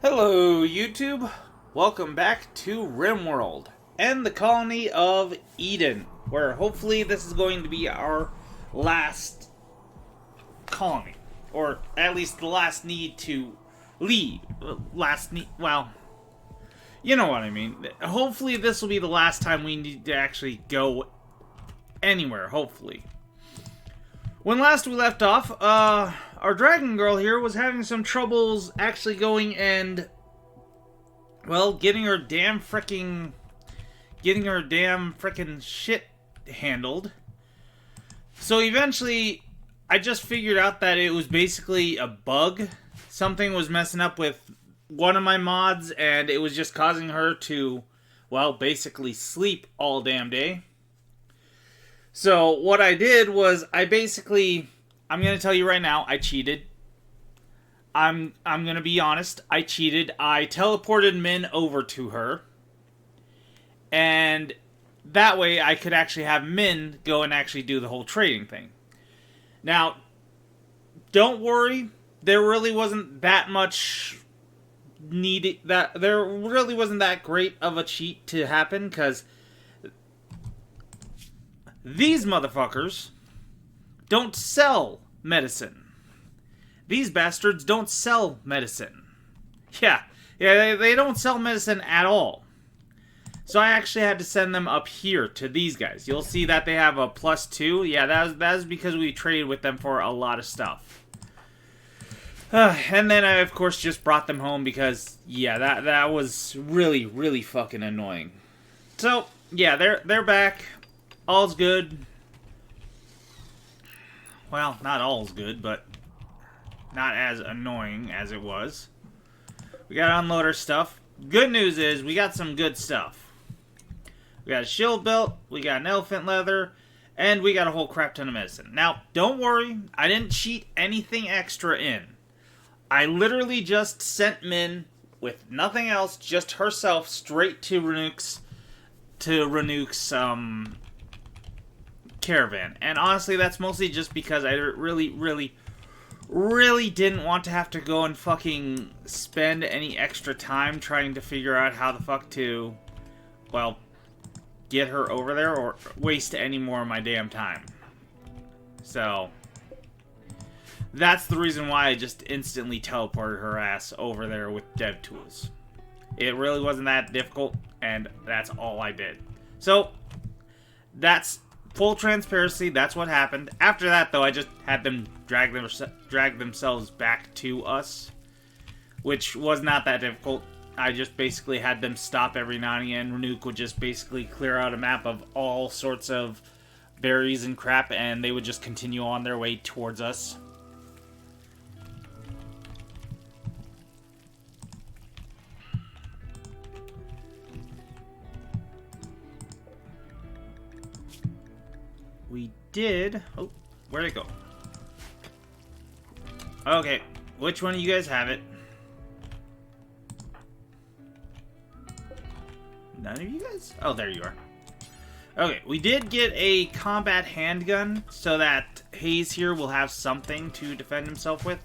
Hello, YouTube. Welcome back to Rimworld and the colony of Eden, where hopefully this is going to be our last colony, or at least the last need to leave. Well, you know what I mean. Hopefully this will be the last time we need to actually go anywhere, hopefully. When last we left off, our dragon girl here was having some troubles actually going and, well, getting her damn frickin' shit handled. So eventually, I just figured out that it was basically a bug. Something was messing up with one of my mods, and it was just causing her to, well, basically sleep all damn day. So what I did was I'm going to tell you right now, I cheated. I'm going to be honest, I cheated. I teleported Min over to her. And that way I could actually have Min go and actually do the whole trading thing. Now, don't worry, there really wasn't that much needed, there really wasn't that great of a cheat to happen, because these motherfuckers don't sell medicine. These bastards don't sell medicine. Yeah, they don't sell medicine at all. So I actually had to send them up here to these guys. You'll see that they have a +2. Yeah, that is because we traded with them for a lot of stuff. And then I, of course, just brought them home because, yeah, that was really, really fucking annoying. So, yeah, they're back. All's good. Well, not all's good, but not as annoying as it was. We gotta unload our stuff. Good news is, we got some good stuff. We got a shield belt, we got an elephant leather, and we got a whole crap ton of medicine. Now, don't worry, I didn't cheat anything extra in. I literally just sent Min with nothing else, just herself, straight to Renuk's caravan. And honestly, that's mostly just because I really didn't want to have to go and fucking spend any extra time trying to figure out how the fuck to, well, get her over there or waste any more of my damn time. So that's the reason why I just instantly teleported her ass over there with dev tools. It really wasn't that difficult, and that's all I did. So that's full transparency, that's what happened. After that, though, I just had them drag themselves back to us, which was not that difficult. I just basically had them stop every now and again. Renuk would just basically clear out a map of all sorts of berries and crap, and they would just continue on their way towards us. We did... Oh, where'd it go? Okay, which one of you guys have it? None of you guys? Oh, there you are. Okay, we did get a combat handgun, so that Hayes here will have something to defend himself with.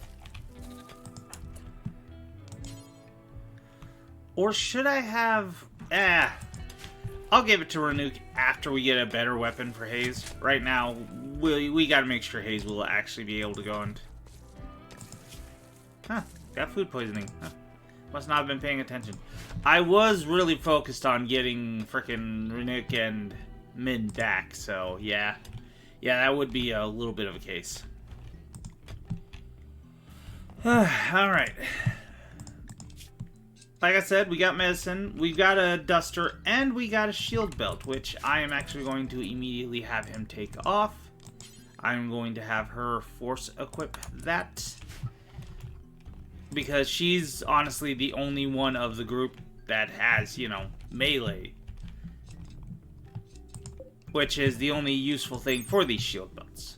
Or should I have... I'll give it to Renuk after we get a better weapon for Hayes. Right now, we gotta make sure Hayes will actually be able to go and... Huh, got food poisoning. Huh. Must not have been paying attention. I was really focused on getting frickin' Renuk and Min back, so yeah. Yeah, that would be a little bit of a case. Alright. Like I said, we got medicine, we got a duster, and we got a shield belt, which I am actually going to immediately have him take off. I'm going to have her force equip that, because she's honestly the only one of the group that has, you know, melee, which is the only useful thing for these shield belts.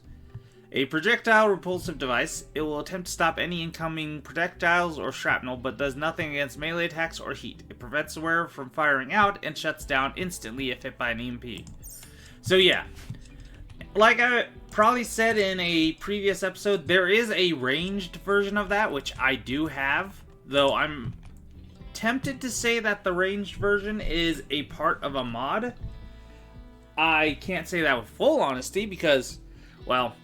A projectile repulsive device. It will attempt to stop any incoming projectiles or shrapnel, but does nothing against melee attacks or heat. It prevents the wearer from firing out and shuts down instantly if hit by an EMP. So yeah, like I probably said in a previous episode, there is a ranged version of that, which I do have, though I'm tempted to say that the ranged version is a part of a mod. I can't say that with full honesty because, well,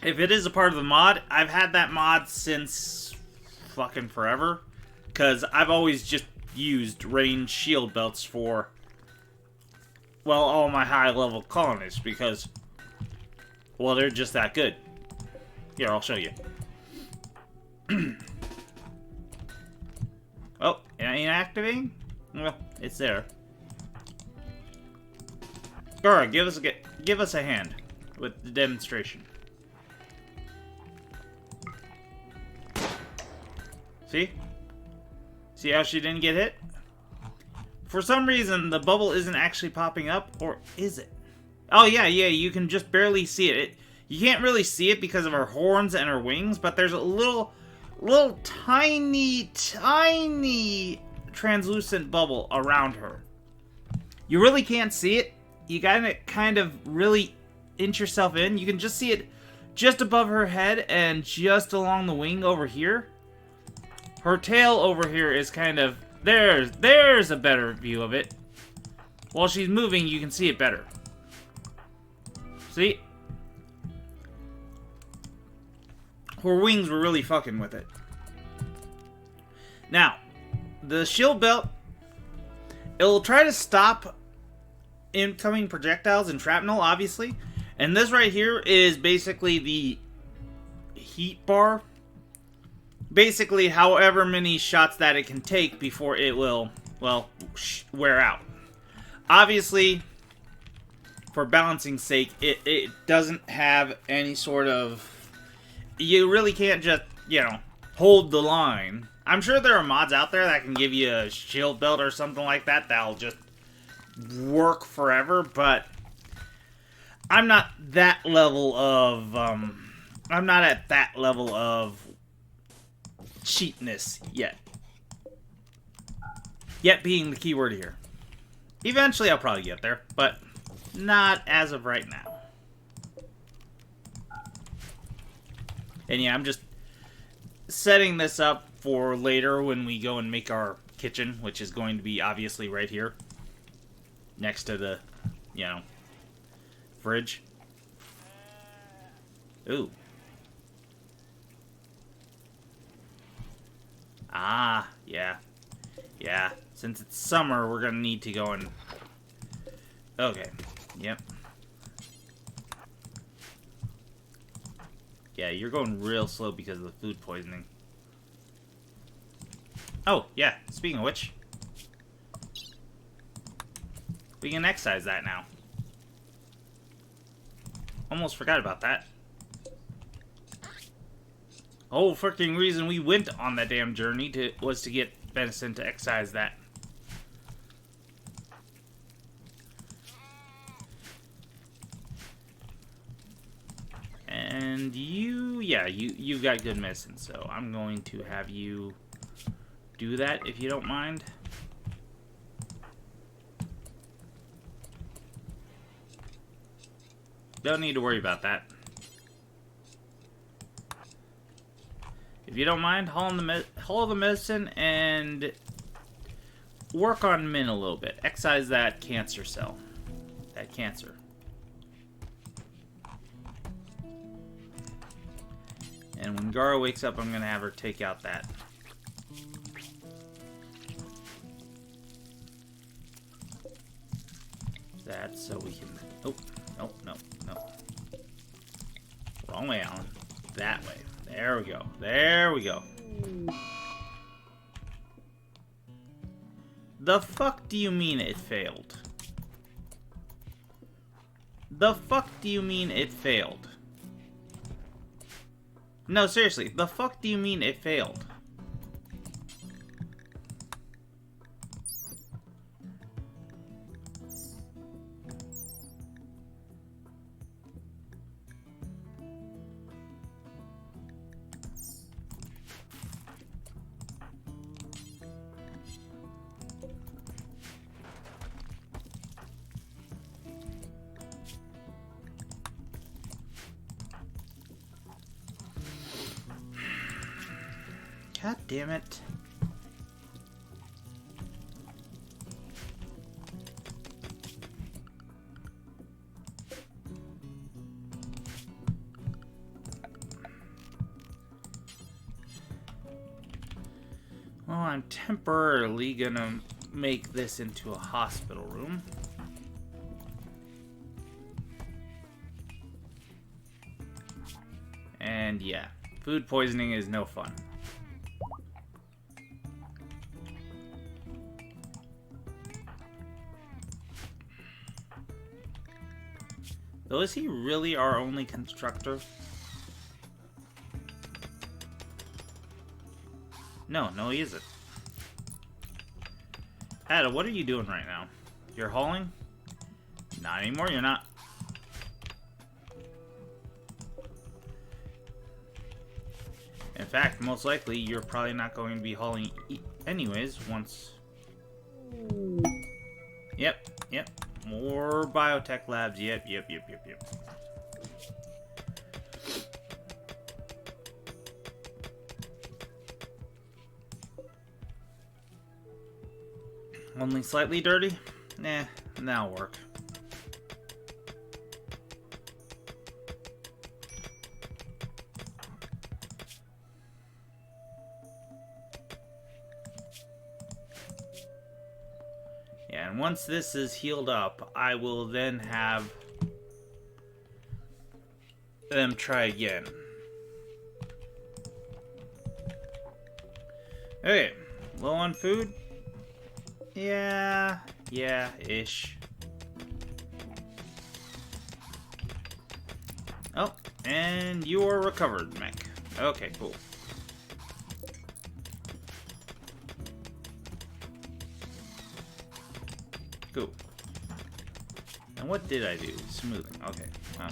if it is a part of the mod, I've had that mod since fucking forever. Because I've always just used ranged shield belts for, well, all my high-level colonists because, well, they're just that good. Here, I'll show you. Oh, inactivating? Well, it's there. Gura, give us a hand with the demonstration. See? See how she didn't get hit? For some reason, the bubble isn't actually popping up, or is it? Oh, yeah, you can just barely see it. You can't really see it because of her horns and her wings, but there's a little tiny translucent bubble around her. You really can't see it. You gotta kind of really inch yourself in. You can just see it just above her head and just along the wing over here. Her tail over here is kind of... There's a better view of it. While she's moving, you can see it better. See? Her wings were really fucking with it. Now, the shield belt, it'll try to stop incoming projectiles and shrapnel, obviously. And this right here is basically the heat bar. Basically, however many shots that it can take before it will, well, wear out. Obviously, for balancing's sake, it doesn't have any sort of... You really can't just, you know, hold the line. I'm sure there are mods out there that can give you a shield belt or something like that that'll just work forever, but I'm not that level of, I'm not at that level of cheapness yet. Yet being the key word here. Eventually I'll probably get there, but not as of right now. And yeah, I'm just setting this up for later when we go and make our kitchen, which is going to be obviously right here. Next to the, you know, fridge. Ooh. Ah, yeah. Yeah, since it's summer, we're gonna need to go and... Okay, yep. Yeah, you're going real slow because of the food poisoning. Oh, yeah, speaking of which, we can excise that now. Almost forgot about that. The whole freaking reason we went on that damn journey was to get venison to excise that. And you, yeah, you've got good medicine, so I'm going to have you do that if you don't mind. Don't need to worry about that. If you don't mind, haul the medicine and work on Min a little bit. Excise that cancer cell. That cancer. And when Gara wakes up, I'm going to have her take out that. That so we can... Oh, no. Wrong way, Alan. That way. There we go. There we go. The fuck do you mean it failed? The fuck do you mean it failed? No, seriously, the fuck do you mean it failed? God damn it. Well, I'm temporarily gonna make this into a hospital room. And yeah, food poisoning is no fun. Though, is he really our only constructor? No, he isn't. Ada, what are you doing right now? You're hauling? Not anymore, you're not. In fact, most likely, you're probably not going to be hauling anyways once... Yep. More biotech labs. Yep. Only slightly dirty? Nah, that'll work. Yeah, and once this is healed up, I will then have them try again. Okay, low on food? Yeah-ish. Oh, and you are recovered, Mech. Okay, cool. Cool. And what did I do? Smoothing. Okay. Well.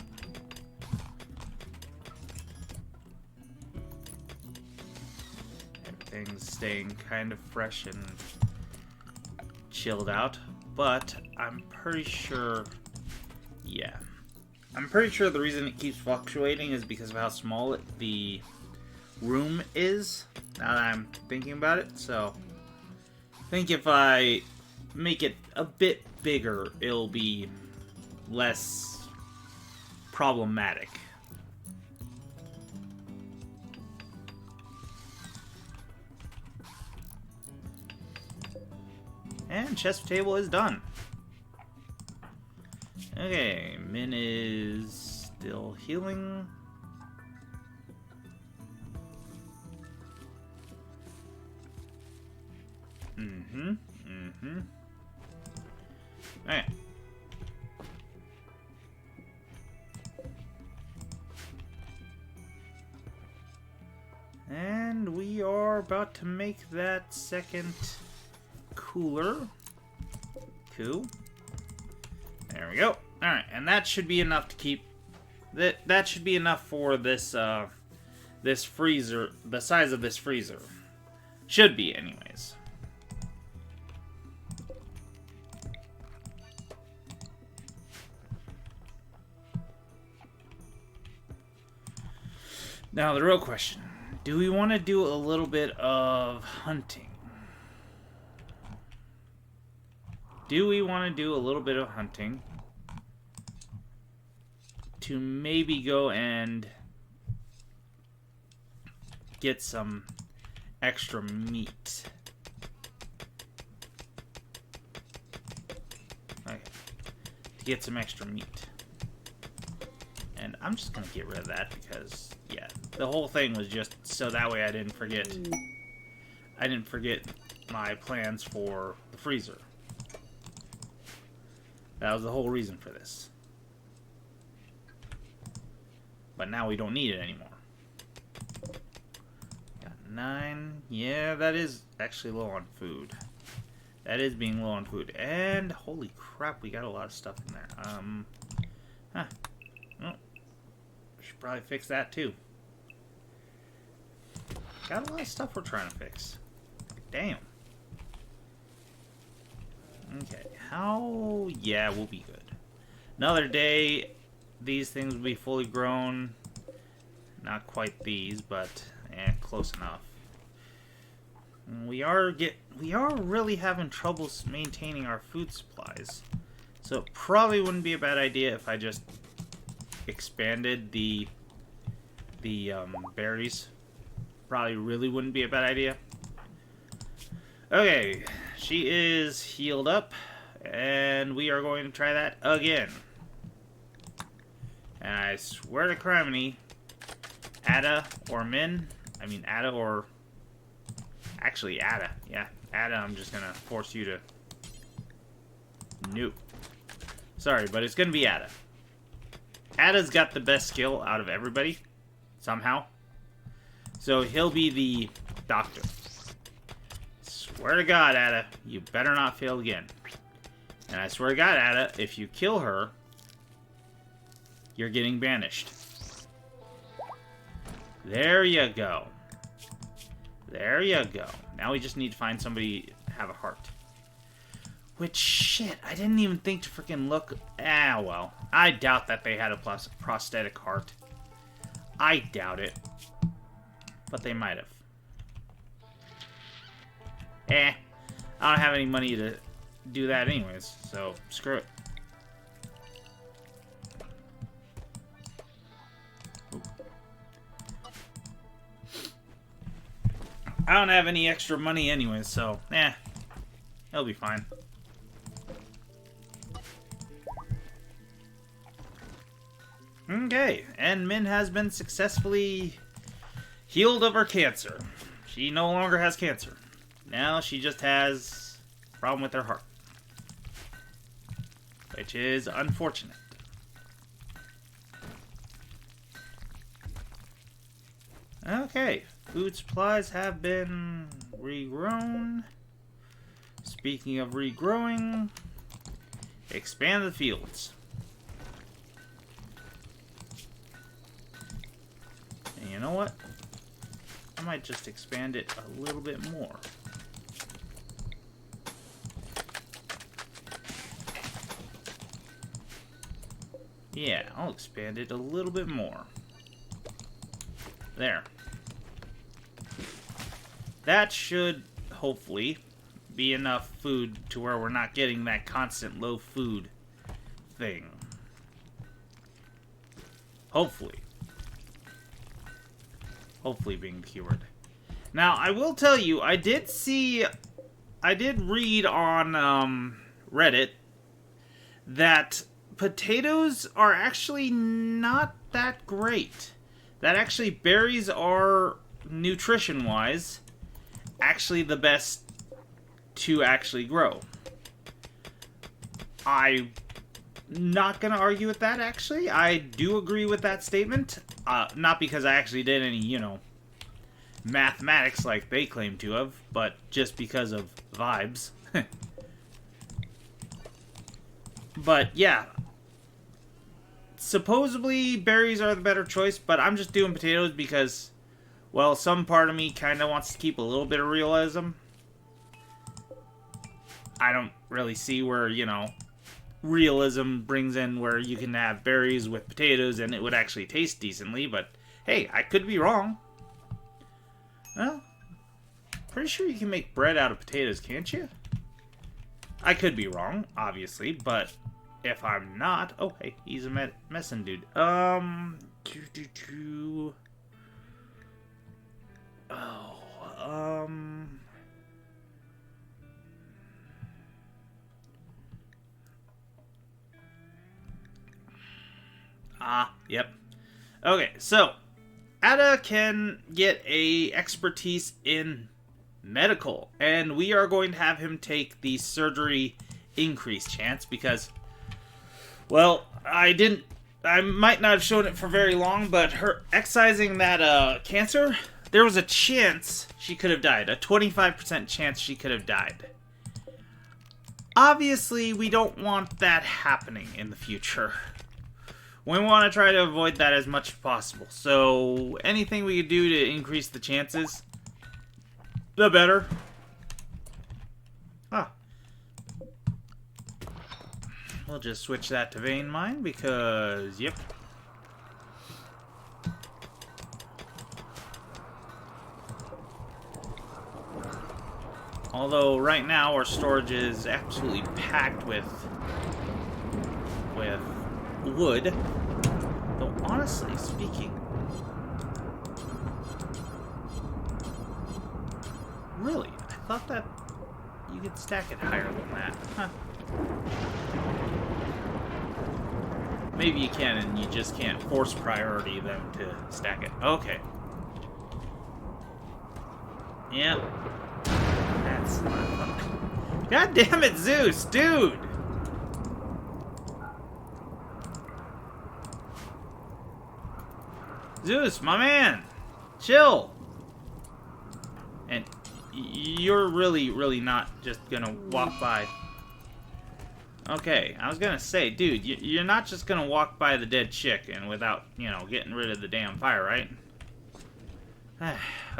Everything's staying kind of fresh and chilled out, but I'm pretty sure, yeah. I'm pretty sure the reason it keeps fluctuating is because of how small the room is, now that I'm thinking about it. So I think if I make it a bit bigger, it'll be less problematic. And chest table is done. Okay, Min is still healing. Okay. And we are about to make that second cooler. Cool. There we go. Alright, and that should be enough to keep... That should be enough for this, this freezer, the size of this freezer. Should be, anyways. Now, the real question. Do we want to do a little bit of hunting? Do we want to do a little bit of hunting to maybe go and get some extra meat? Okay. To get some extra meat. And I'm just going to get rid of that because, yeah, the whole thing was just so that way I didn't forget. I didn't forget my plans for the freezer. That was the whole reason for this. But now we don't need it anymore. Got 9. Yeah, that is actually low on food. That is being low on food. And holy crap, we got a lot of stuff in there. Well, we should probably fix that too. Got a lot of stuff we're trying to fix. Damn. Okay, how... Yeah, we'll be good. Another day, these things will be fully grown. Not quite these, but close enough. We are really having trouble maintaining our food supplies. So it probably wouldn't be a bad idea if I just expanded the berries. Probably really wouldn't be a bad idea. Okay, she is healed up, and we are going to try that again. And I swear to criminy, Ada or Min, Ada or... Actually, Ada. Yeah, Ada, I'm just gonna force you to... Nope. Sorry, but it's gonna be Ada. Ada's got the best skill out of everybody, somehow. So he'll be the doctor. Swear to God, Ada, you better not fail again. And I swear to God, Ada, if you kill her, you're getting banished. There you go. There you go. Now we just need to find somebody to have a heart. Which, shit, I didn't even think to freaking look... Ah, well. I doubt that they had a prosthetic heart. I doubt it. But they might have. I don't have any money to do that anyways, so screw it. I don't have any extra money anyways, so, it'll be fine. Okay, and Min has been successfully healed of her cancer. She no longer has cancer. Now she just has a problem with her heart. Which is unfortunate. Okay, food supplies have been regrown. Speaking of regrowing, expand the fields. And you know what? I might just expand it a little bit more. Yeah, I'll expand it a little bit more. There. That should, hopefully, be enough food to where we're not getting that constant low food thing. Hopefully. Hopefully being cured. Now, I will tell you, I did read on Reddit that potatoes are actually not that great. That actually berries are, nutrition-wise, actually the best to actually grow. I'm not going to argue with that, actually. I do agree with that statement. Not because I actually did any, mathematics like they claim to have, but just because of vibes. But, yeah. Supposedly, berries are the better choice, but I'm just doing potatoes because, well, some part of me kind of wants to keep a little bit of realism. I don't really see where, realism brings in where you can have berries with potatoes and it would actually taste decently, but hey, I could be wrong. Well, pretty sure you can make bread out of potatoes, can't you? I could be wrong, obviously, but if I'm not... Oh, hey, he's a messin' dude. Yep. Okay, so Ada can get a expertise in medical, and we are going to have him take the surgery increase chance because, well, I might not have shown it for very long, but her excising that cancer, there was a chance she could have died, a 25% chance she could have died. Obviously, we don't want that happening in the future. We want to try to avoid that as much as possible. So, anything we could do to increase the chances, the better. We'll just switch that to vein mine because, yep. Although, right now, our storage is absolutely packed with wood. Though, honestly speaking, really, I thought that you could stack it higher than that. Huh. Maybe you can, and you just can't force priority them to stack it. Okay. Yep. That's not fun. God damn it, Zeus, dude! Zeus, my man! Chill! And you're really not just gonna walk by. Okay, I was gonna say, dude, you're not just gonna walk by the dead chick and without, you know, getting rid of the damn fire, right?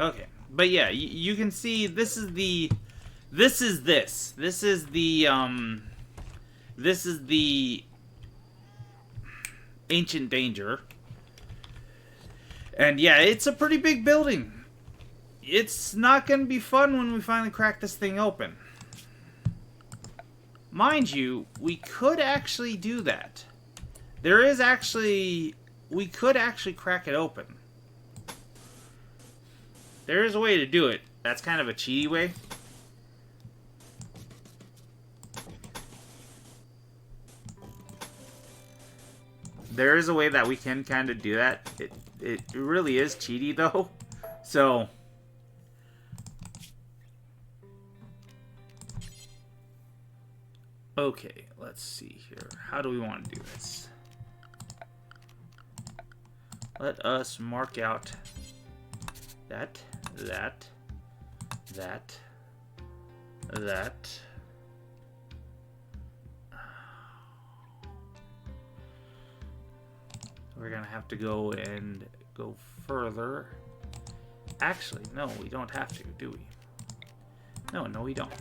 Okay. But yeah, you can see this is the Ancient Danger. And yeah, it's a pretty big building. It's not going to be fun when we finally crack this thing open. Mind you, we could actually do that. We could actually crack it open. There is a way to do it. That's kind of a cheaty way. There is a way that we can kind of do that. It really is cheaty though. So okay, let's see here. How do we want to do this? Let us mark out that. We're gonna have to go and go further. Actually, no, we don't have to, do we? No, we don't.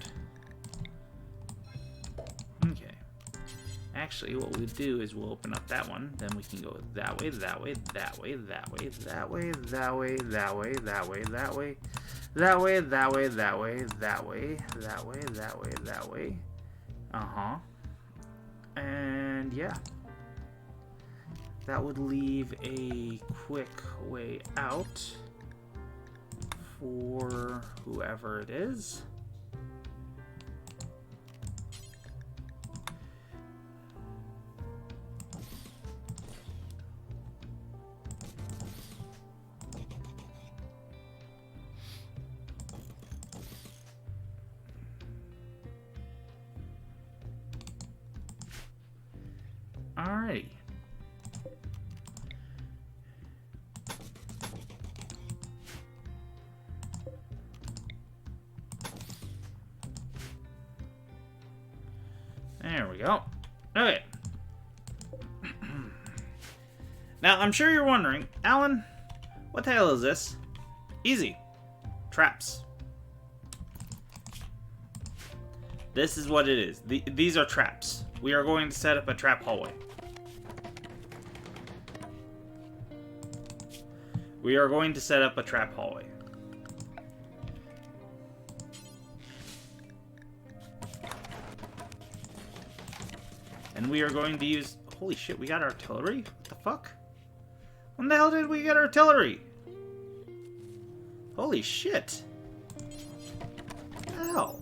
Okay. Actually, what we'll do is we'll open up that one, then we can go that way, that way, that way, that way, that way, that way, that way, that way, that way, that way, that way, that way, that way, that way, that way, that way. And yeah. That would leave a quick way out for whoever it is. Alrighty. There we go. Okay. Now, I'm sure you're wondering, Alan, what the hell is this? Easy. Traps. This is what it is. These are traps. We are going to set up a trap hallway. We are going to set up a trap hallway. And we are going to use... Holy shit, we got artillery? What the fuck? When the hell did we get artillery? Holy shit. What the hell?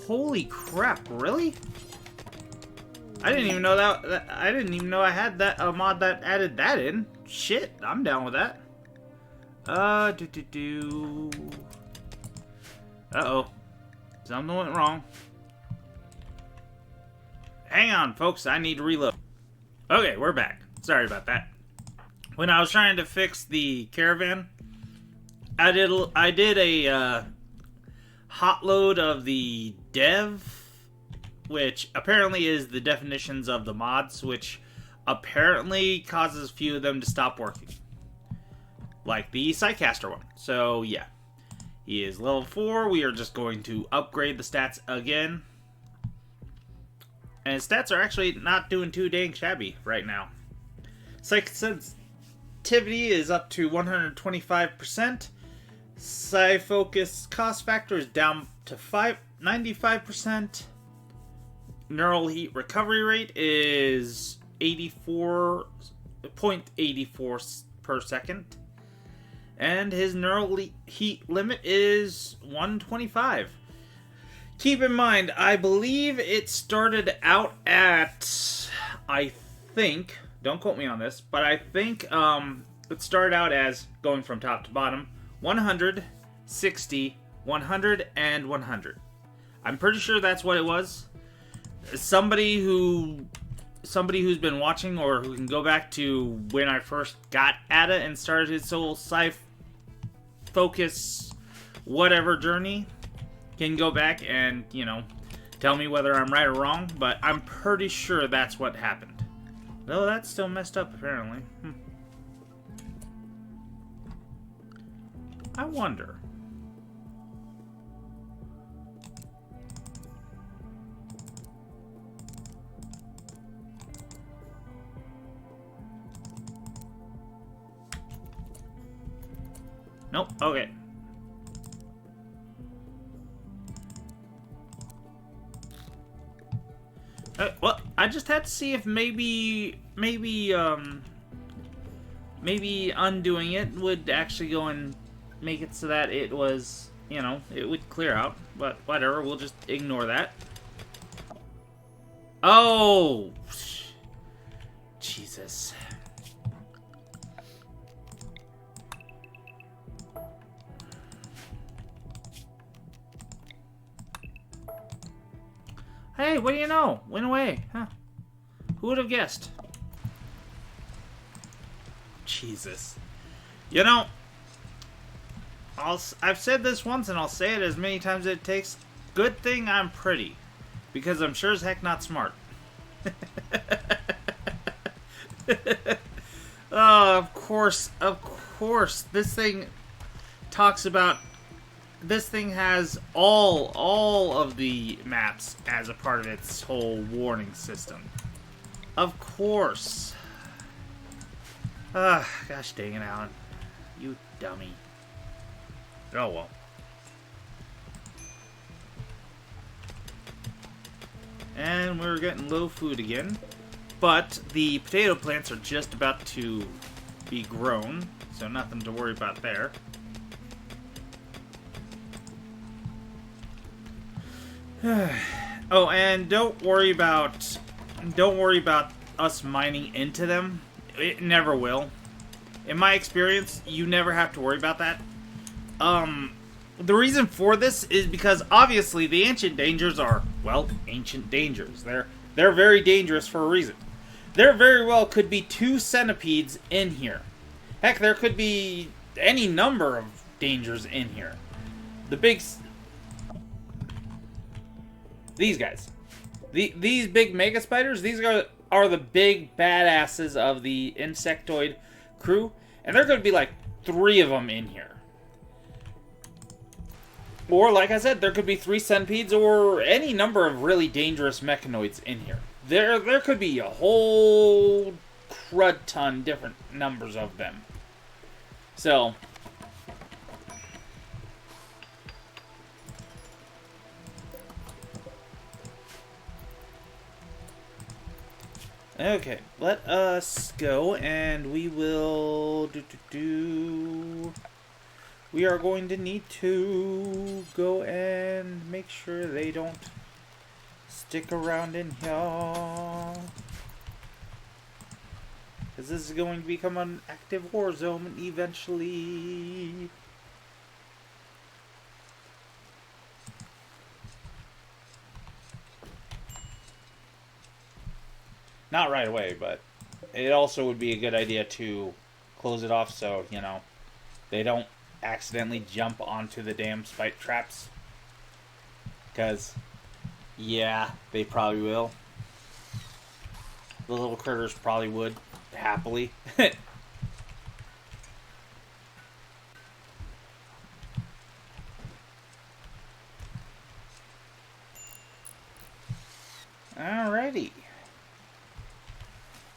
Holy crap, really? I didn't even know that I didn't even know I had that mod that added that in. Shit, I'm down with that. Uh-oh. Something went wrong. Hang on, folks, I need to reload. Okay, we're back. Sorry about that. When I was trying to fix the caravan, I did a hot load of the dev, which apparently is the definitions of the mods, which apparently causes a few of them to stop working. Like the Psycaster one. So, yeah. He is level 4. We are just going to upgrade the stats again. And his stats are actually not doing too dang shabby right now. Psych sensitivity is up to 125%. Psyfocus cost factor is down to 95%. Neural heat recovery rate is 84.84 per second. And his neural heat limit is 125. Keep in mind, I believe it started out at, I think, don't quote me on this, but I think it started out as, going from top to bottom, 100, 60, 100, and 100. I'm pretty sure that's what it was. Somebody who's been watching, or who can go back to when I first got at it and started his whole focus whatever journey, can go back and, you know, tell me whether I'm right or wrong, but I'm pretty sure that's what happened. Though that's still messed up, apparently. I wonder. Nope, okay. Well, I just had to see if maybe undoing it would actually go and make it so that it was, you know, it would clear out. But whatever, we'll just ignore that. Oh! Jesus. Hey, what do you know? Went away. Huh. Who would have guessed? Jesus. You know, I've said this once and I'll say it as many times as it takes. Good thing I'm pretty. Because I'm sure as heck not smart. Oh, of course. Of course. This thing talks about... This thing has all of the maps as a part of its whole warning system. Of course. Gosh dang it, Alan. You dummy. Oh well. And we're getting low food again. But the potato plants are just about to be grown, so nothing to worry about there. Oh, and don't worry about us mining into them. It never will. In my experience, you never have to worry about that. The reason for this is because obviously the ancient dangers are, well, ancient dangers. They're very dangerous for a reason. There very well could be 2 centipedes in here. Heck, there could be any number of dangers in here. The big... These guys. These big mega spiders, these are the big badasses of the insectoid crew. And there are going to be like 3 of them in here. Or, like I said, there could be 3 centipedes or any number of really dangerous mechanoids in here. There could be a whole crud ton different numbers of them. So... Okay, let us go, and we will we are going to need to go and make sure they don't stick around in here, because this is going to become an active war zone eventually. Not right away, but it also would be a good idea to close it off so, you know, they don't accidentally jump onto the damn spike traps. Because, yeah, they probably will. The little critters probably would, happily. Alrighty.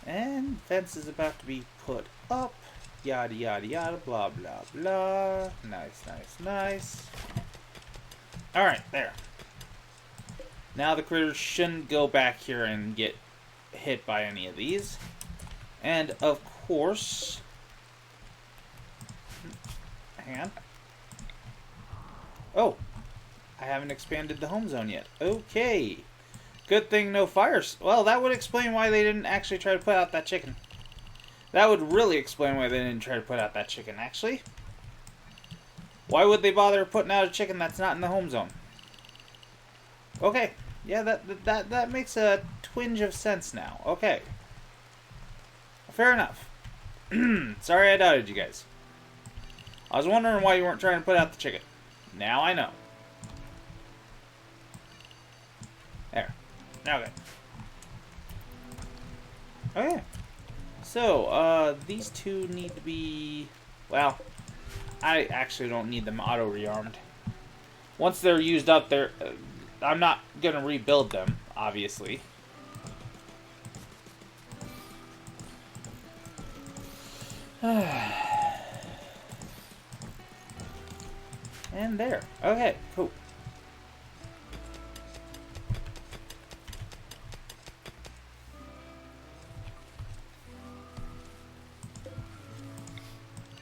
And fence is about to be put up. Yada, yada, yada, blah, blah, blah. Nice, nice, nice. Alright, there. Now the critters shouldn't go back here and get hit by any of these. And of course... Hang on. Oh! I haven't expanded the home zone yet. Okay. Good thing no fires. Well, that would explain why they didn't actually try to put out that chicken. That would really explain why they didn't try to put out that chicken, actually. Why would they bother putting out a chicken that's not in the home zone? Okay. Yeah, that makes a twinge of sense now. Okay. Fair enough. Sorry I doubted you guys. I was wondering why you weren't trying to put out the chicken. Now I know. There. Okay. Okay. So, these two need to be... Well, I actually don't need them auto-rearmed. Once they're used up, they're... I'm not going to rebuild them, obviously. And there. Okay, cool.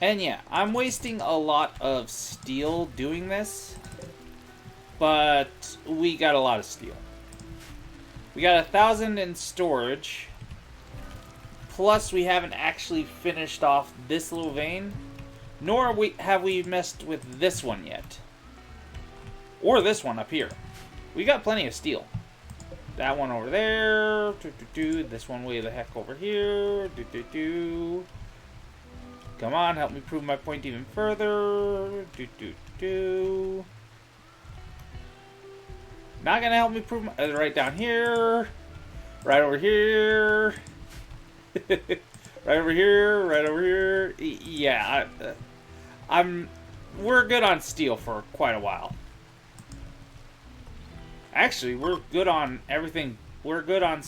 And yeah, I'm wasting a lot of steel doing this, but we got a lot of steel. We got 1,000 in storage, plus we haven't actually finished off this little vein, nor have we messed with this one yet. Or this one up here. We got plenty of steel. That one over there, this one way the heck over here, Come on, help me prove my point even further. Not gonna help me prove my... right down here. Right over here. Right over here. Right over here. Yeah, we're good on steel for quite a while. Actually, we're good on everything. We're good on...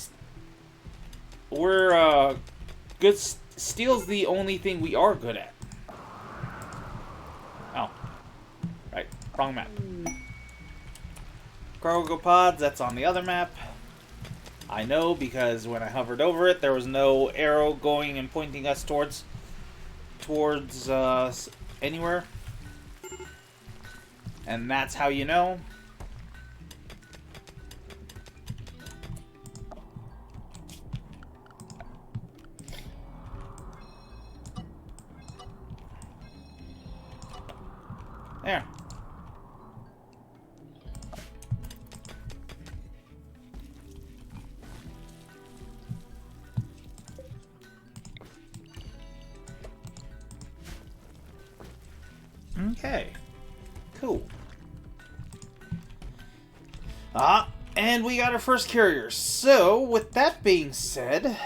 good... Steel's the only thing we are good at. Oh. Right. Wrong map. Cargo pods, that's on the other map. I know because when I hovered over it, there was no arrow going and pointing us towards anywhere. And that's how you know. There. Okay. Cool. And we got our first carrier. So, with that being said,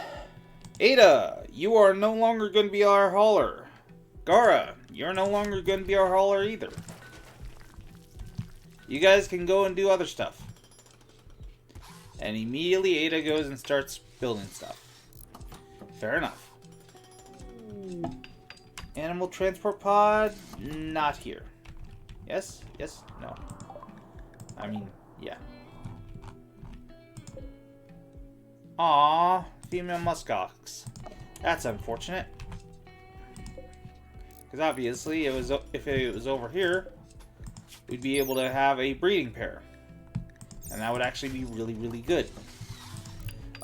Ada, you are no longer going to be our hauler. Gara, you're no longer going to be our hauler either. You guys can go and do other stuff. And immediately Ada goes and starts building stuff. Fair enough. Animal transport pod, not here. Yes? Yes? No. I mean, yeah. Aww, female muskox. That's unfortunate. Because obviously, if it was over here, we'd be able to have a breeding pair. And that would actually be really, really good.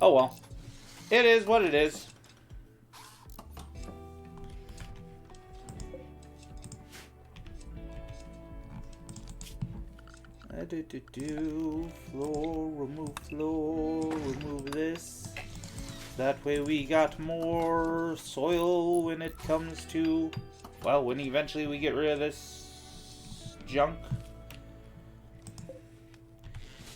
Oh well. It is what it is. Floor, remove this. That way we got more soil when it comes to, well, when eventually we get rid of this junk.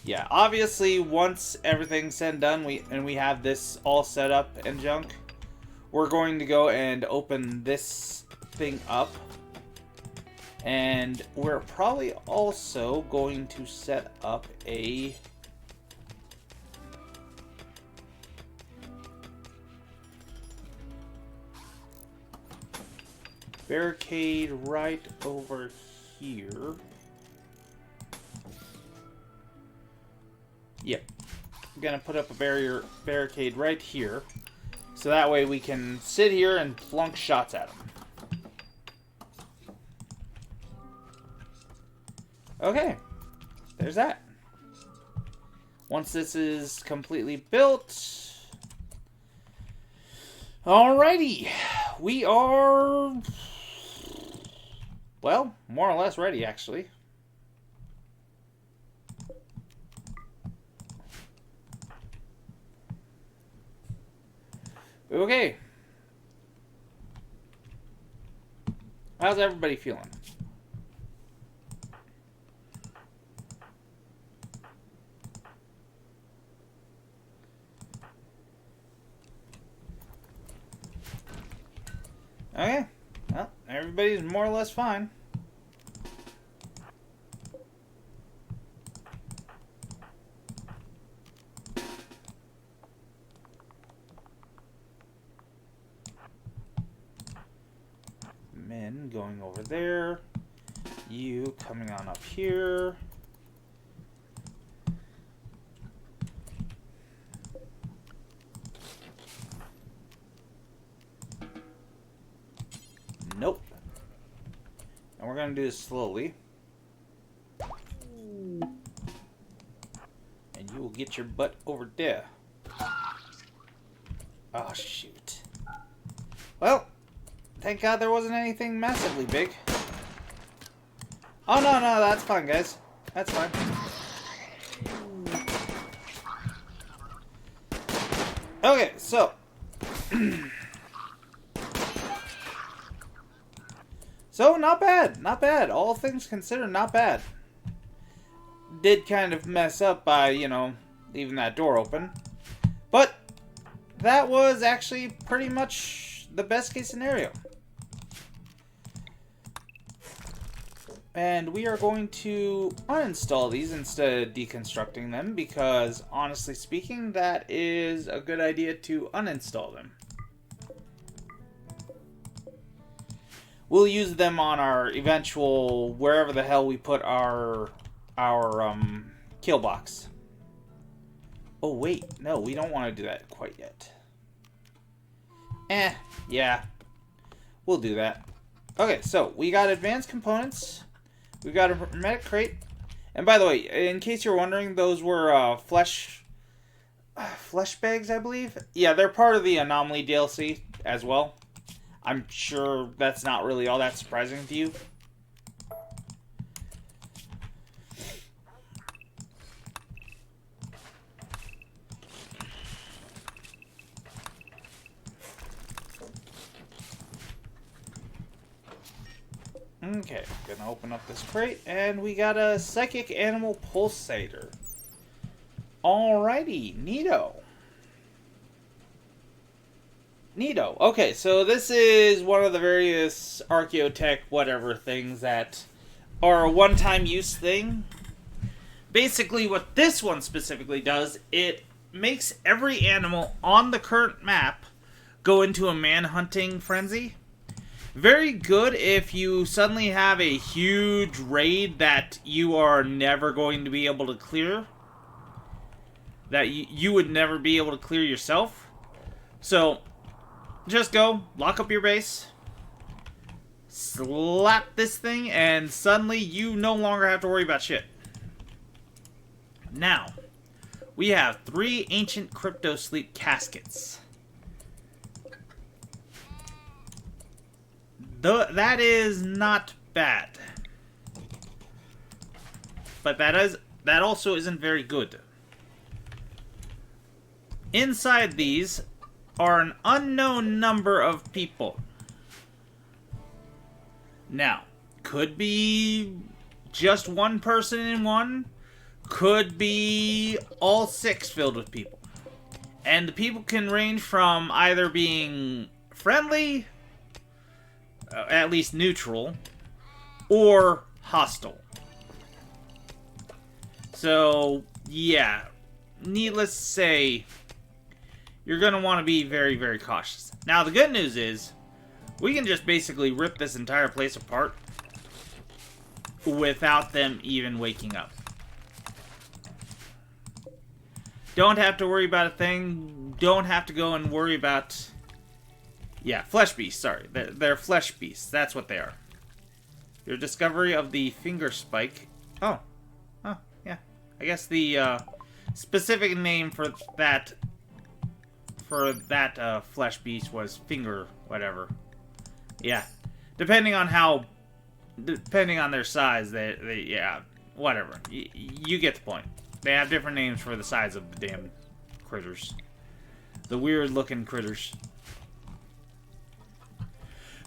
Yeah, obviously once everything's said and done, we have this all set up and junk, we're going to go and open this thing up. And we're probably also going to set up a barricade right over here. Yep. I'm gonna put up a barricade right here. So that way we can sit here and plunk shots at them. Okay. There's that. Once this is completely built... Alrighty. We are... well, more or less ready, actually. Okay. How's everybody feeling? Okay. Well, everybody's more or less fine. Men going over there. You coming on up here. Nope. And we're going to do this slowly. And you will get your butt over there. Oh, shoot. Well, thank God there wasn't anything massively big. Oh, no, that's fine, guys. That's fine. Okay, so... so, not bad. Not bad. All things considered, not bad. Did kind of mess up by, you know, leaving that door open. But that was actually pretty much the best case scenario. And we are going to uninstall these instead of deconstructing them because, honestly speaking, that is a good idea to uninstall them. We'll use them on our eventual, wherever the hell we put our kill box. Oh wait, no, we don't want to do that quite yet. Yeah. We'll do that. Okay, so we got advanced components. We got a hermetic crate. And by the way, in case you're wondering, those were flesh bags, I believe. Yeah, they're part of the Anomaly DLC as well. I'm sure that's not really all that surprising to you. Okay, gonna open up this crate, and we got a Psychic Animal Pulsator. Alrighty, neato. Neato. Okay, so this is one of the various Archaeotech whatever things that are a one-time use thing. Basically, what this one specifically does, it makes every animal on the current map go into a man-hunting frenzy. Very good if you suddenly have a huge raid that you are never going to be able to clear. That you would never be able to clear yourself. So, just go, lock up your base, slap this thing, and suddenly you no longer have to worry about shit. Now, we have 3 Ancient Crypto Sleep Caskets. That is not bad. But that also isn't very good. Inside these are an unknown number of people. Now, could be just one person in one, could be all 6 filled with people. And the people can range from either being friendly, at least neutral, or hostile. So, yeah, needless to say, you're going to want to be very, very cautious. Now, the good news is, we can just basically rip this entire place apart without them even waking up. Don't have to worry about a thing. Don't have to go and worry about... Yeah, flesh beasts, sorry. They're flesh beasts. That's what they are. Your discovery of the finger spike. Oh. Oh, yeah. I guess the specific name for that flesh beast was finger whatever. Yeah. Depending on their size, they yeah, whatever. You get the point. They have different names for the size of the damn critters. The weird looking critters.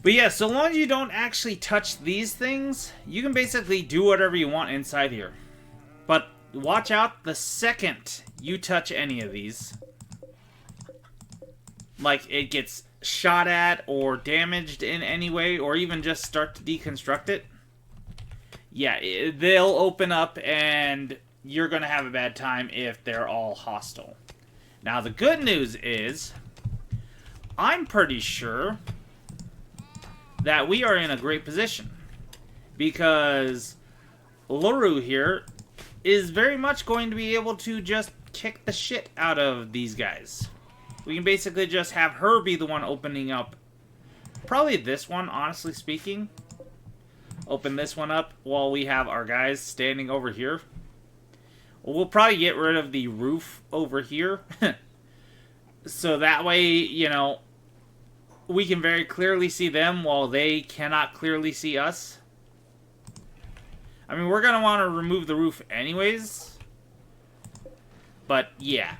But yeah, so long as you don't actually touch these things, you can basically do whatever you want inside here. But watch out the second you touch any of these. Like it gets shot at or damaged in any way, or even just start to deconstruct it. Yeah, they'll open up and you're going to have a bad time if they're all hostile. Now the good news is, I'm pretty sure that we are in a great position, because Luru here is very much going to be able to just kick the shit out of these guys. We can basically just have her be the one opening up, probably this one, honestly speaking. Open this one up while we have our guys standing over here. We'll probably get rid of the roof over here. So that way, you know, we can very clearly see them while they cannot clearly see us. I mean, we're going to want to remove the roof anyways. But, yeah.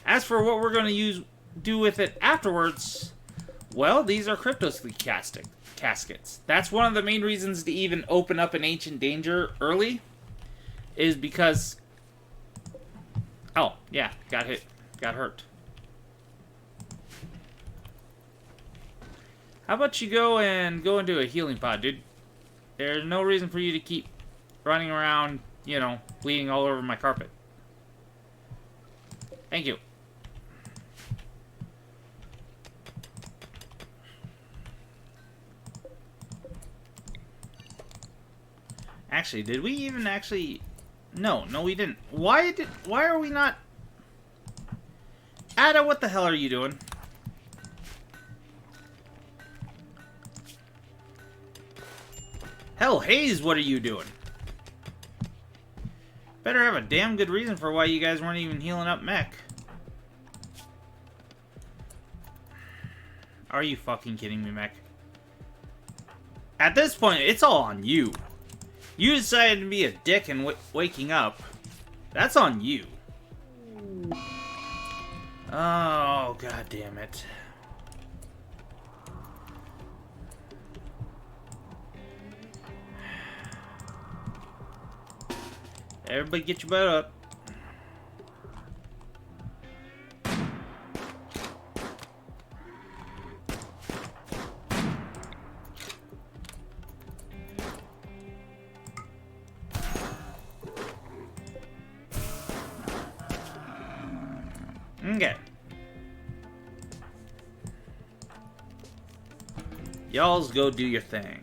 As for what we're going to do with it afterwards, well, these are cryptosleep caskets. That's one of the main reasons to even open up an Ancient Danger early. Is because... Oh, yeah, got hit. Got hurt. How about you go into a healing pod, dude? There's no reason for you to keep running around, you know, bleeding all over my carpet. Thank you. Actually, did we even actually... No, we didn't. Why are we not... Ada, what the hell are you doing? Hell, Hayes, what are you doing? Better have a damn good reason for why you guys weren't even healing up Mech. Are you fucking kidding me, Mech? At this point, it's all on you. You decided to be a dick and waking up. That's on you. Oh, god damn it. Everybody get your butt up. Okay. Y'all's go do your thing.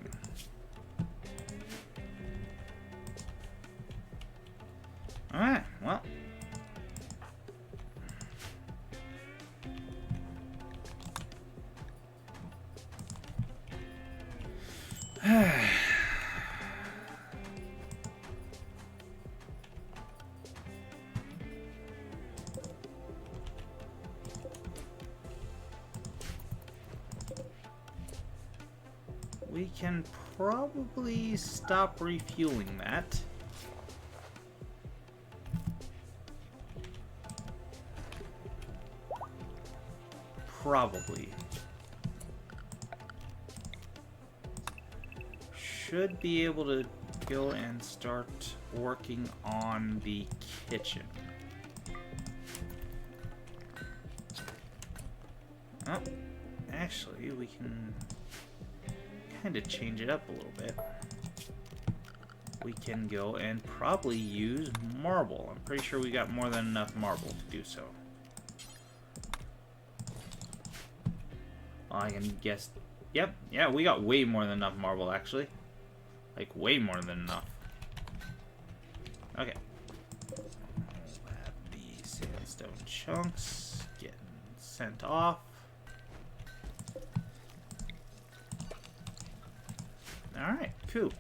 Alright, well. We can probably stop refueling that. Probably. Should be able to go and start working on the kitchen. Oh, actually, we can kind of change it up a little bit. We can go and probably use marble. I'm pretty sure we got more than enough marble to do so. I can guess. Yep, yeah, we got way more than enough marble, actually. Like, way more than enough. Okay. We'll have these chunks getting sent off. Alright, cool.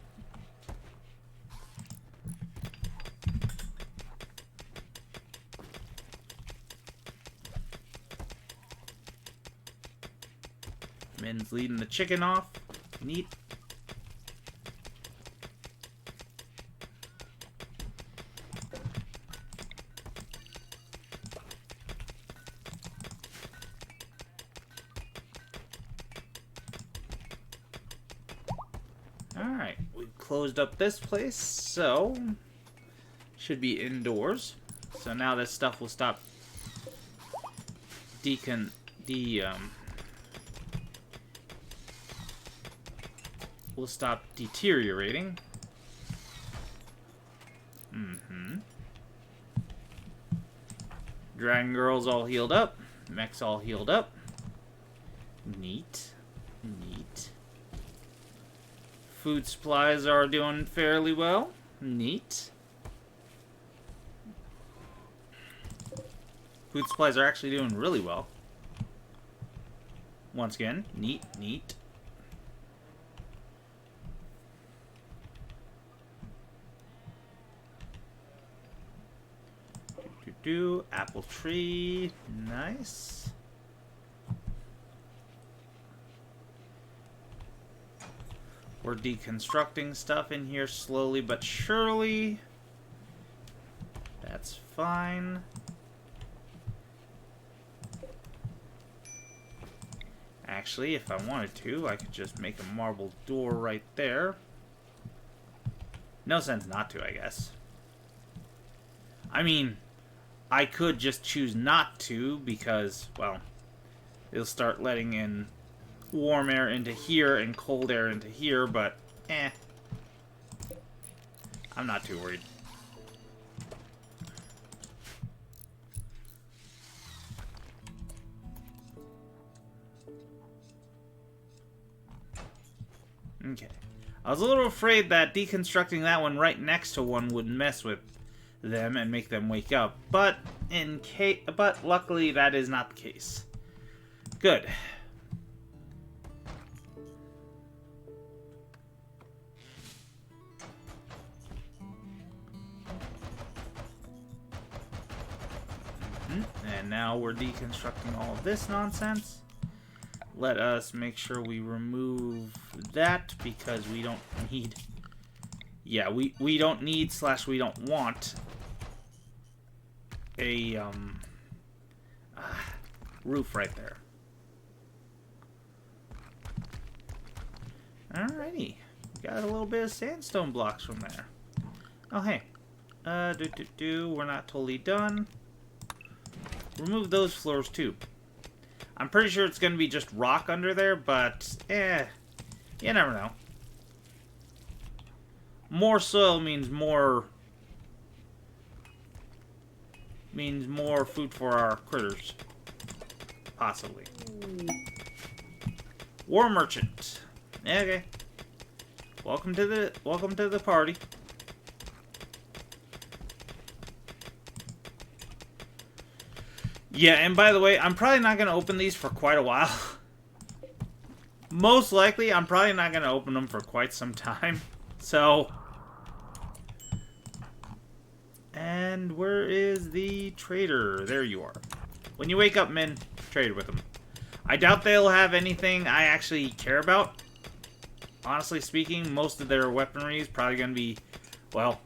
Min's leading the chicken off. Neat. Alright, we've closed up this place, so should be indoors. So now this stuff will stop will stop deteriorating. Dragon Girl's all healed up. Mech's all healed up. Neat. Neat. Food supplies are doing fairly well. Neat. Food supplies are actually doing really well. Once again, neat, neat. Apple tree, nice. We're deconstructing stuff in here slowly but surely. That's fine. Actually, if I wanted to, I could just make a marble door right there. No sense not to, I guess. I mean, I could just choose not to because, well, it'll start letting in warm air into here and cold air into here, but I'm not too worried. Okay. I was a little afraid that deconstructing that one right next to one would mess with them and make them wake up, but luckily that is not the case. Good. And now we're deconstructing all of this nonsense. Let us make sure we remove that because we don't need... Yeah, we don't need / we don't want a roof right there. Alrighty. Got a little bit of sandstone blocks from there. Oh, hey. We're not totally done. Remove those floors, too. I'm pretty sure it's going to be just rock under there, but, you never know. More soil means more food for our critters. Possibly. War merchant. Okay. Welcome to the party. Yeah, and by the way, I'm probably not going to open these for quite a while. Most likely, I'm probably not going to open them for quite some time. So... And where is the trader? There you are. When you wake up, men, trade with them. I doubt they'll have anything I actually care about. Honestly speaking, most of their weaponry is probably going to be, well,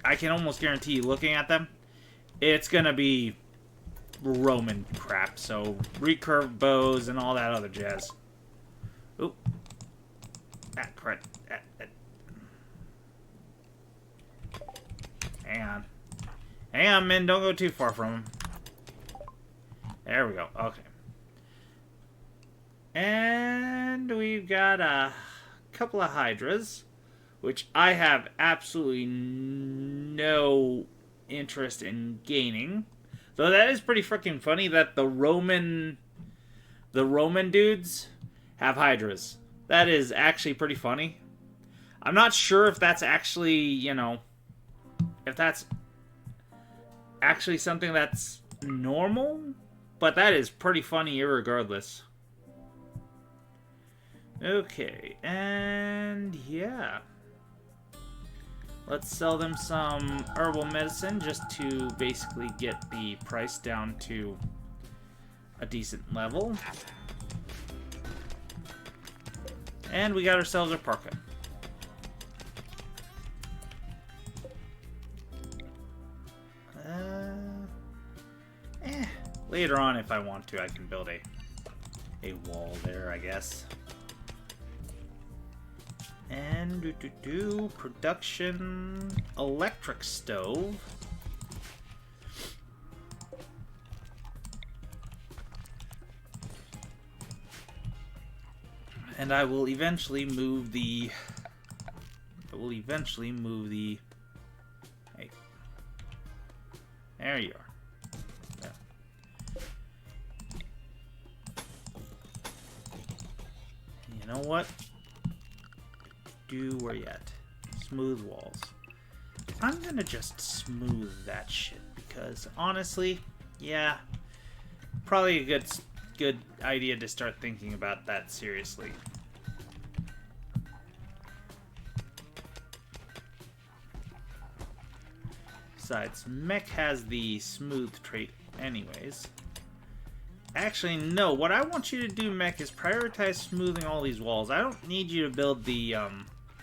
I can almost guarantee looking at them, it's going to be Roman crap. So, recurved bows and all that other jazz. Oop. That crap. Hang on. Hang on, men. Don't go too far from him. There we go. Okay. And we've got a couple of hydras, which I have absolutely no interest in gaining. Though that is pretty freaking funny that the Roman dudes have hydras. That is actually pretty funny. I'm not sure if that's actually, you know, if that's actually something that's normal, but that is pretty funny irregardless. Okay, and yeah. Let's sell them some herbal medicine just to basically get the price down to a decent level. And we got ourselves a parka. Later on, if I want to, I can build a wall there, I guess. And production electric stove. And I will eventually move the... Hey. There you are. Yeah. You know what? Where you at? Smooth walls. I'm gonna just smooth that shit because honestly, yeah, probably a good idea to start thinking about that seriously. Besides, Mech has the smooth trait anyways. Actually, no. What I want you to do, Mech, is prioritize smoothing all these walls. I don't need you to build the, I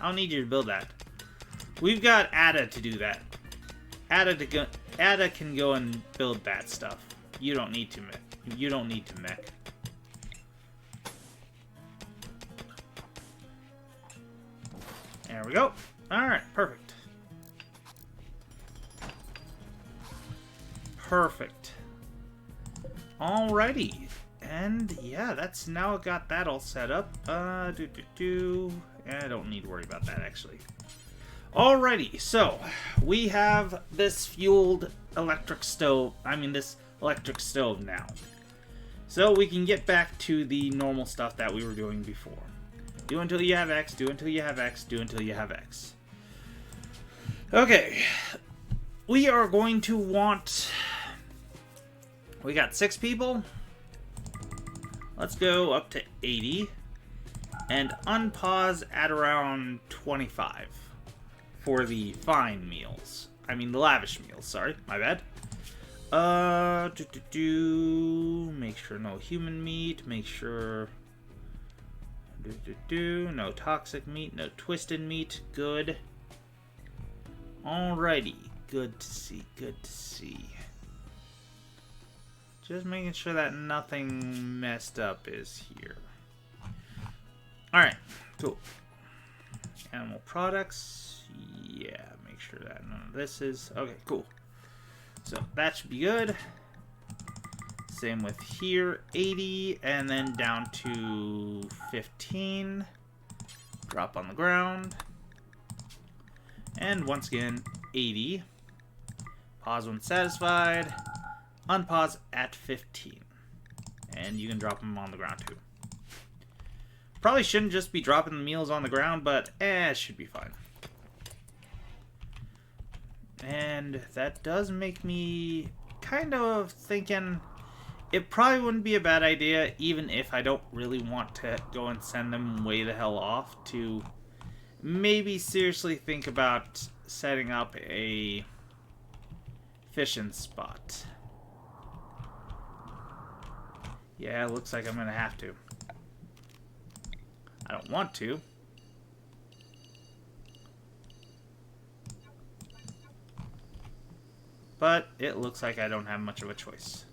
don't need you to build that. We've got Ada to do that. Ada can go and build that stuff. You don't need to, Mech. You don't need to, Mech. There we go. Alright, perfect. Perfect. Alrighty. And yeah, that's now got that all set up. I don't need to worry about that actually. Alrighty, so we have this fueled electric stove. This electric stove now. So we can get back to the normal stuff that we were doing before. Do until you have X, do until you have X, do until you have X. Okay. We are going to want... We got 6 people. Let's go up to 80. And unpause at around 25. For the fine meals. The lavish meals, sorry. My bad. Make sure no human meat. Make sure... No toxic meat. No twisted meat. Good. Alrighty. Good to see. Good to see. Just making sure that nothing messed up is here. Alright. Cool. Animal products. Yeah. Make sure that none of this is... Okay, cool. So that should be good. Same with here, 80, and then down to 15. Drop on the ground. And once again, 80. Pause when satisfied. Unpause at 15. And you can drop them on the ground too. Probably shouldn't just be dropping the meals on the ground, but it should be fine. And that does make me kind of thinking it probably wouldn't be a bad idea, even if I don't really want to go and send them way the hell off, to maybe seriously think about setting up a fishing spot. Yeah, it looks like I'm going to have to. I don't want to. But it looks like I don't have much of a choice.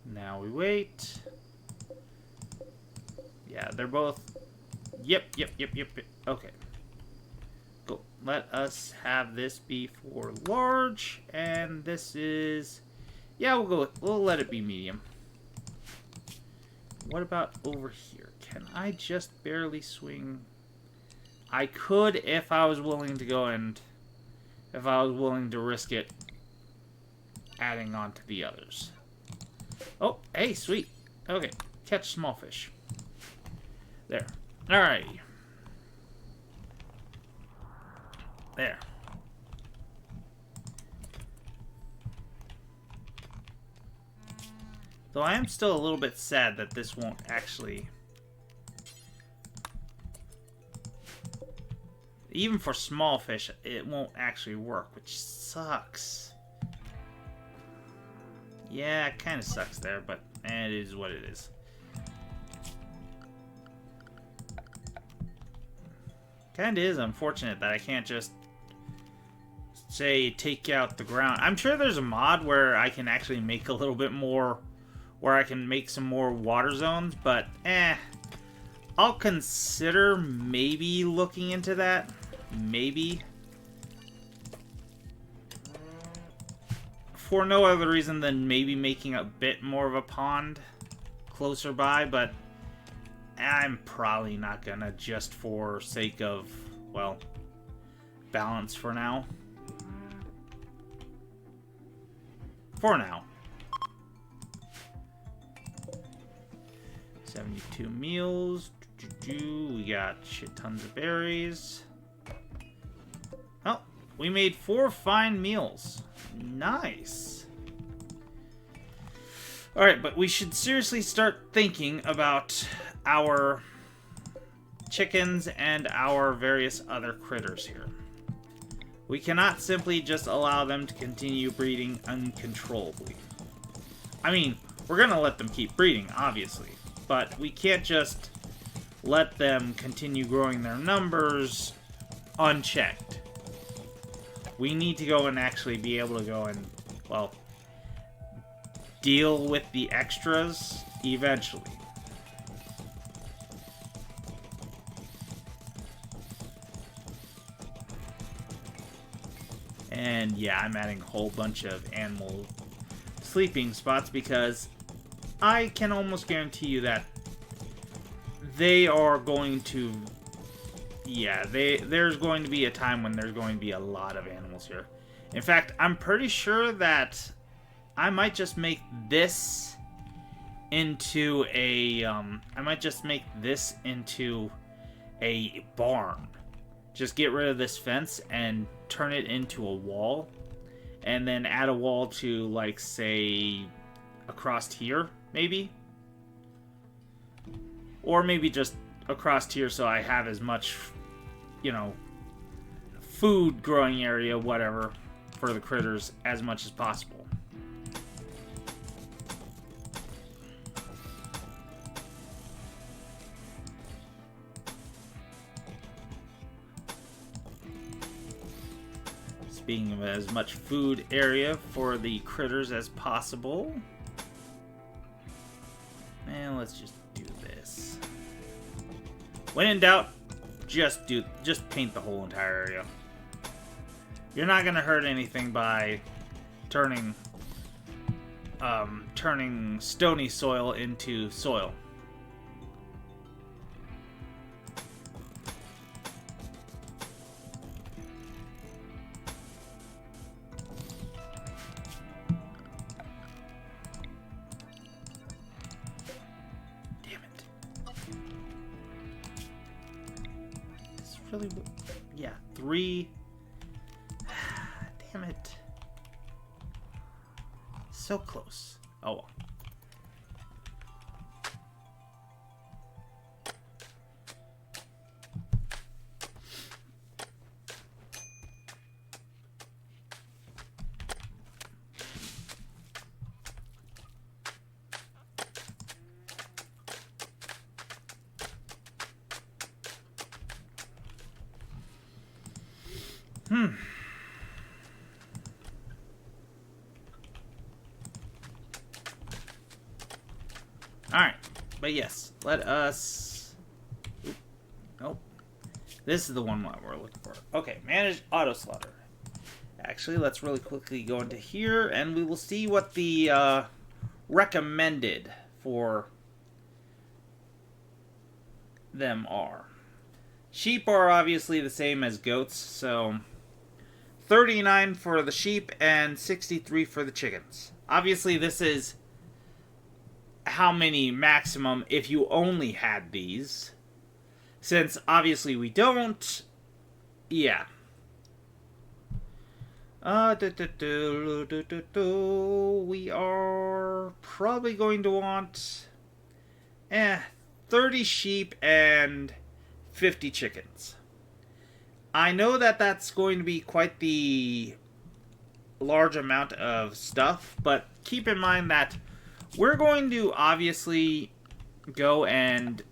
Now we wait. Yeah, they're both... Yep. Okay. Cool. Let us have this be for large, and this is... Yeah, we'll let it be medium. What about over here? Can I just barely swing I could, if I was willing to go and... if I was willing to risk it, adding on to the others. Oh, hey, sweet. Okay, catch small fish. There. Alright. There. Though I am still a little bit sad that this won't actually... even for small fish, it won't actually work, which sucks. Yeah, it kind of sucks there, but it is what it is. Kind of is unfortunate that I can't just, say, take out the ground. I'm sure there's a mod where I can actually make a little bit more, where I can make some more water zones, but I'll consider maybe looking into that. Maybe. For no other reason than maybe making a bit more of a pond closer by, but I'm probably not gonna, just for sake of, well, balance for now. For now. 72 meals. We got shit tons of berries. Oh, we made 4 fine meals. Nice. Alright, but we should seriously start thinking about our chickens and our various other critters here. We cannot simply just allow them to continue breeding uncontrollably. I mean, we're gonna let them keep breeding, obviously, but we can't just let them continue growing their numbers unchecked. We need to go and actually be able to go and, well, deal with the extras eventually. And yeah, I'm adding a whole bunch of animal sleeping spots because I can almost guarantee you that they are going to... yeah, there's going to be a time when there's going to be a lot of animals here. In fact, I'm pretty sure that I might just make this into a... I might just make this into a barn. Just get rid of this fence and turn it into a wall. And then add a wall to, like, say, across here, maybe? Or maybe just across here so I have as much, you know, food growing area, whatever, for the critters as much as possible. Speaking of as much food area for the critters as possible. And let's just do this. When in doubt, just paint the whole entire area. You're not gonna hurt anything by turning stony soil into soil. Really, yeah, 3. Damn it. So close. Oh well. Alright, but yes, let us... Oop. Nope. This is the one we're looking for. Okay, manage auto slaughter. Actually, let's really quickly go into here, and we will see what the recommended for them are. Sheep are obviously the same as goats, so 39 for the sheep and 63 for the chickens. Obviously, this is how many maximum if you only had these. Since obviously we don't, yeah. We are probably going to want 30 sheep and 50 chickens. I know that that's going to be quite the large amount of stuff, but keep in mind that we're going to obviously go and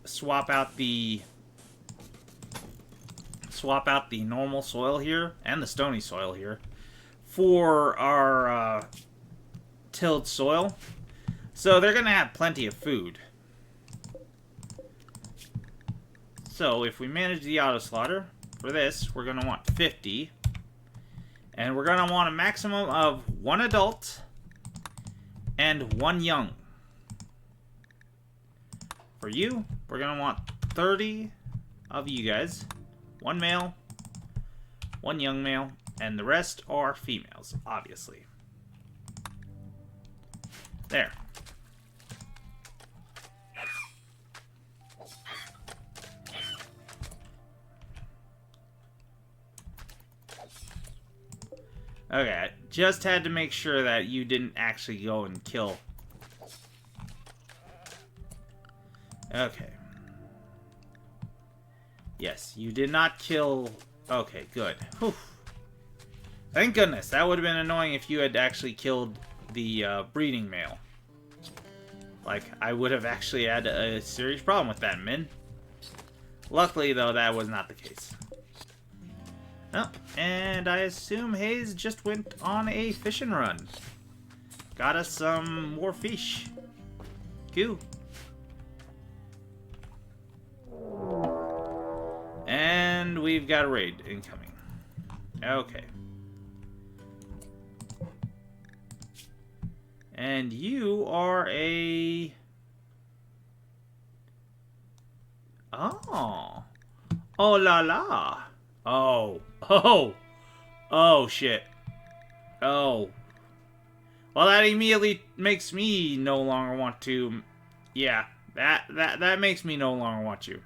swap out the normal soil here and the stony soil here for our tilled soil. So they're going to have plenty of food. So if we manage the auto slaughter, for this, we're going to want 50. And we're going to want a maximum of 1 adult and 1 young. For you, we're going to want 30 of you guys. 1 male, 1 young male, and the rest are females, obviously. There. Okay, I just had to make sure that you didn't actually go and kill. Okay. Yes, you did not kill... Okay, good. Whew. Thank goodness. That would have been annoying if you had actually killed the breeding male. Like, I would have actually had a serious problem with that, Min. Luckily, though, that was not the case. Oh, and I assume Hayes just went on a fishing run. Got us some more fish. Cool. And we've got a raid incoming. Okay. And you are a... Oh. Oh la la. Oh. Oh. Oh shit. Oh. Well, that immediately makes me no longer want to... Yeah. That makes me no longer want you.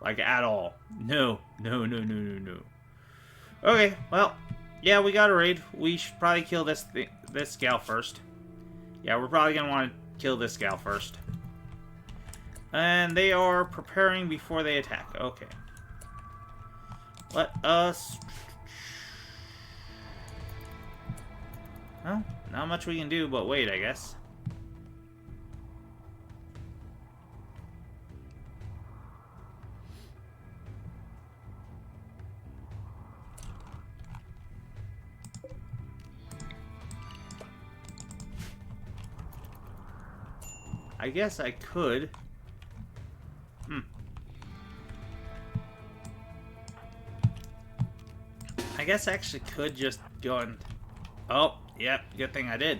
Like, at all. No. No, no, no, no, no. Okay, well. Yeah, we got a raid. We should probably kill this gal first. Yeah, we're probably going to want to kill this gal first. And they are preparing before they attack. Okay. Let us... Well, not much we can do but wait, I guess. I guess I could. I guess I actually could just go and... Oh, yep, good thing I did.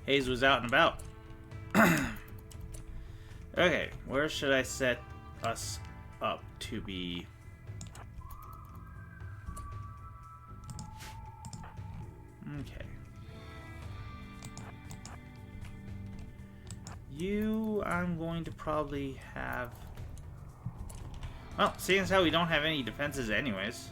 Hayes was out and about. Okay, where should I set us up to be? Okay. You, I'm going to probably have... Well, seeing as how we don't have any defenses anyways.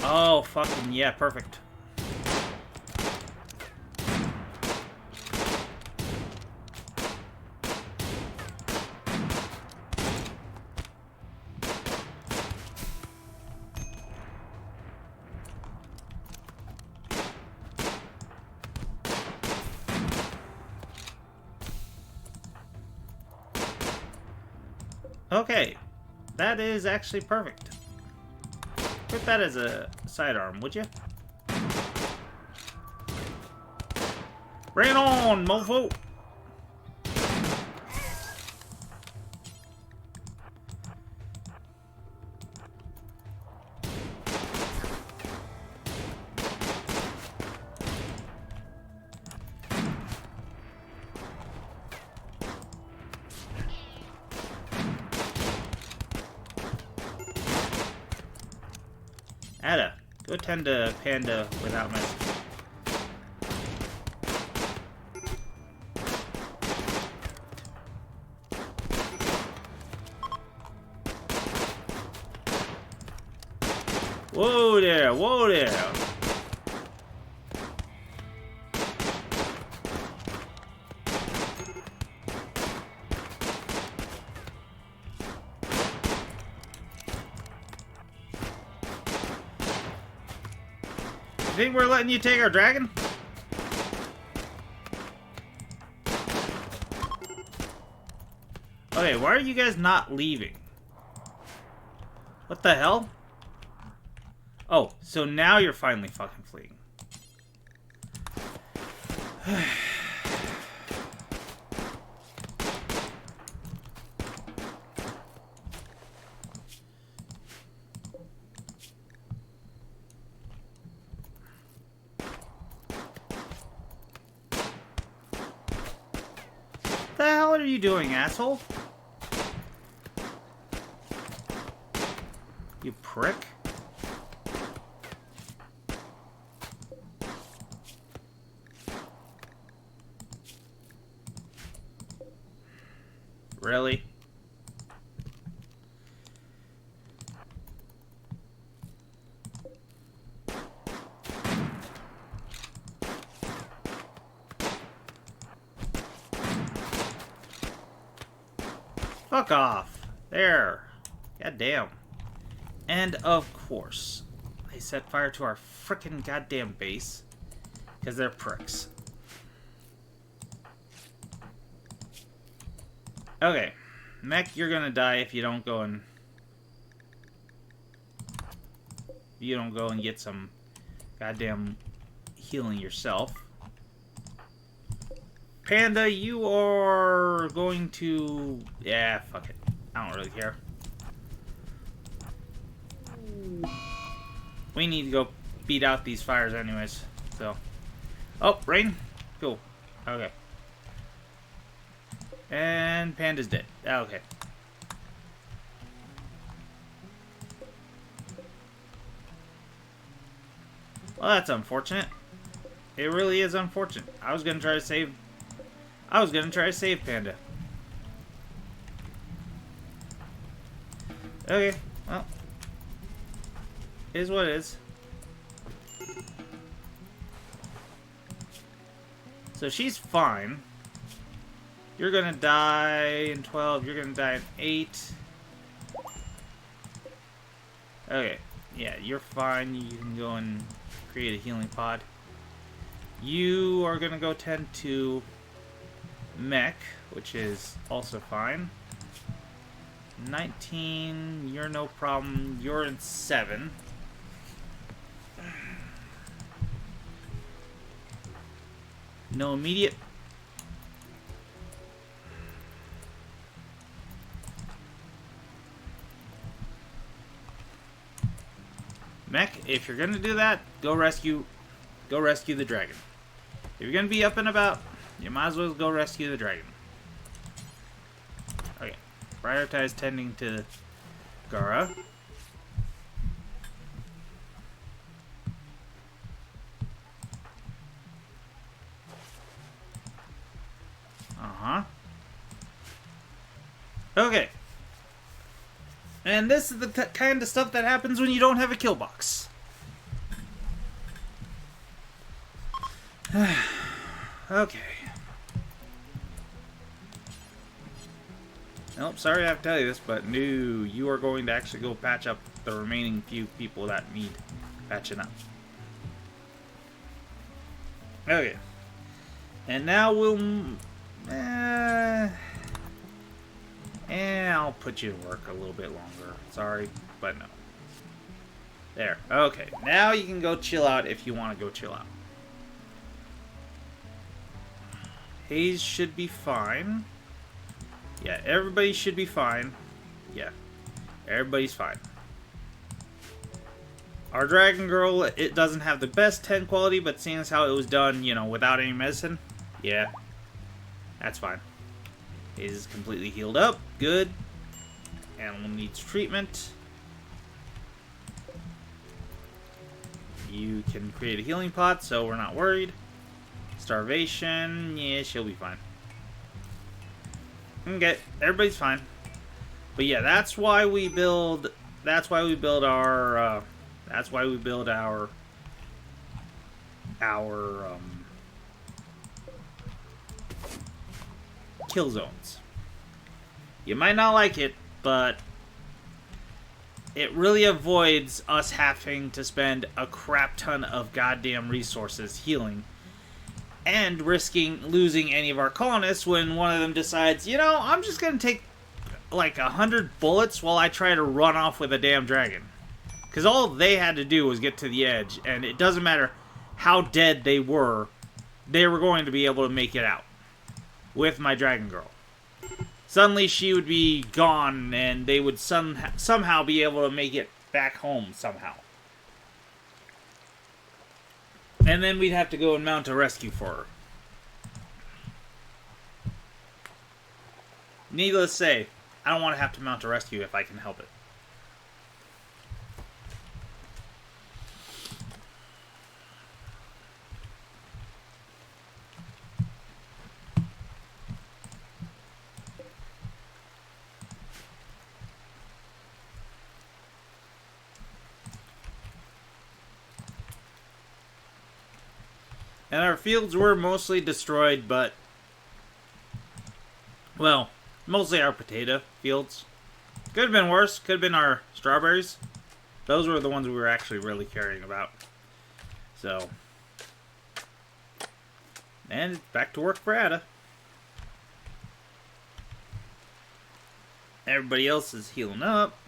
Oh, fucking yeah, perfect. Okay, that is actually perfect. Put that as a sidearm, would you? Bring it on, mofo! Ada, go tend to Panda without messing. Whoa there, whoa there. You think we're letting you take our dragon? Okay, why are you guys not leaving? What the hell? Oh, so now you're finally fucking fleeing. What the hell are you doing, asshole? You prick. Really? Fuck off. There. God damn. And of course, they set fire to our frickin' goddamn base. Because they're pricks. Okay. Mech, you're gonna die if you don't go and... You don't go and get some goddamn healing yourself. Panda, you are going to... Yeah, fuck it. I don't really care. We need to go beat out these fires anyways, so... Oh, rain? Cool. Okay. And Panda's dead. Okay. Well, that's unfortunate. It really is unfortunate. I was gonna try to save Panda. Okay, well. It is what it is. So she's fine. You're gonna die in 12. You're gonna die in 8. Okay. Yeah, you're fine. You can go and create a healing pod. You are gonna go tend to Mech, which is also fine. 19. You're no problem. You're in 7. No immediate. Mech, if you're gonna do that, go rescue the dragon. If you're gonna be up and about, you might as well go rescue the dragon. Okay. Prioritize tending to Gara. Okay. And this is the kind of stuff that happens when you don't have a kill box. Okay. Nope, sorry I have to tell you this, but no, you are going to actually go patch up the remaining few people that need patching up. Okay. And now we'll... I'll put you to work a little bit longer. Sorry, but no. There. Okay. Now you can go chill out if you want to go chill out. Haze should be fine. Yeah, everybody should be fine. Yeah. Everybody's fine. Our Dragon Girl, it doesn't have the best 10 quality, but seeing as how it was done, you know, without any medicine, yeah. That's fine. Haze is completely healed up. Good. Animal needs treatment. You can create a healing pot, so we're not worried. Starvation, yeah, she'll be fine. Okay, everybody's fine. But yeah, that's why we build. That's why we build our. That's why we build our kill zones. You might not like it, but it really avoids us having to spend a crap ton of goddamn resources healing and risking losing any of our colonists when one of them decides, you know, I'm just gonna take like 100 bullets while I try to run off with a damn dragon. Because all they had to do was get to the edge, and it doesn't matter how dead they were going to be able to make it out with my dragon girl. Suddenly she would be gone, and they would somehow be able to make it back home somehow. And then we'd have to go and mount a rescue for her. Needless to say, I don't want to have to mount a rescue if I can help it. And our fields were mostly destroyed, but... well, mostly our potato fields. Could have been worse. Could have been our strawberries. Those were the ones we were actually really caring about. So... and it's back to work for Ada. Everybody else is healing up.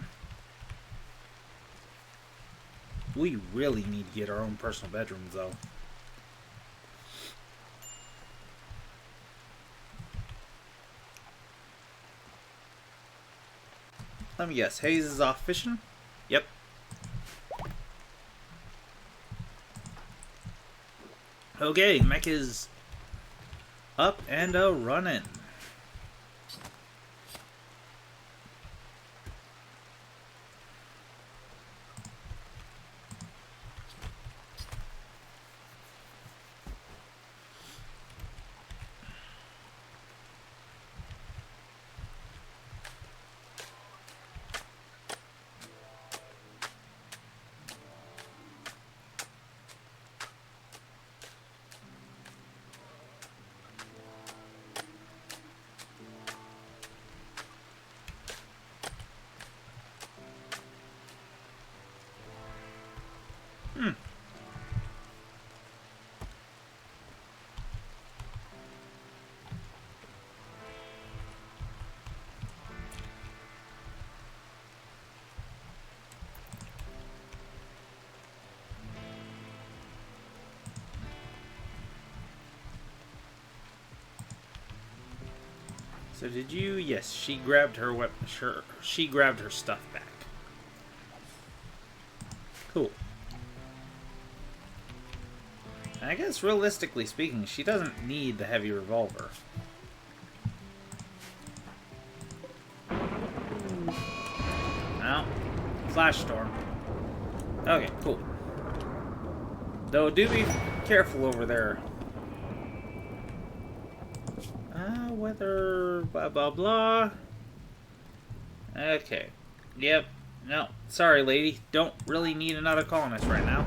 We really need to get our own personal bedrooms, though. Let me guess. Hayes is off fishing? Yep. Okay, Mech is up and running. So did you? Yes, she grabbed her weapon. Sure, she grabbed her stuff back. Cool. And I guess realistically speaking, she doesn't need the heavy revolver. No. Flash storm. Okay, cool. Though do be careful over there. Weather, blah, blah, blah. Okay. Yep. No. Sorry, lady. Don't really need another colonist right now.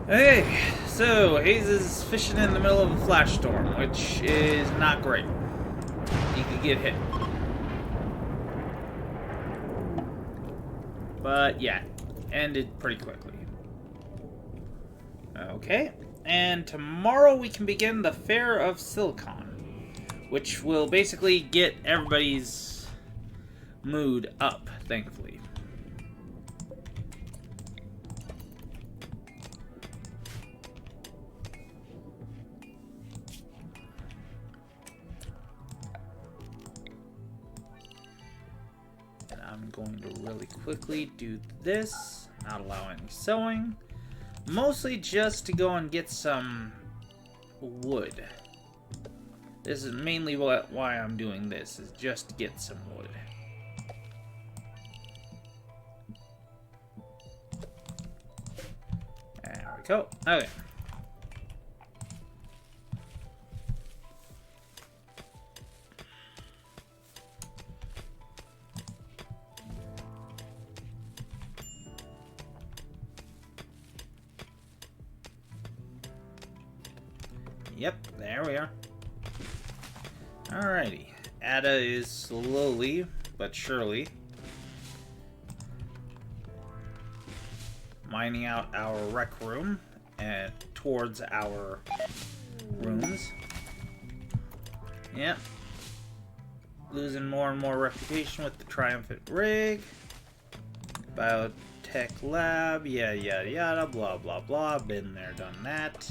Okay. So, Hayes is fishing in the middle of a flash storm, which is not great. You could get hit. But, yeah. Ended pretty quickly. Okay. And tomorrow we can begin the Fair of Silicon, which will basically get everybody's mood up, thankfully. And I'm going to really quickly do this, not allow any sewing. Mostly just to go and get some wood. This is mainly why I'm doing this, is just to get some wood. go. Okay. Yep, there we are. Alrighty. Ada is slowly but surely mining out our rec room and towards our rooms. Yep. Losing more and more reputation with the triumphant rig. Biotech lab, yada yada yada, blah blah blah. Been there, done that.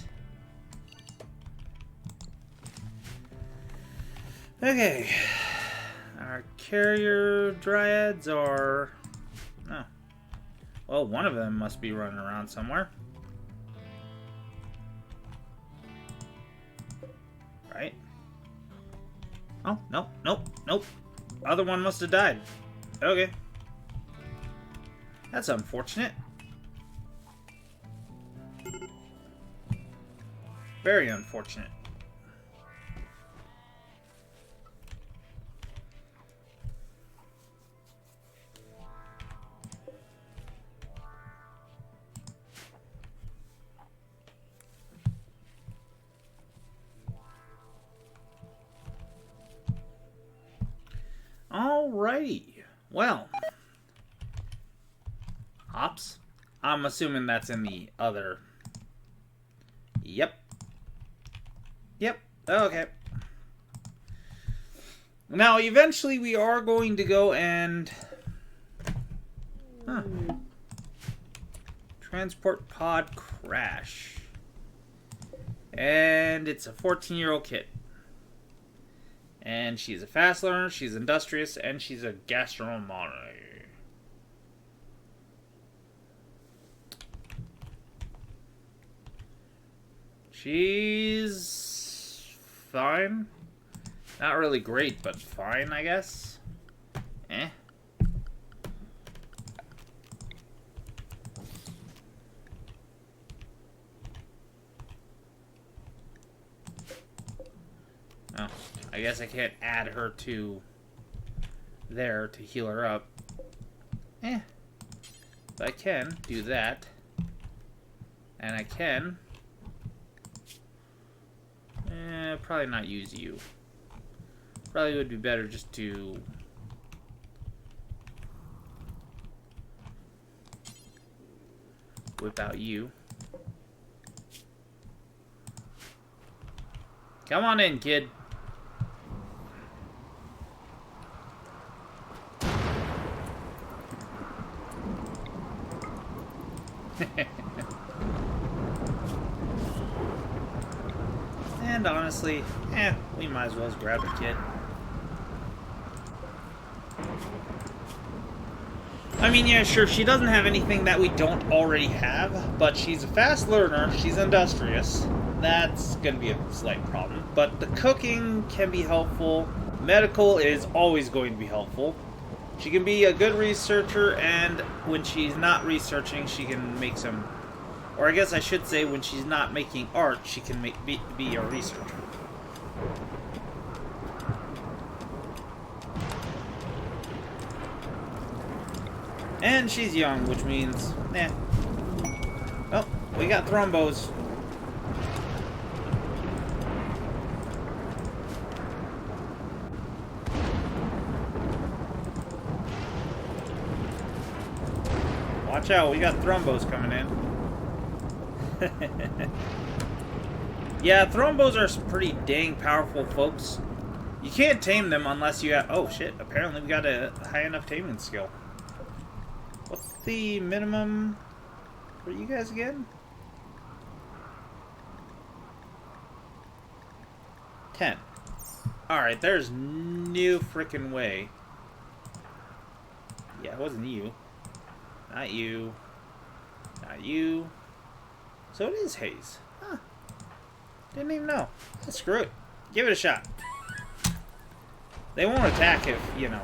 Okay. Our carrier dryads are... Oh. Well, one of them must be running around somewhere. Right? Oh, nope, nope, nope. Other one must have died. Okay. That's unfortunate. Very unfortunate. Alrighty. Well. Hops? I'm assuming that's in the other... Yep. Yep. Okay. Now, eventually we are going to go and... Huh. Transport pod crash. And it's a 14-year-old kid. And she's a fast learner, she's industrious, and she's a gastronomist. She's fine. Not really great, but fine, I guess. Eh. Oh, I guess I can't add her to there to heal her up. Eh. But I can do that. And I can... probably not use you. Probably would be better just to... whip out you. Come on in, kid. And honestly, we might as well just grab the kid. I mean, yeah, sure, she doesn't have anything that we don't already have, but she's a fast learner, she's industrious. That's going to be a slight problem. But the cooking can be helpful. Medical is always going to be helpful. She can be a good researcher, and when she's not researching, she can make some... Or I guess I should say, when she's not making art, she can be a researcher. And she's young, which means, Oh, we got thrombos. Watch out, we got thrombos coming in. Yeah, thrombos are pretty dang powerful, folks. You can't tame them unless you have... Oh, shit. Apparently we got a high enough taming skill. What's the minimum for you guys again? 10. Alright, there's no freaking way. Yeah, it wasn't you. Not you. Not you. So it is Haze. Huh. Didn't even know. Screw it. Give it a shot. They won't attack if, you know...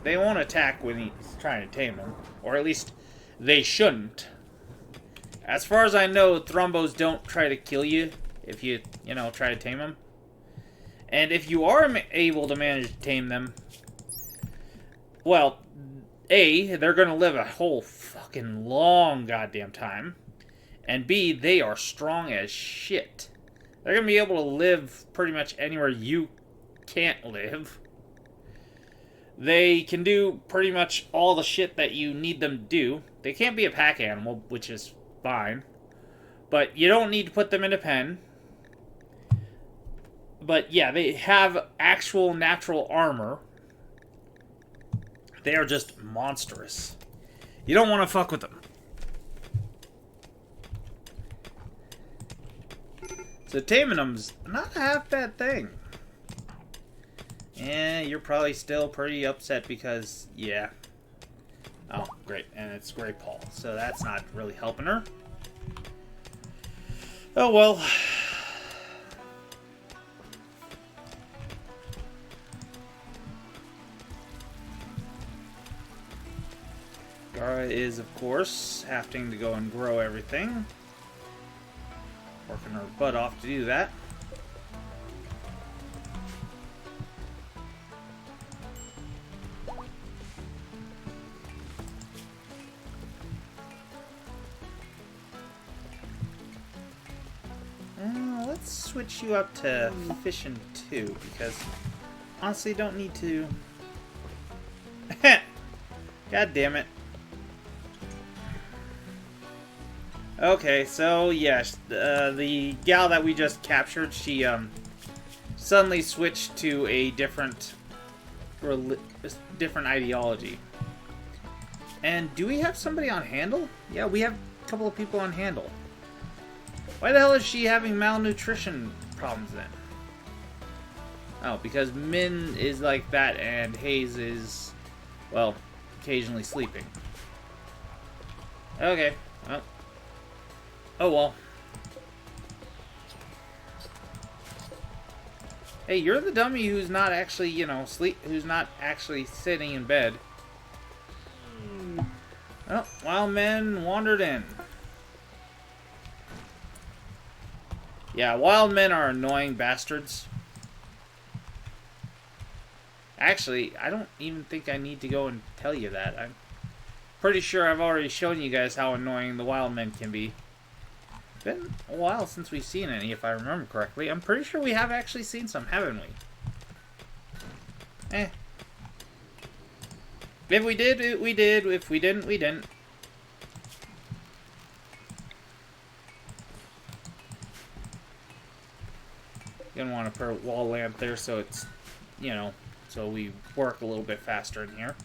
They won't attack when he's trying to tame them. Or at least, they shouldn't. As far as I know, Thrombos don't try to kill you if you try to tame them. And if you are able to manage to tame them, well, A, they're going to live a whole fucking long goddamn time. And B, they are strong as shit. They're going to be able to live pretty much anywhere you can't live. They can do pretty much all the shit that you need them to do. They can't be a pack animal, which is fine. But you don't need to put them in a pen. But yeah, they have actual natural armor. They are just monstrous. You don't want to fuck with them. So taming them's not a half bad thing. And you're probably still pretty upset because, yeah. Oh, great. And it's Grey Paul. So that's not really helping her. Oh, well. Gara is, of course, having to go and grow everything. Working her butt off to do that. Let's switch you up to fishing too, because honestly, don't need to. God damn it. Okay, so yes, the gal that we just captured, she suddenly switched to a different ideology. And do we have somebody on handle? Yeah, we have a couple of people on handle. Why the hell is she having malnutrition problems then? Oh, because Min is like that and Hayes is, well, occasionally sleeping. Okay, well. Oh well. Hey, you're the dummy who's not actually, who's not actually sitting in bed. Oh, wild men wandered in. Yeah, wild men are annoying bastards. Actually, I don't even think I need to go and tell you that. I'm pretty sure I've already shown you guys how annoying the wild men can be. It's been a while since we've seen any, if I remember correctly. I'm pretty sure we have actually seen some, haven't we? Eh. If we did, we did. If we didn't, we didn't. Gonna want to put a wall lamp there so it's, so we work a little bit faster in here.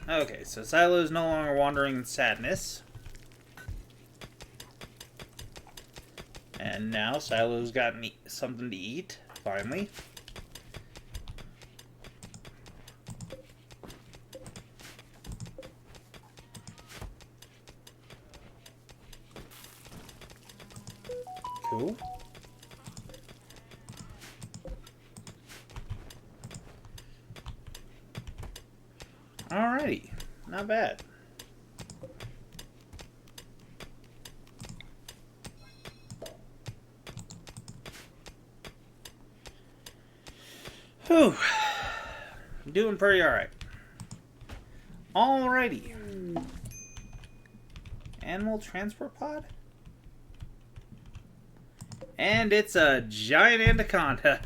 Okay, so Silo is no longer wandering in sadness. And now Silo's got something to eat, finally. Cool. Alrighty, not bad. Whew. Doing pretty alright. Alrighty. Animal transport pod? And it's a giant anaconda.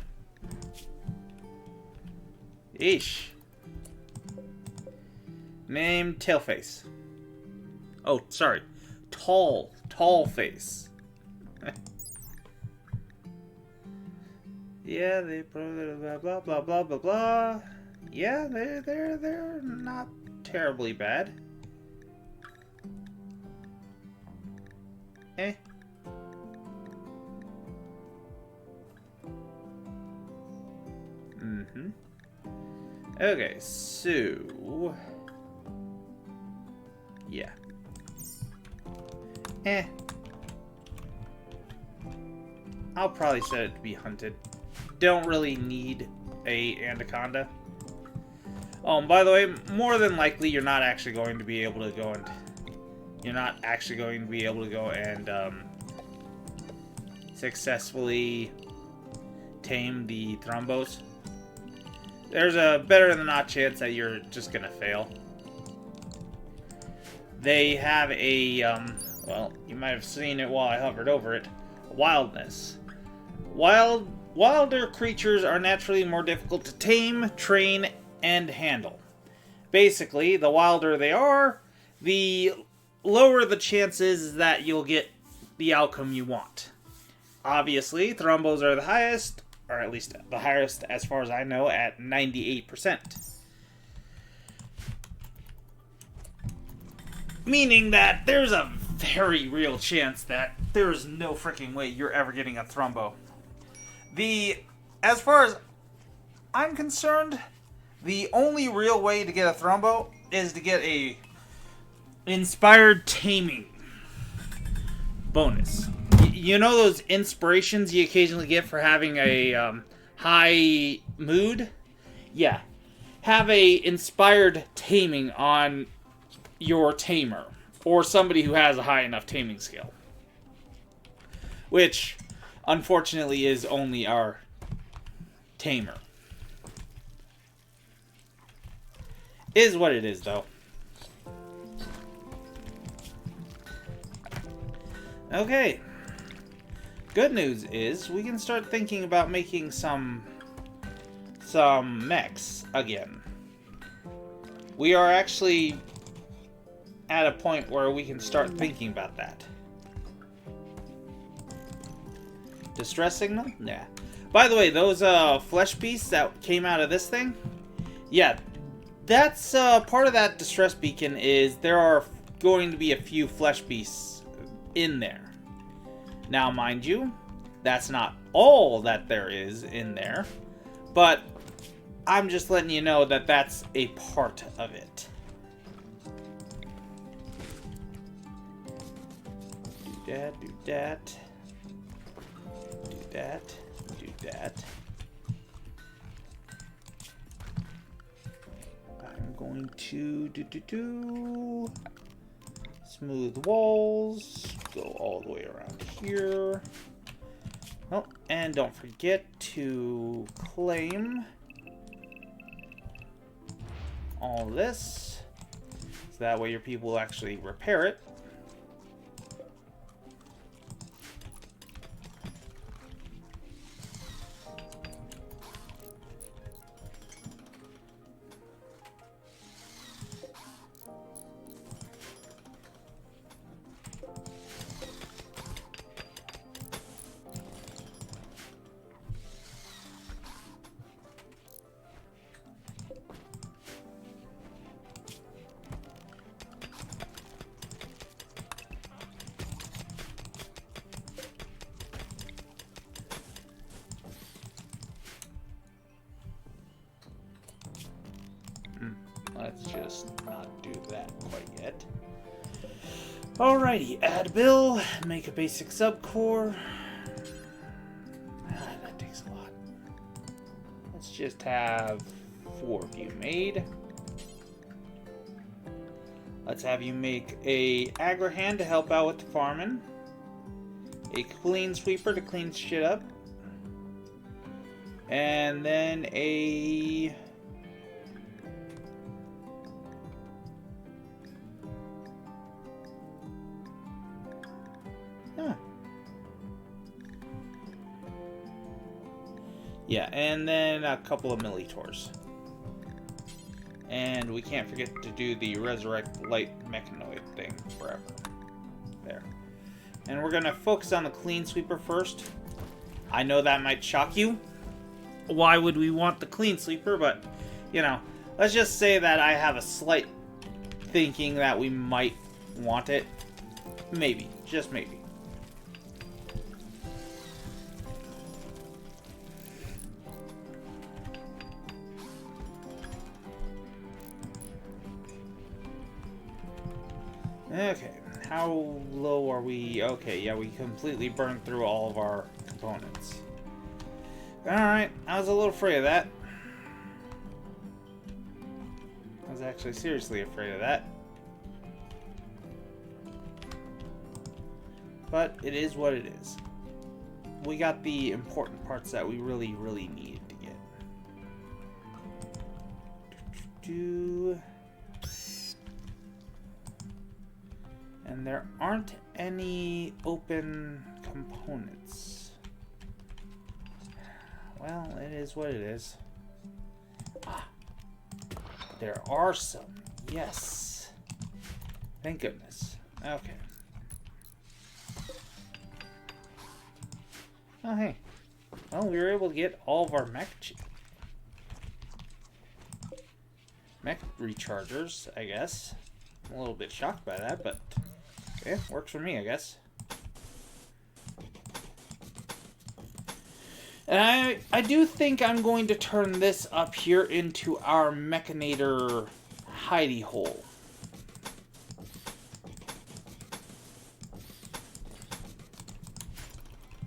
Eesh. Named Tailface. Oh, sorry. Tall face. Yeah, they blah blah blah blah blah blah. Yeah, they're not terribly bad. Eh. Mm-hmm. Okay, so yeah. Eh. I'll probably set it to be hunted. Don't really need a anaconda. Oh, and by the way, more than likely, you're not actually going to be able to go and successfully tame the thrombos. There's a better than not chance that you're just gonna fail. They have a, well, you might have seen it while I hovered over it, wildness. Wilder creatures are naturally more difficult to tame, train, and handle. Basically, the wilder they are, the lower the chances that you'll get the outcome you want. Obviously, thrombos are the highest, or at least the highest as far as I know, at 98%. Meaning that there's a very real chance that there's no freaking way you're ever getting a thrombo. As far as I'm concerned, the only real way to get a thrombo is to get a inspired taming bonus. You know those inspirations you occasionally get for having a high mood? Yeah. Have a inspired taming on your tamer, or somebody who has a high enough taming skill. Which, unfortunately, is only our tamer. Is what it is, though. Okay. Good news is, we can start thinking about making some mechs again. We are actually at a point where we can start thinking about that. Distress signal? Nah. By the way, those flesh beasts that came out of this thing, yeah, that's part of that distress beacon is there are going to be a few flesh beasts in there. Now, mind you, that's not all that there is in there, but I'm just letting you know that that's a part of it. Do that, do that, do that, do that. I'm going to do smooth walls, go all the way around here. Oh, and don't forget to claim all this, so that way your people will actually repair it. Let's just not do that quite yet. Alrighty, add bill, make a basic subcore. That takes a lot. Let's just have 4 of you made. Let's have you make a agri-hand to help out with the farming. A clean sweeper to clean shit up. And then a... yeah, and then a couple of millitors. And we can't forget to do the resurrect light mechanoid thing forever. There. And we're gonna focus on the clean sweeper first. I know that might shock you. Why would we want the clean sweeper? But, you know, let's just say that I have a slight thinking that we might want it. Maybe. Just maybe. Okay, how low are we? Okay, yeah, we completely burned through all of our components. Alright, I was a little afraid of that. I was actually seriously afraid of that. But it is what it is. We got the important parts that we really, really needed to get. And there aren't any open components. Well, it is what it is. Ah, there are some. Yes. Thank goodness. Okay. Oh, hey. Well, we were able to get all of our mech rechargers, I guess. I'm a little bit shocked by that, but yeah, works for me, I guess. And I do think I'm going to turn this up here into our Mechanator hidey hole.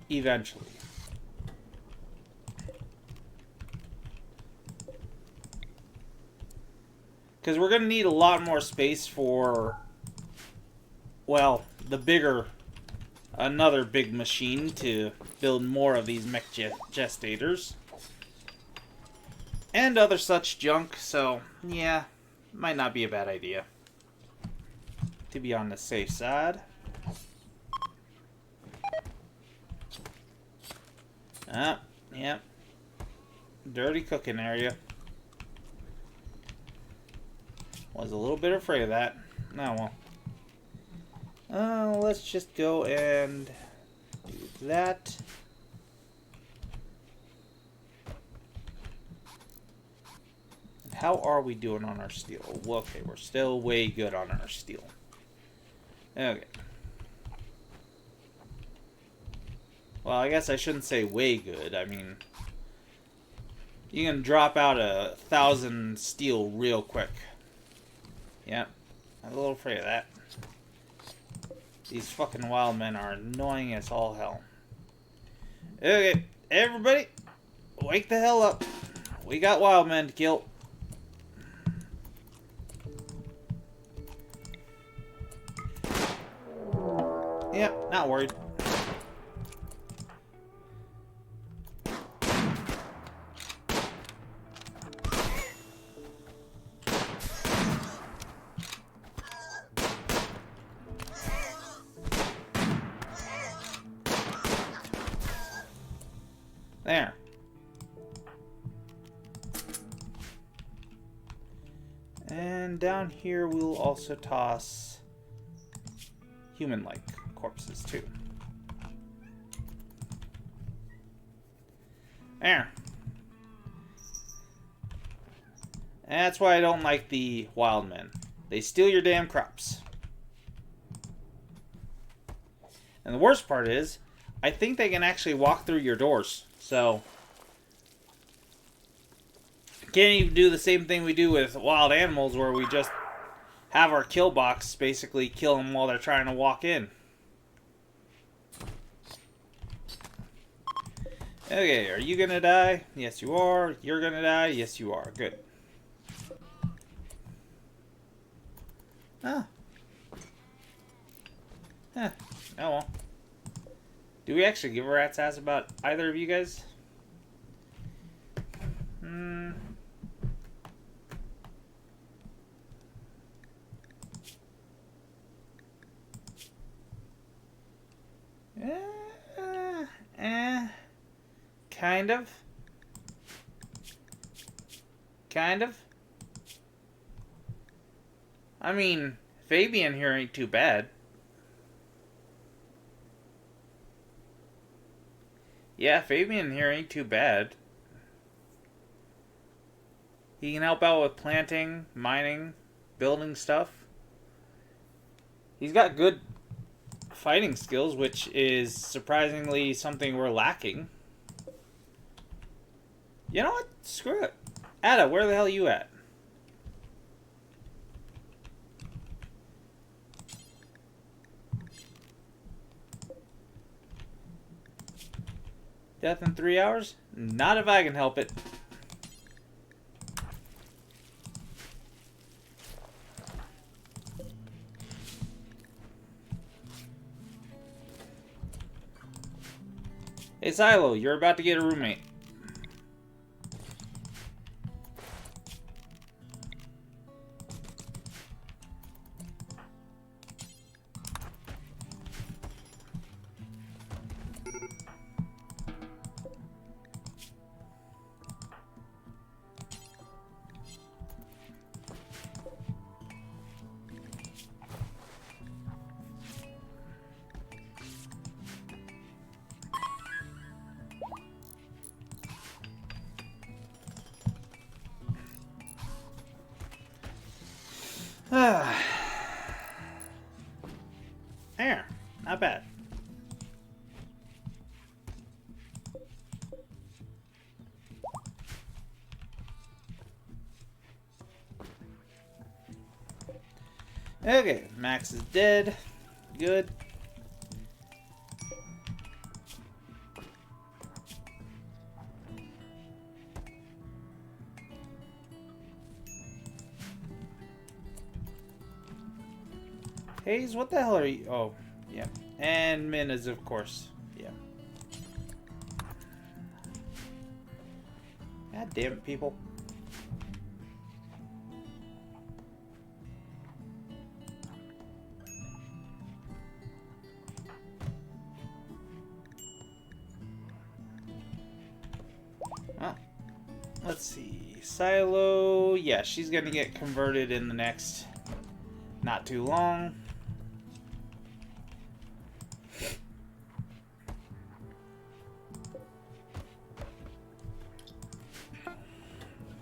Eventually. Because we're going to need a lot more space for, well, another big machine to build more of these mech gestators. And other such junk, so, yeah, might not be a bad idea. To be on the safe side. Ah, yeah. Dirty cooking area. Was a little bit afraid of that. Oh, well. Let's just go and do that. And how are we doing on our steel? Well, okay, we're still way good on our steel. Okay. Well, I guess I shouldn't say way good. I mean, you can drop out 1,000 steel real quick. Yep. I'm a little afraid of that. These fucking wild men are annoying as all hell. Okay, everybody, wake the hell up. We got wild men to kill. Yep, not worried. There. And down here we'll also toss human-like corpses too. There. That's why I don't like the wild men. They steal your damn crops. And the worst part is, I think they can actually walk through your doors. So, can't even do the same thing we do with wild animals where we just have our kill box basically kill them while they're trying to walk in. Okay, are you gonna die? Yes, you are. You're gonna die? Yes, you are. Good. Ah. Huh. Oh well. Do we actually give a rat's ass about either of you guys? Kind of. Kind of. I mean, Fabian here ain't too bad. Yeah, Fabian here ain't too bad. He can help out with planting, mining, building stuff. He's got good fighting skills, which is surprisingly something we're lacking. You know what? Screw it. Ada, where the hell are you at? Death in 3 hours? Not if I can help it. Hey Silo, you're about to get a roommate. There, not bad. Okay, Max is dead. Good. Hayes, what the hell are you? Oh, yeah. And Min is, of course. Yeah. God damn it, people. Well, let's see. Silo. Yeah, she's gonna get converted in the next not too long.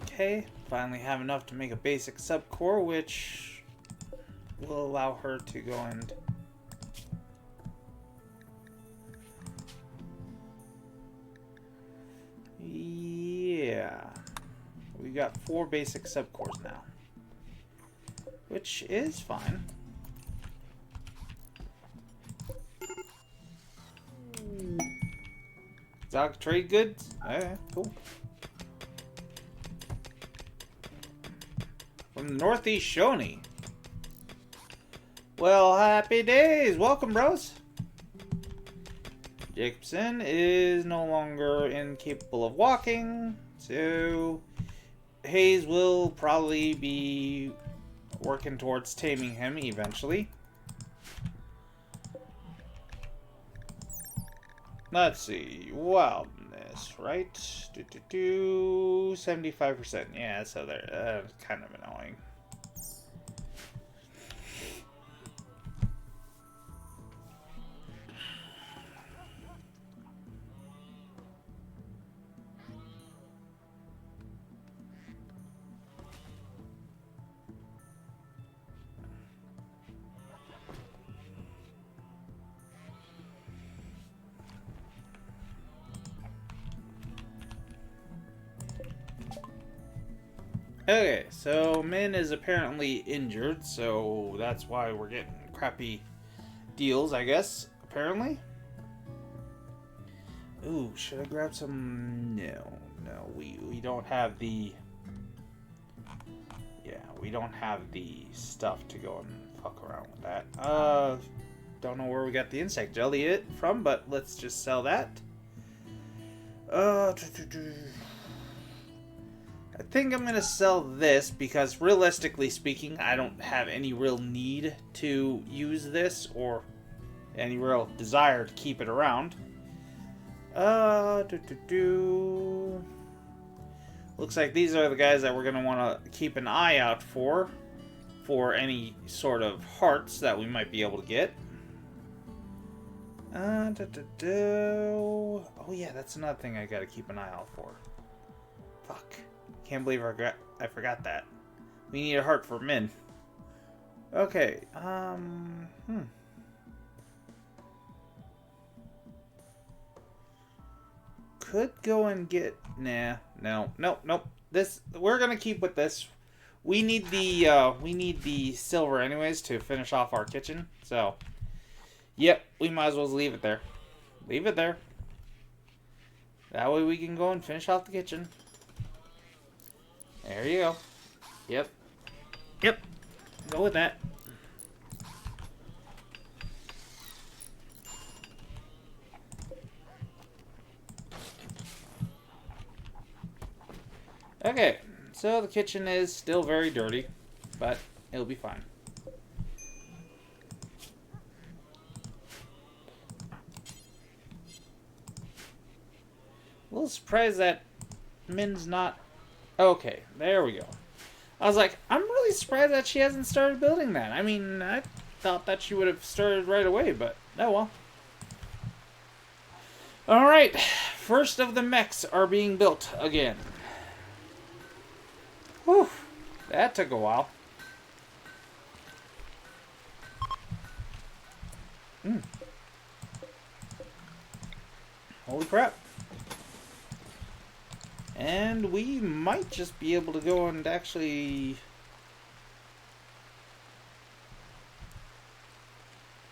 Okay, finally have enough to make a basic subcore, which will allow her to go and yeah, we got 4 basic subcores now, which is fine. Exotic trade goods? Okay, cool. From the Northeast Shawnee. Well, happy days. Welcome, bros. Jacobson is no longer incapable of walking, so Hayes will probably be working towards taming him eventually. Let's see. Wildness, right? 75%. Yeah, so they're kind of annoying. Okay, so Min is apparently injured, so that's why we're getting crappy deals, I guess, apparently. Ooh, should I grab some? No, we don't have the... Yeah, we don't have the stuff to go and fuck around with that. Don't know where we got the insect jelly from, but let's just sell that. I think I'm going to sell this because, realistically speaking, I don't have any real need to use this or any real desire to keep it around. Looks like these are the guys that we're going to want to keep an eye out for any sort of hearts that we might be able to get. Oh yeah, that's another thing I got to keep an eye out for. Fuck. Can't believe I forgot that. We need a heart for Min. Okay, Could go and get... Nope. This, we're gonna keep with this. We need the silver anyways to finish off our kitchen, so... Yep, we might as well leave it there. Leave it there. That way we can go and finish off the kitchen. There you go. Yep. Yep. Go with that. Okay, so the kitchen is still very dirty, but it'll be fine. A little surprised that Min's not... Okay, there we go. I was like, I'm really surprised that she hasn't started building that. I mean, I thought that she would have started right away, but oh well. Alright, first of the mechs are being built again. Whew, that took a while. Holy crap. And we might just be able to go and actually...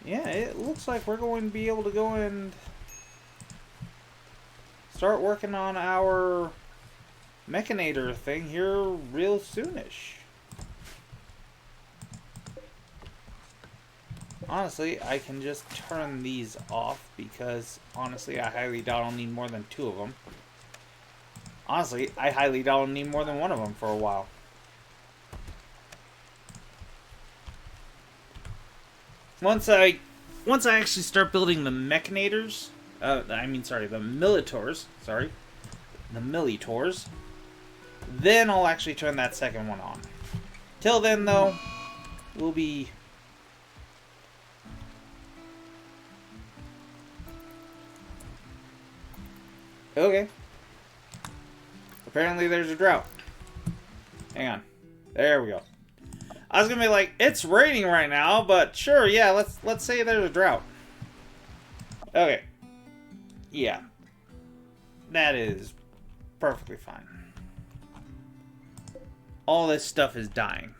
Yeah, it looks like we're going to be able to go and start working on our Mechanator thing here real soonish. Honestly, I can just turn these off because honestly, I highly doubt I'll need more than 2 of them. Honestly, I highly doubt I'll need more than 1 of them for a while. Once I actually start building the Mechanators, the Militors, the Militors, then I'll actually turn that second one on. Till then, though, we'll be... Okay. Apparently there's a drought. Hang on. There we go. I was gonna be like, it's raining right now, but sure, yeah, let's say there's a drought. Okay. Yeah. That is perfectly fine. All this stuff is dying.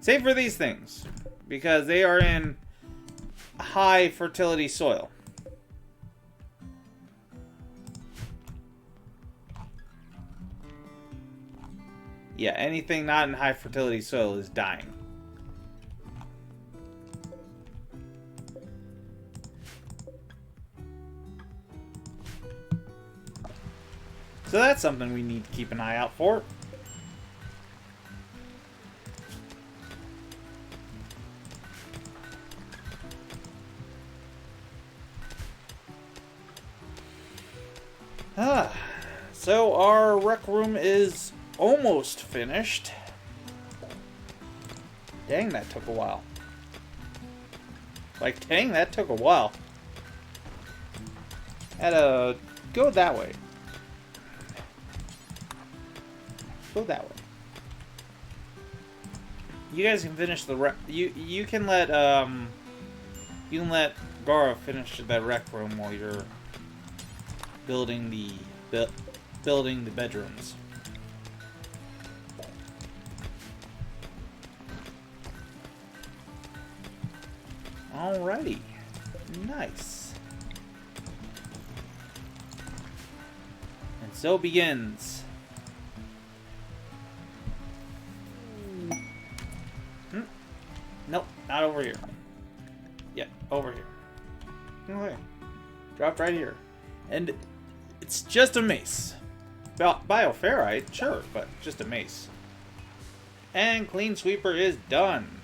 Save for these things, because they are in high fertility soil. Yeah, anything not in high fertility soil is dying. So that's something we need to keep an eye out for. So our rec room is almost finished. Dang, that took a while. Like, dang, that took a while. Had to go that way. Go that way. You guys can finish the rec. You can let Gara finish that rec room while you're building the bedrooms. Alrighty. Nice. And so begins. Nope, not over here. Yeah, over here. Okay. Dropped right here. And it's just a mace. Bioferrite, sure, but just a mace. And Clean Sweeper is done.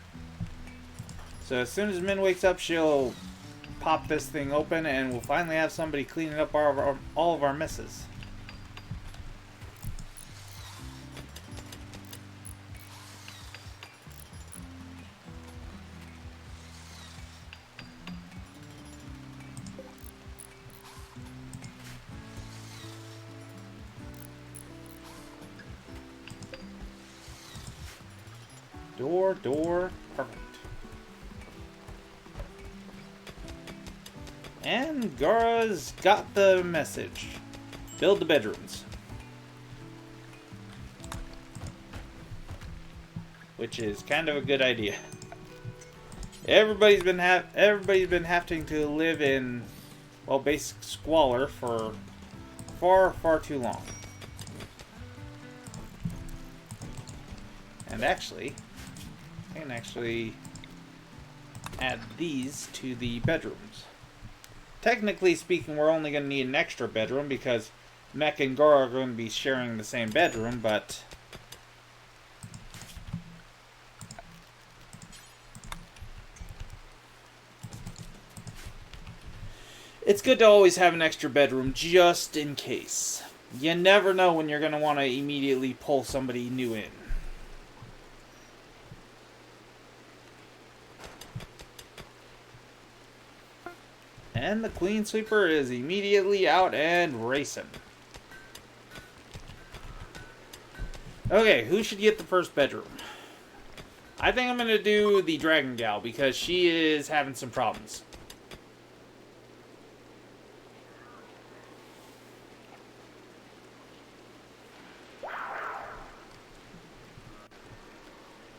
So as soon as Min wakes up, she'll pop this thing open and we'll finally have somebody cleaning up all of our messes. Door, perfect. And Gara's got the message. Build the bedrooms. Which is kind of a good idea. Everybody's been having to live in, well, basic squalor for far, far too long. And actually, I can actually add these to the bedrooms. Technically speaking, we're only going to need an extra bedroom because Mech and Goro are going to be sharing the same bedroom, but it's good to always have an extra bedroom just in case. You never know when you're going to want to immediately pull somebody new in. And the Queen Sweeper is immediately out and racing. Okay, who should get the first bedroom? I think I'm going to do the Dragon Gal because she is having some problems.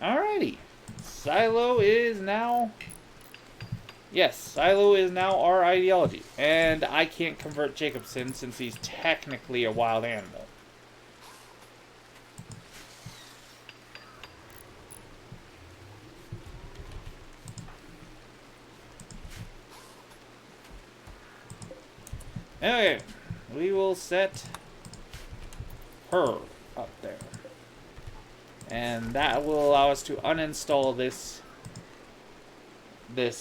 Alrighty. Silo is now... Yes, Silo is now our ideology. And I can't convert Jacobson since he's technically a wild animal. Okay, we will set her up there. And that will allow us to uninstall this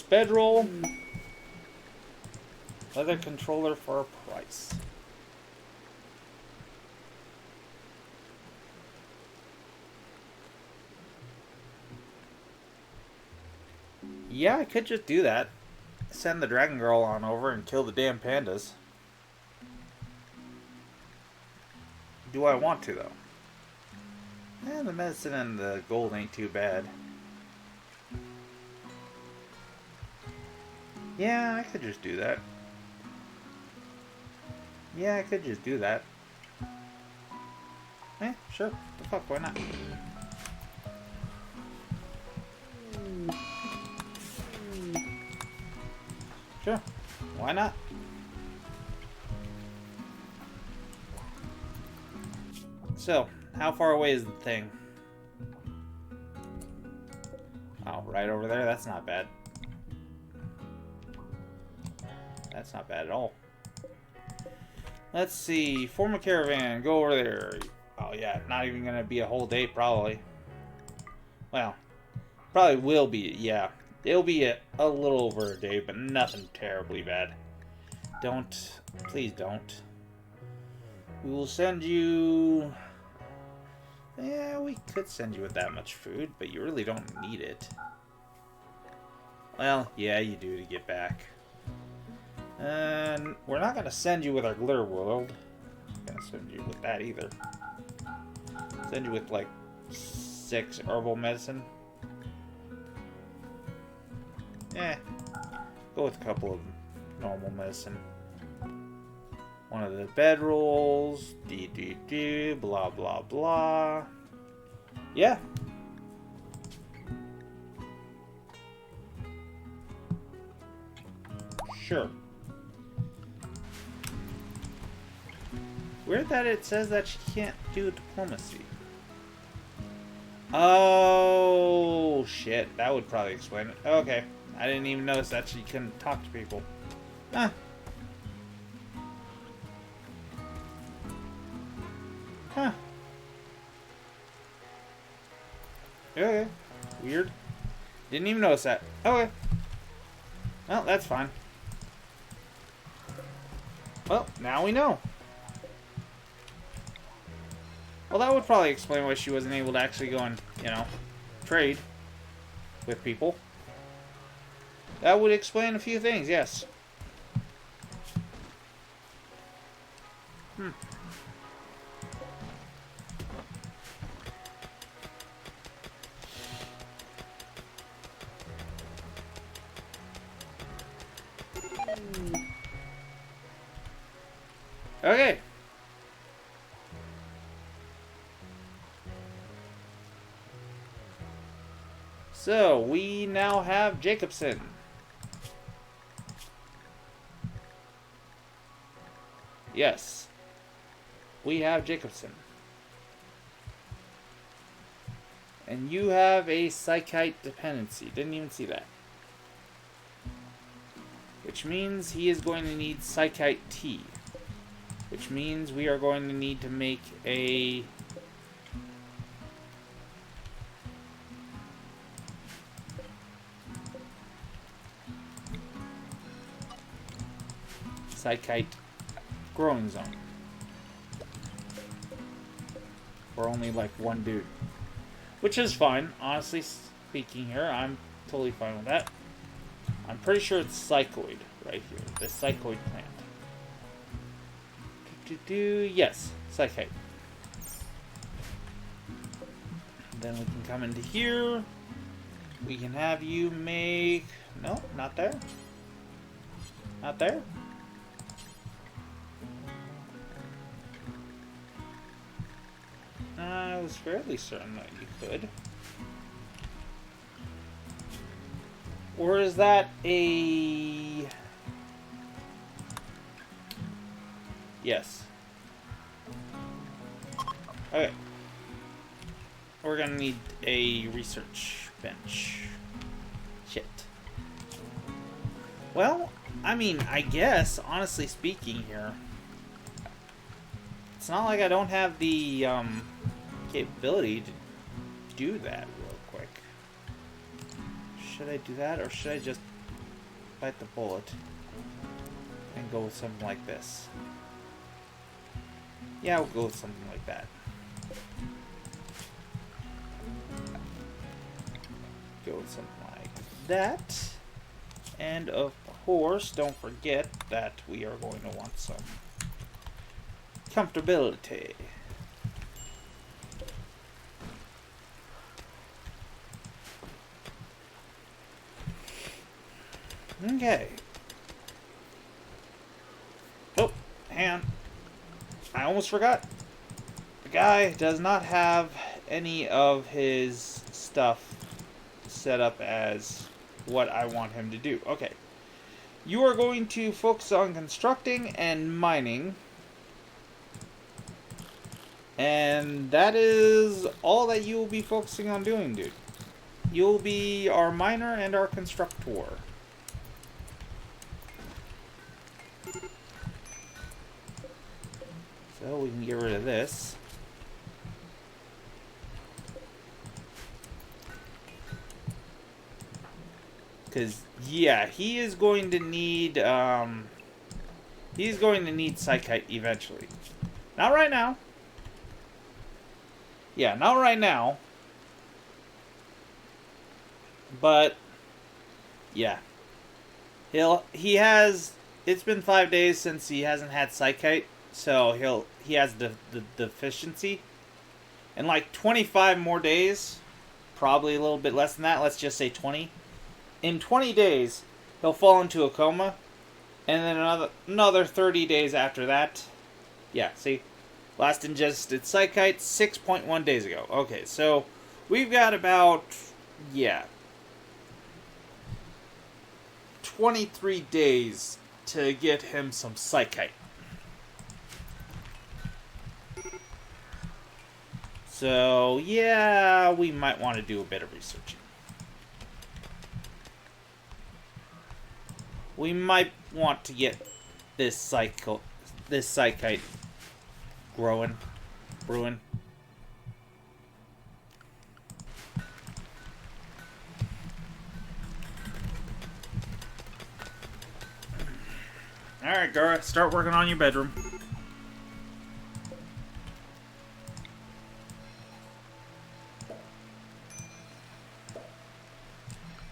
bedroll. Leather controller for a price. Yeah, I could just do that. Send the Dragon Girl on over and kill the damn pandas. Do I want to, though? Eh, the medicine and the gold ain't too bad. Yeah, I could just do that. Yeah, I could just do that. Eh, sure. The fuck, why not? Sure. Why not? So, how far away is the thing? Oh, right over there? That's not bad. That's not bad at all. Let's see. Form a caravan. Go over there. Oh, yeah. Not even going to be a whole day, probably. Well, probably will be. Yeah. It'll be a little over a day, but nothing terribly bad. Don't. Please don't. We will send you... Yeah, we could send you with that much food, but you really don't need it. Well, yeah, you do to get back. And we're not going to send you with our glitter world. I'm going to send you with that either. Send you with like 6 herbal medicine. Eh. Go with a couple of normal medicine. One of the bedrolls. Blah blah blah. Yeah. Sure. Weird that it says that she can't do diplomacy. Oh, shit. That would probably explain it. Okay. I didn't even notice that she couldn't talk to people. Huh. Huh. Okay. Weird. Didn't even notice that. Okay. Well, that's fine. Well, now we know. Well, that would probably explain why she wasn't able to actually go and, you know, trade with people. That would explain a few things, yes. Okay. So, we now have Jacobson. Yes. we have Jacobson. And you have a Psychite dependency. Didn't even see that. Which means he is going to need Psychite T. Which means we are going to need to make a... Psychite growing zone. For only like one dude. Which is fine, honestly speaking here. I'm totally fine with that. I'm pretty sure it's Psychoid right here. The Psychoid plant. Yes, Psychite. Then we can come into here. We can have you make... No, not there. Not there. I was fairly certain that you could. Or is that a... Yes. Okay. We're gonna need a research bench. Shit. Well, I mean, I guess, honestly speaking here, it's not like I don't have the capability to do that real quick. Should I do that, or should I just bite the bullet and go with something like this? Yeah, we'll go with something like that. Go with something like that. And of course, don't forget that we are going to want some comfortability. Okay. Oh, hang on. I almost forgot. The guy does not have any of his stuff set up as what I want him to do. Okay. You are going to focus on constructing and mining. And that is all that you will be focusing on doing, dude. You'll be our miner and our constructor. So we can get rid of this. Because, yeah, he is going to need, he's going to need Psychite eventually. Not right now. Yeah, not right now. But, yeah. He has, it's been 5 days since he hasn't had Psychite. So he has the deficiency. In like 25 more days, probably a little bit less than that, let's just say 20. In 20 days, he'll fall into a coma. And then another 30 days after that. Yeah, see? Last ingested Psychite 6.1 days ago. Okay, so we've got about, yeah, 23 days to get him some Psychite. So, yeah, we might want to do a bit of researching. We might want to get this Psychite brewing. Alright, Gara, start working on your bedroom.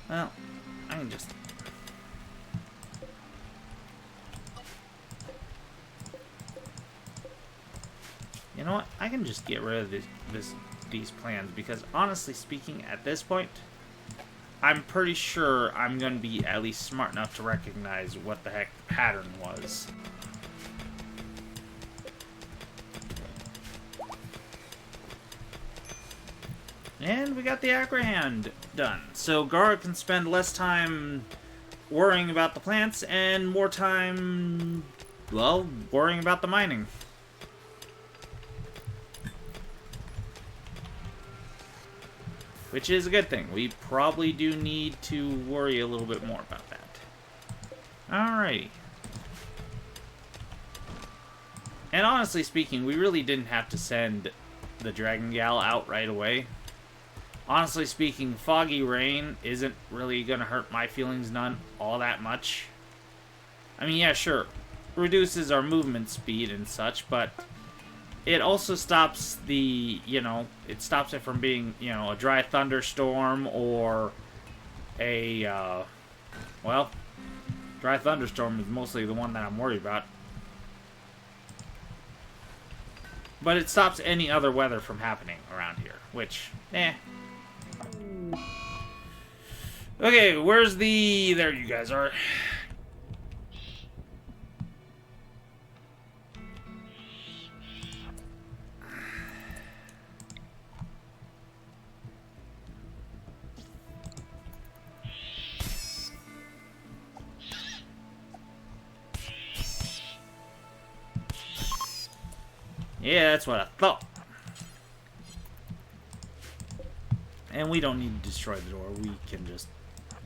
Well, I can just... You know what? I can just get rid of these plans because, honestly speaking, at this point, I'm pretty sure I'm going to be at least smart enough to recognize what the heck the pattern was. And we got the Acrahand done. So Gara can spend less time worrying about the plants and more time, well, worrying about the mining. Which is a good thing. We probably do need to worry a little bit more about that. Alrighty. And honestly speaking, we really didn't have to send the Dragon Gal out right away. Honestly speaking, foggy rain isn't really going to hurt my feelings none all that much. I mean, yeah, sure. Reduces our movement speed and such, but it also stops the, you know, it stops it from being, you know, a dry thunderstorm or a, well, dry thunderstorm is mostly the one that I'm worried about. But it stops any other weather from happening around here, which, eh. Okay, where's the... There you guys are. Yeah, that's what I thought. And we don't need to destroy the door. We can just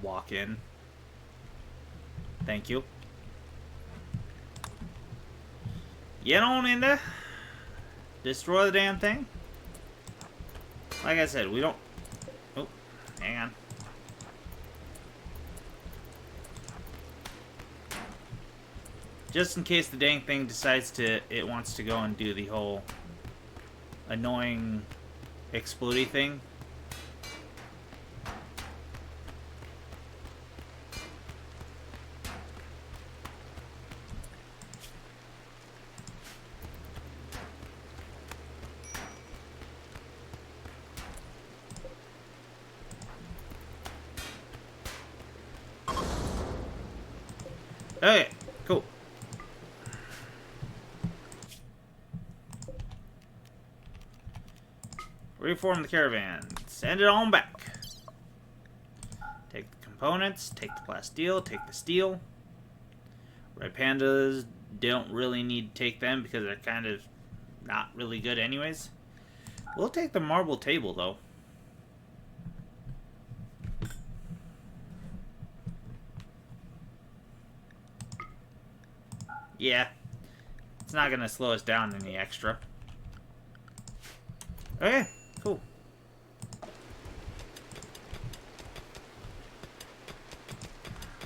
walk in. Thank you. Get on in there. Destroy the damn thing. Like I said, we don't... Oh, hang on. Just in case the dang thing decides to... It wants to go and do the whole annoying explodey thing. Okay, cool. Reform the caravan. Send it on back. Take the components, take the plasteel, take the steel. Red pandas don't really need to take them because they're kind of not really good anyways. We'll take the marble table though. Yeah, it's not gonna slow us down any extra. Okay, cool.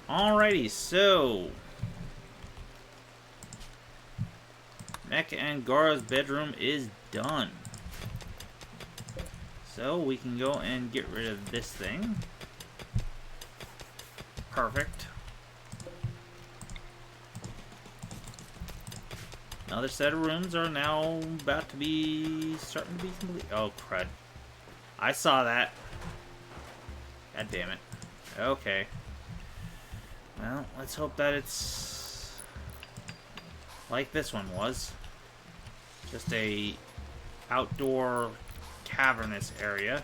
Alrighty, so Mech and Gara's bedroom is done. So we can go and get rid of this thing. Perfect. Another set of rooms are now about to be starting to be complete. Oh, crud. I saw that. God damn it. Okay. Well, let's hope that it's like this one was. Just a outdoor cavernous area.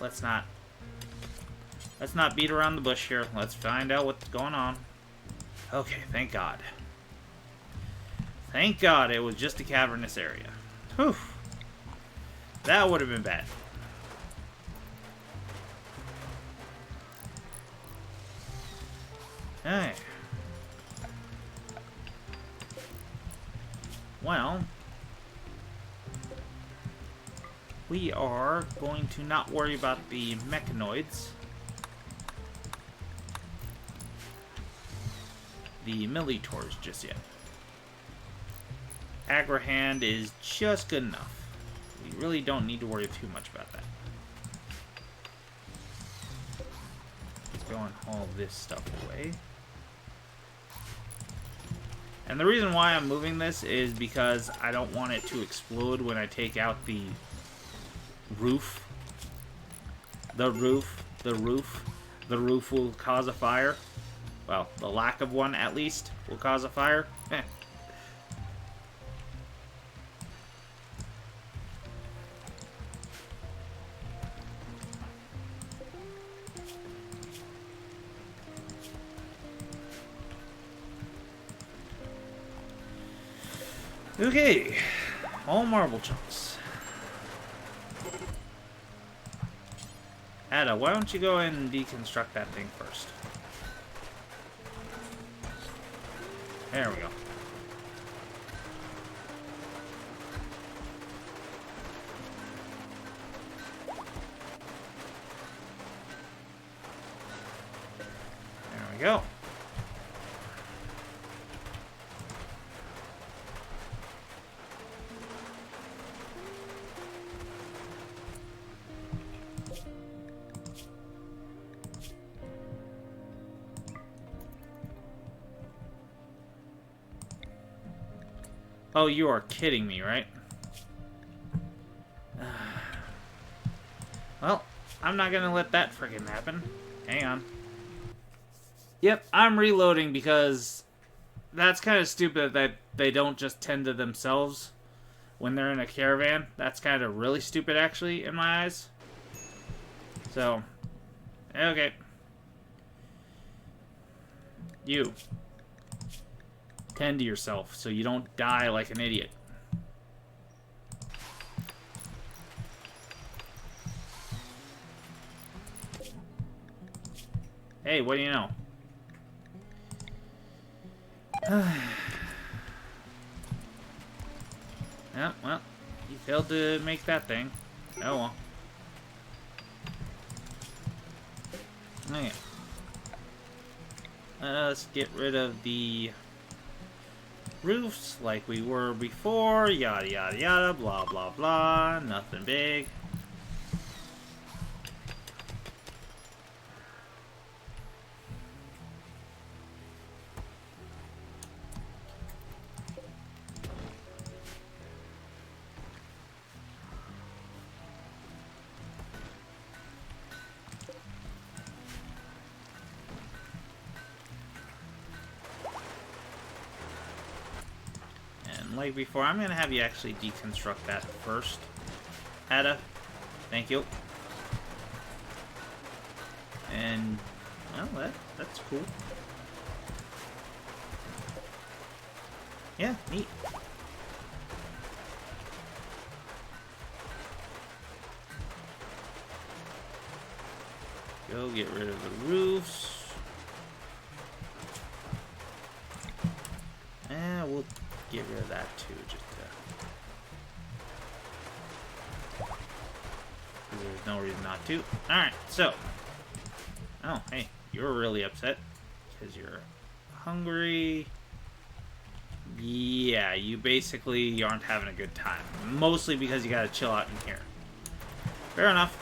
Let's not beat around the bush here. Let's find out what's going on. Okay, thank God. Thank God it was just a cavernous area. Whew. That would have been bad. Okay. Well, we are going to not worry about the mechanoids. The Militors just yet. Agrahand is just good enough. We really don't need to worry too much about that. Let's go and haul this stuff away. And the reason why I'm moving this is because I don't want it to explode when I take out the roof. The roof will cause a fire. Well, the lack of one, at least, will cause a fire. Okay. All marble chunks. Ada, why don't you go and deconstruct that thing first? There we go. There we go. Oh, you are kidding me, right? Well, I'm not gonna let that friggin' happen. Hang on. Yep, I'm reloading because that's kind of stupid that they don't just tend to themselves when they're in a caravan. That's kind of really stupid, actually, in my eyes. So, okay. You. Tend to yourself so you don't die like an idiot. Hey, what do you know? Yeah, well, you failed to make that thing. Oh well. Okay. Let's get rid of the roofs like we were before. Yada yada yada. Blah blah blah. Nothing big. Like before, I'm gonna have you actually deconstruct that first. Ada, thank you. And well, that's cool. Yeah, neat. Go get rid of the roofs. And we'll get rid of that too, just because there's no reason not to. Alright, so. Oh, hey, you're really upset because you're hungry. Yeah, you basically aren't having a good time. Mostly because you gotta chill out in here. Fair enough.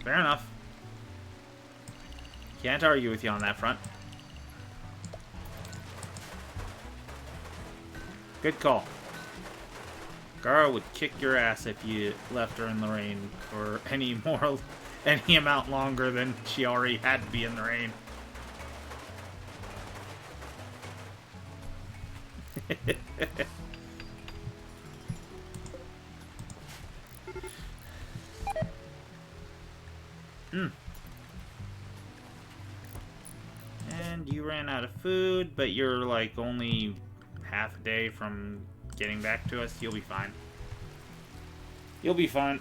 Fair enough. Can't argue with you on that front. Good call. Gara would kick your ass if you left her in the rain for any amount longer than she already had to be in the rain. And you ran out of food, but you're like only half a day from getting back to us. You'll be fine. You'll be fine.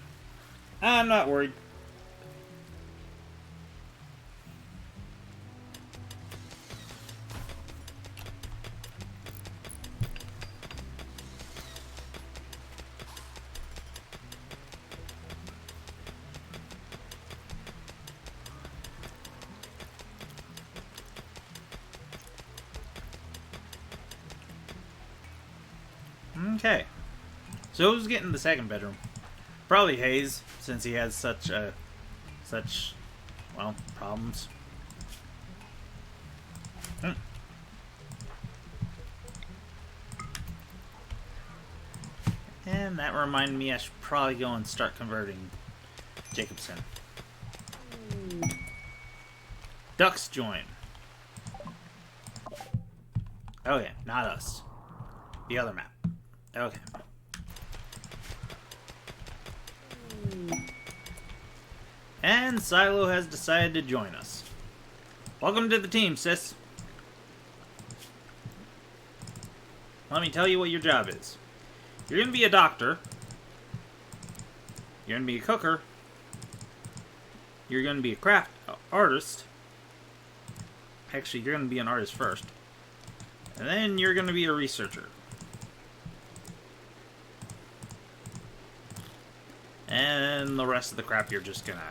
I'm not worried. Okay. So who's getting the second bedroom? Probably Hayes, since he has such problems. And that reminded me I should probably go and start converting Jacobson. Ducks join. Okay, not us. The other map. Okay. And Silo has decided to join us. Welcome to the team, sis. let me tell you what your job is. You're going to be a doctor. You're going to be a cooker. You're going to be a craft artist. Actually, you're going to be an artist first. And then you're going to be a researcher. And the rest of the crap you're just going to...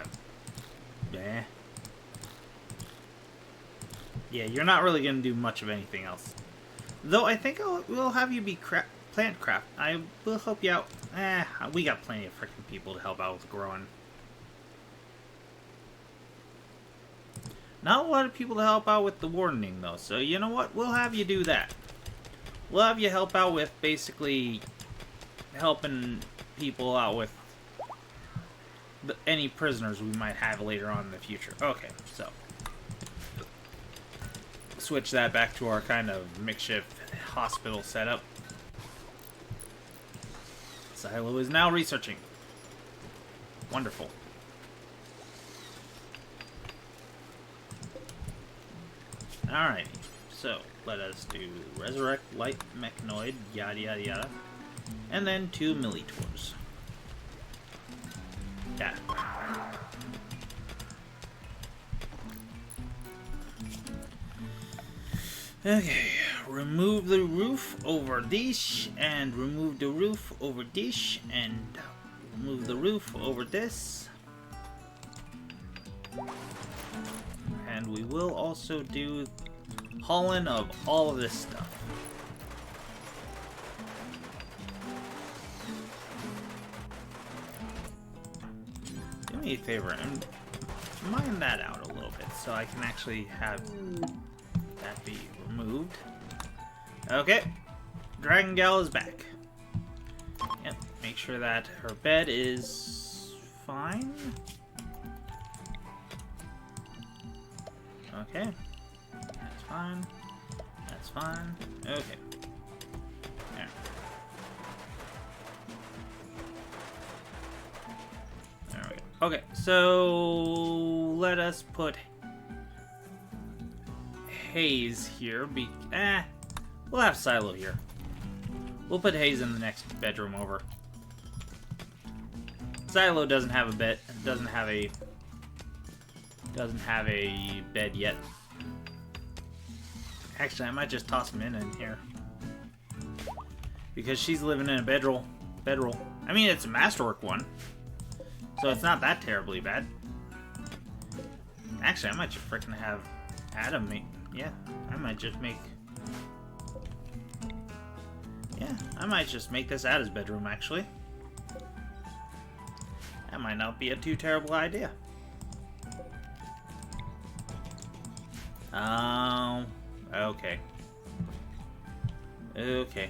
Yeah, you're not really going to do much of anything else. Though I think we'll have you be plant craft. I will help you out. We got plenty of freaking people to help out with growing. Not a lot of people to help out with the wardening, though. So, you know what? We'll have you do that. We'll have you help out with basically helping people out with any prisoners we might have later on in the future. Okay, so. Switch that back to our kind of makeshift hospital setup. Silo is now researching. Wonderful. Alright, so let us do resurrect light mechanoid, yada yada yada, and then 2 millitours. Yeah. Okay, remove the roof over dish, and remove the roof over dish, and remove the roof over this. And we will also do hauling of all of this stuff. Do me a favor and mine that out a little bit so I can actually have that be removed. Okay, Dragon Gal is back. Yep, make sure that her bed is fine. Okay, that's fine. That's fine. Okay. There. There we go. Okay, so let us put Hayes here. We'll have Silo here. We'll put Hayes in the next bedroom over. Silo doesn't have a bed. Doesn't have a bed yet. Actually, I might just toss him in here because she's living in a bedroll. I mean, it's a masterwork one, so it's not that terribly bad. Actually, I might just freaking have Adam make. Yeah, I might just make. Yeah, I might just make this Ada's bedroom. Actually, that might not be a too terrible idea. Okay. Okay.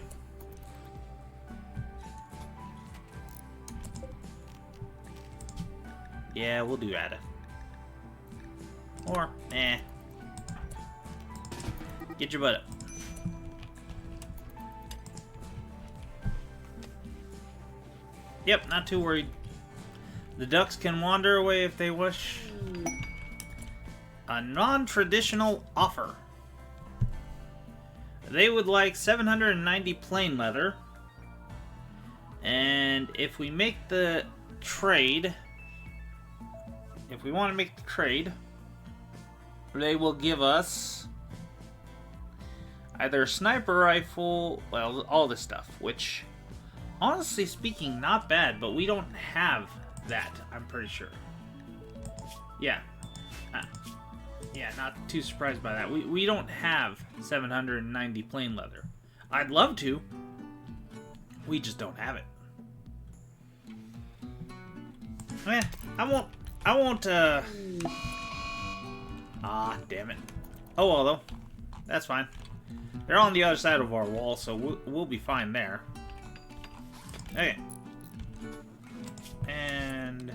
Yeah, we'll do Ada. Or, get your butt up. Yep, not too worried. The ducks can wander away if they wish. A non-traditional offer. They would like 790 plain leather. And if we make the trade, if we want to make the trade, they will give us either a sniper rifle, well, all this stuff, which, honestly speaking, not bad, but we don't have that, I'm pretty sure. Yeah. Yeah, not too surprised by that. We don't have 790 plain leather. I'd love to. We just don't have it. I won't, Ah, damn it. Oh, well, though. That's fine. They're on the other side of our wall, so we'll be fine there. Okay. And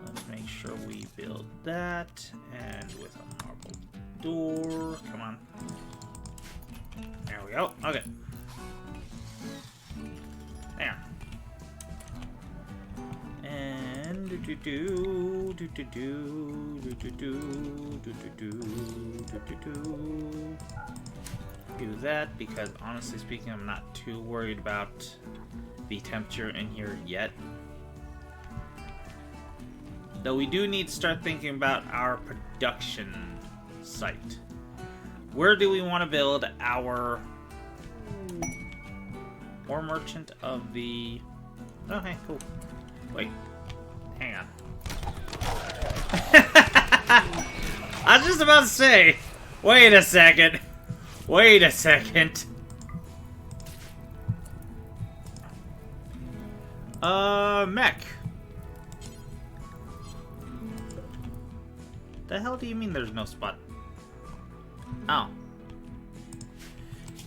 let's make sure we build that. And with a marble door. Come on. There we go. Okay. There. And do that because, honestly speaking, I'm not too worried about the temperature in here yet. Though we do need to start thinking about our production site. Where do we want to build our War Merchant of the... Oh, hey, cool. Wait. Hang on. I was just about to say, wait a second. Wait a second. Mech. The hell do you mean there's no spot? Oh.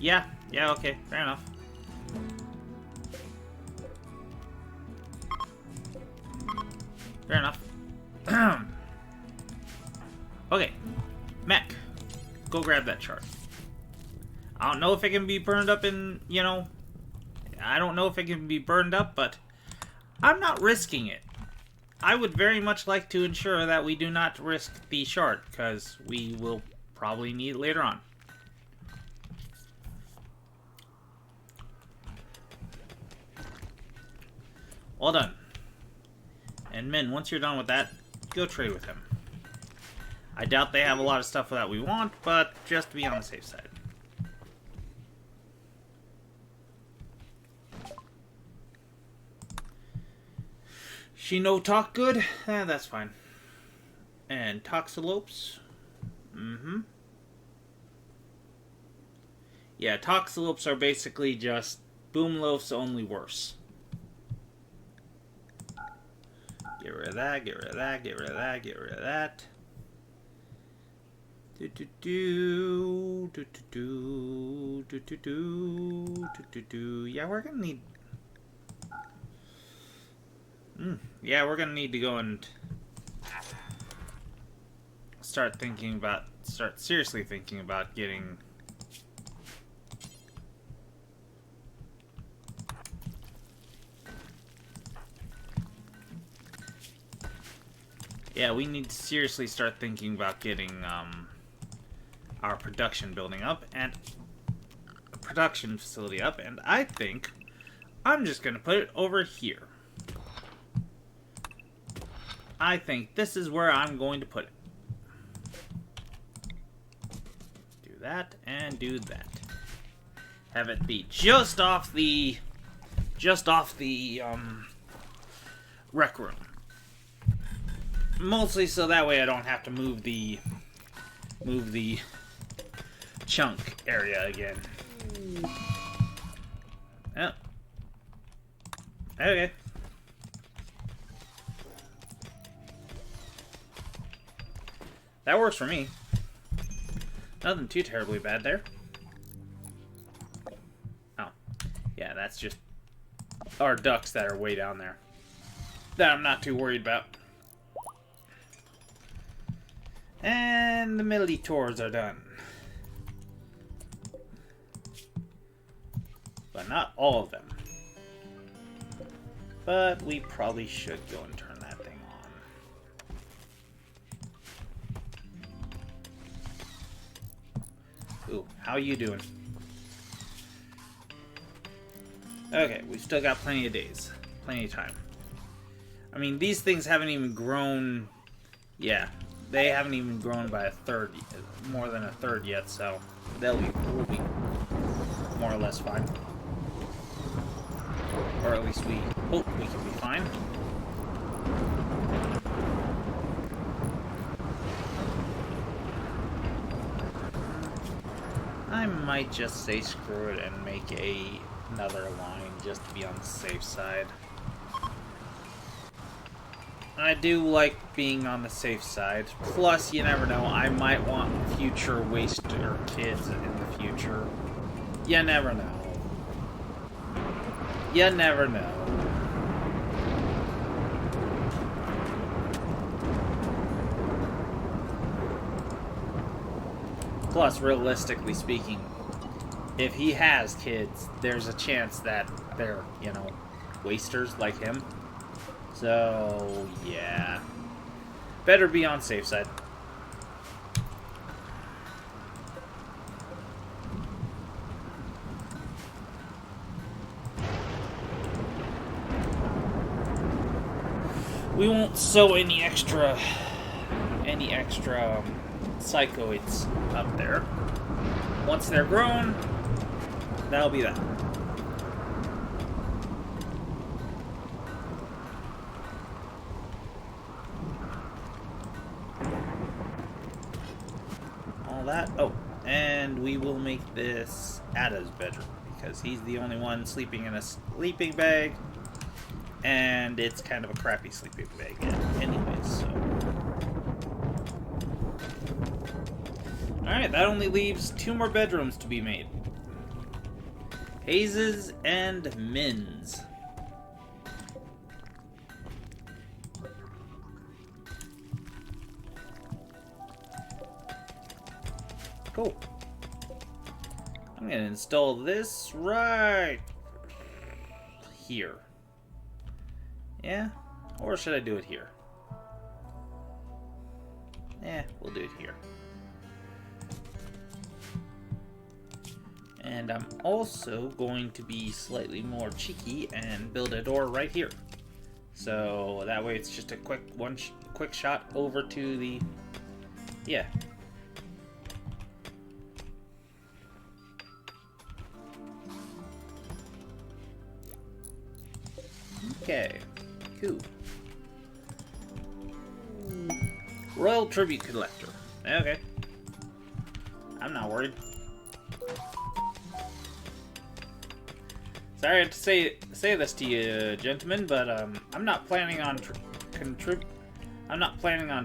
Yeah, okay, fair enough. Fair enough. Okay, Mech, go grab that chart. I don't know if it can be burned up in, you know, I don't know if it can be burned up, but I'm not risking it. I would very much like to ensure that we do not risk the shard, because we will probably need it later on. Well done. And Min, once you're done with that, go trade with him. I doubt they have a lot of stuff that we want, but just to be on the safe side. She no talk good? That's fine. And Toxalopes? Mm-hmm. Yeah, Toxalopes are basically just Boomloafs, only worse. Get rid of that, get rid of that, get rid of that, get rid of that. Yeah, we're gonna need... yeah, we're gonna need to go and start seriously thinking about getting... Yeah, we need to seriously start thinking about getting our production building up and production facility up, and I think I'm just gonna put it over here. I think this is where I'm going to put it. Do that and do that. Have it be just off the rec room. Mostly so that way I don't have to move the chunk area again. Oh. Okay. That works for me. Nothing too terribly bad there. Oh. Yeah, that's just our ducks that are way down there. That I'm not too worried about. And the Militors are done. But not all of them. But we probably should go and turn that thing on. Ooh, how you doing? Okay, we've still got plenty of days. Plenty of time. I mean, these things haven't even grown... Yeah, they haven't even grown by a third, more than a third yet, so we'll be more or less fine. Or at least we hope we can be fine. I might just say screw it and make another line just to be on the safe side. I do like being on the safe side. Plus, you never know, I might want future waster kids in the future. You never know. You never know. Plus, realistically speaking, if he has kids, there's a chance that they're, you know, wasters like him. So, yeah. Better be on safe side. we won't sew any extra psychoids up there. Once they're grown, that'll be that. All that. Oh, and we will make this Ada's bedroom because he's the only one sleeping in a sleeping bag, and it's kind of a crappy sleeping bag anyways, so. Alright, that only leaves 2 more bedrooms to be made. Hayes's and Min's. Cool. I'm gonna install this right here. Yeah? Or should I do it here? Eh, we'll do it here. And I'm also going to be slightly more cheeky and build a door right here. So that way it's just a quick quick shot over to the... Yeah. Okay. Cool. Royal Tribute Collector. Okay. I'm not worried. Sorry to say this to you, gentlemen, but I'm not planning on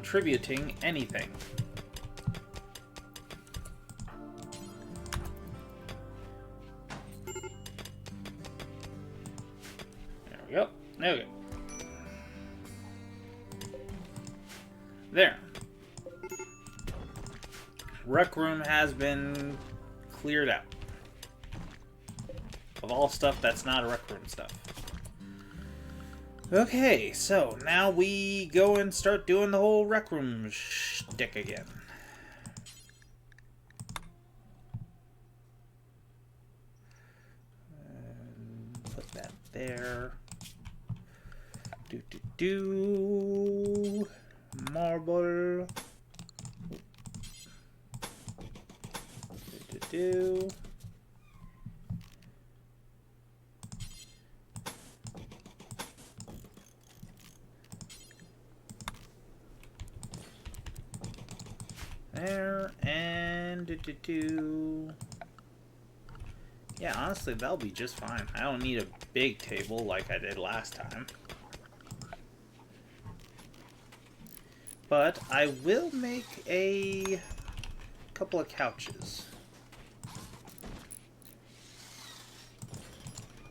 tributing anything. There we go. Okay. There. Rec room has been cleared out of all stuff that's not rec room stuff. Okay, so now we go and start doing the whole rec room shtick again. Put that there. Marble. There, and yeah, honestly, that'll be just fine. I don't need a big table like I did last time. But I will make a couple of couches.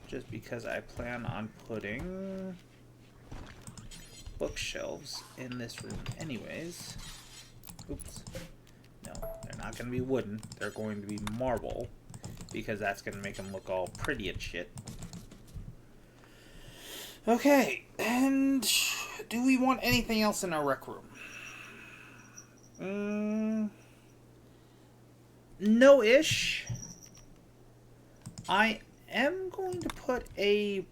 Just because I plan on putting bookshelves in this room anyways. Oops. No, they're not going to be wooden. They're going to be marble. Because that's going to make them look all pretty and shit. Okay, and do we want anything else in our rec room? No-ish. I am going to put a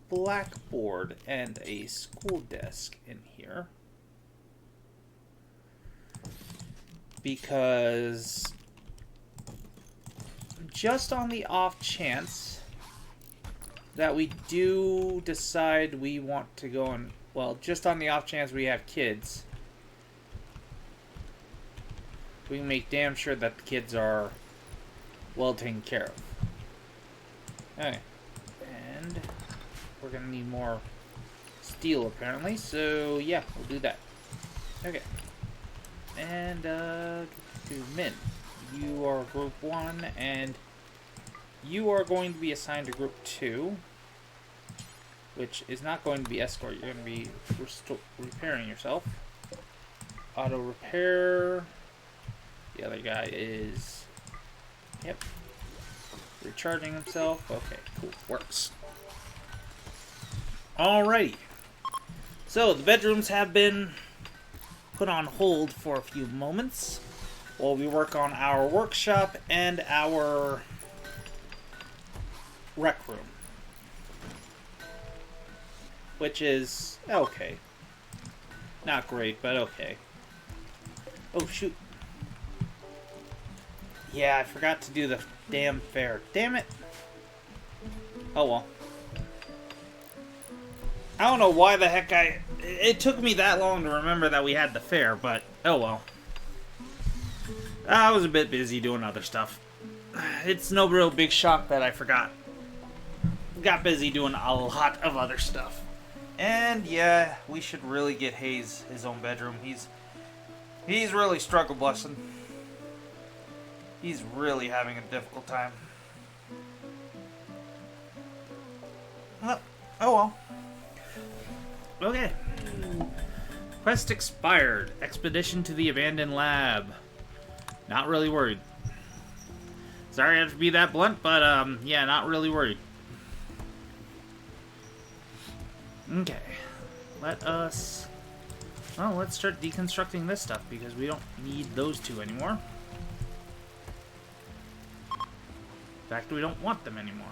blackboard and a school desk in here. Because just on the off chance that we do decide we want to go and, well, just on the off chance we have kids, we can make damn sure that the kids are well taken care of. Okay. And we're going to need more steel apparently, so yeah, we'll do that. Okay. And, Min, you are group 1, and you are going to be assigned to group 2, which is not going to be escort. You're going to be repairing yourself. Auto repair. The other guy is, yep, recharging himself. Okay, cool, works. Alrighty. So, the bedrooms have been put on hold for a few moments while we work on our workshop and our rec room, which is okay. Not great, but okay. Oh, shoot. Yeah, I forgot to do the damn fair. Damn it. Oh, well. I don't know why the heck it took me that long to remember that we had the fair, but oh well. I was a bit busy doing other stuff. It's no real big shock that I forgot. Got busy doing a lot of other stuff. And yeah, we should really get Hayes his own bedroom. He's really struggle busting. He's really having a difficult time. Oh well. Okay. Quest expired. Expedition to the abandoned lab. Not really worried. Sorry I have to be that blunt, but yeah, not really worried. Okay. Let's start deconstructing this stuff because we don't need those two anymore. In fact, we don't want them anymore.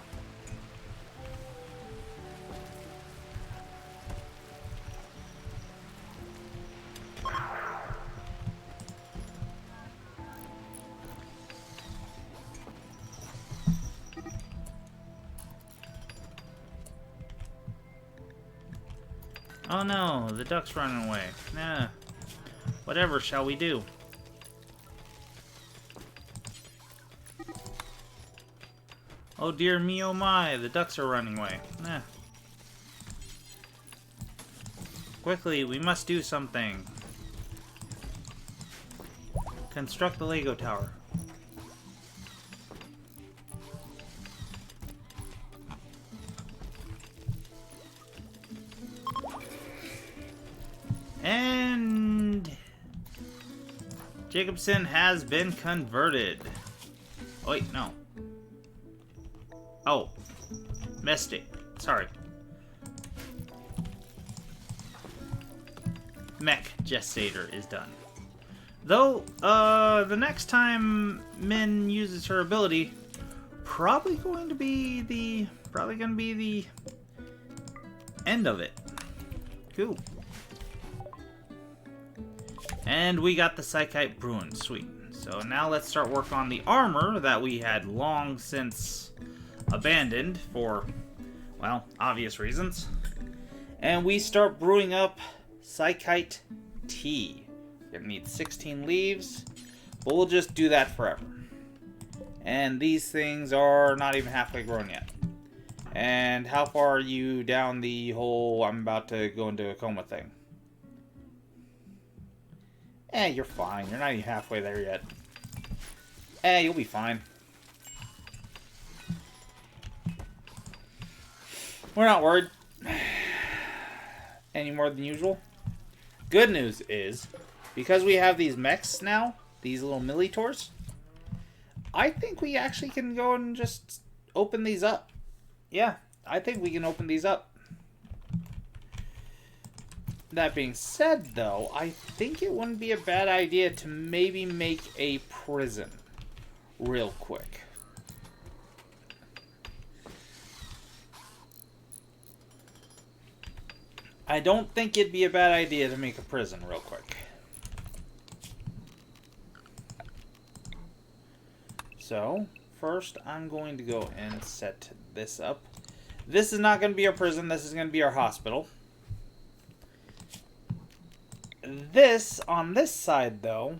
Oh no, the duck's running away. Nah. Whatever shall we do? Oh dear me, oh my, the ducks are running away. Nah. Quickly, we must do something. Construct the Lego tower. And Jacobson has been converted. Oh, wait, no. Oh, missed it. Sorry. Mech gestator is done. Though, the next time Min uses her ability, probably going to be the end of it. Cool. And we got the Psychite Bruin. Sweet. So now let's start work on the armor that we had long since abandoned for, well, obvious reasons. And we start brewing up Psychite tea. You're gonna need 16 leaves, but we'll just do that forever. And these things are not even halfway grown yet. And how far are you down the whole I'm about to go into a coma thing? You're fine. You're not even halfway there yet. You'll be fine. We're not worried. Any more than usual. Good news is, because we have these mechs now, these little millitors, I think we actually can go and just open these up. Yeah, I think we can open these up. That being said, though, I think it wouldn't be a bad idea to maybe make a prison real quick. I don't think it'd be a bad idea to make a prison real quick. So, first I'm going to go and set this up. This is not going to be our prison, this is going to be our hospital. This, on this side, though,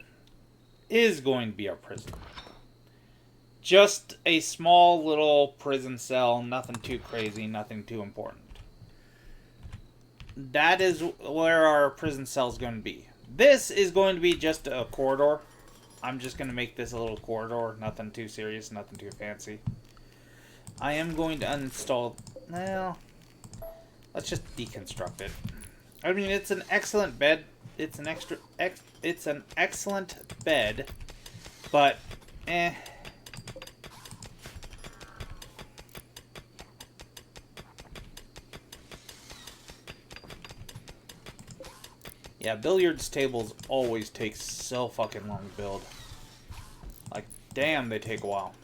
is going to be our prison. Just a small little prison cell, nothing too crazy, nothing too important. That is where our prison cell is going to be. This is going to be just a corridor. I'm just going to make this a little corridor, nothing too serious, nothing too fancy. I am going to uninstall, well, let's just deconstruct it. I mean, it's an excellent bed. It's an excellent bed, but yeah, billiards tables always take so fucking long to build. Like, damn, they take a while.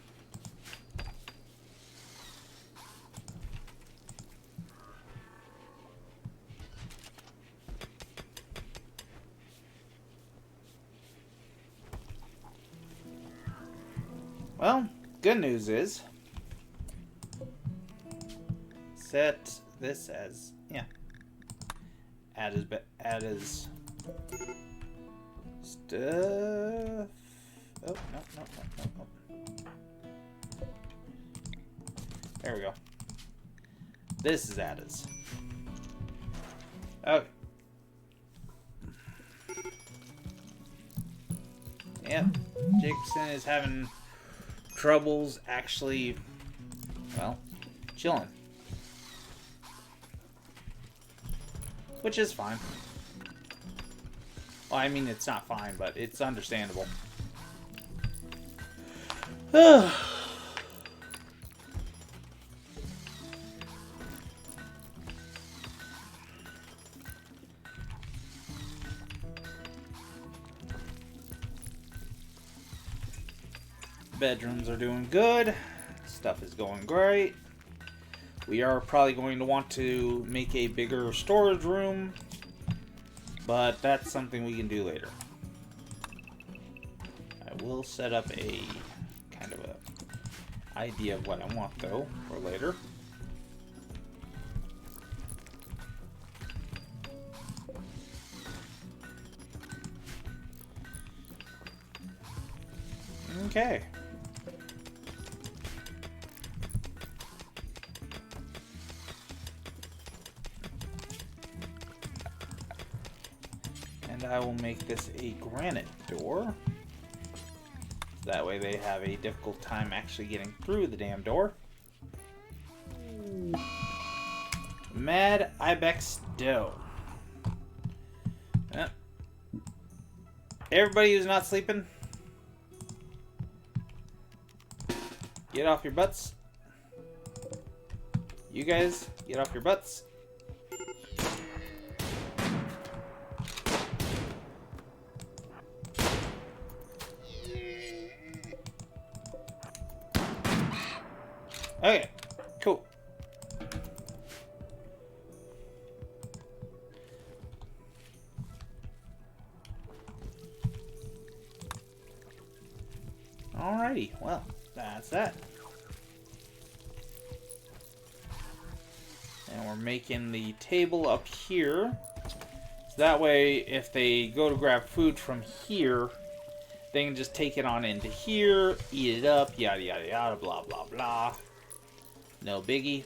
Well, good news is, set this as, yeah, add as stuff. Oh, no. There we go. This is adders. Okay. Yep, Jason is having troubles actually, well, chilling. Which is fine. Well, I mean, it's not fine, but it's understandable. Bedrooms are doing good. Stuff is going great. We are probably going to want to make a bigger storage room, but that's something we can do later. I will set up a kind of a idea of what I want though for later. Okay. And I will make this a granite door. That way they have a difficult time actually getting through the damn door. Mad Ibex Dough. Yep. Everybody who's not sleeping, get off your butts. You guys, get off your butts. Okay, cool. Alrighty, well, that's that. And we're making the table up here. So that way, if they go to grab food from here, they can just take it on into here, eat it up, yada yada yada, blah blah blah. No biggie.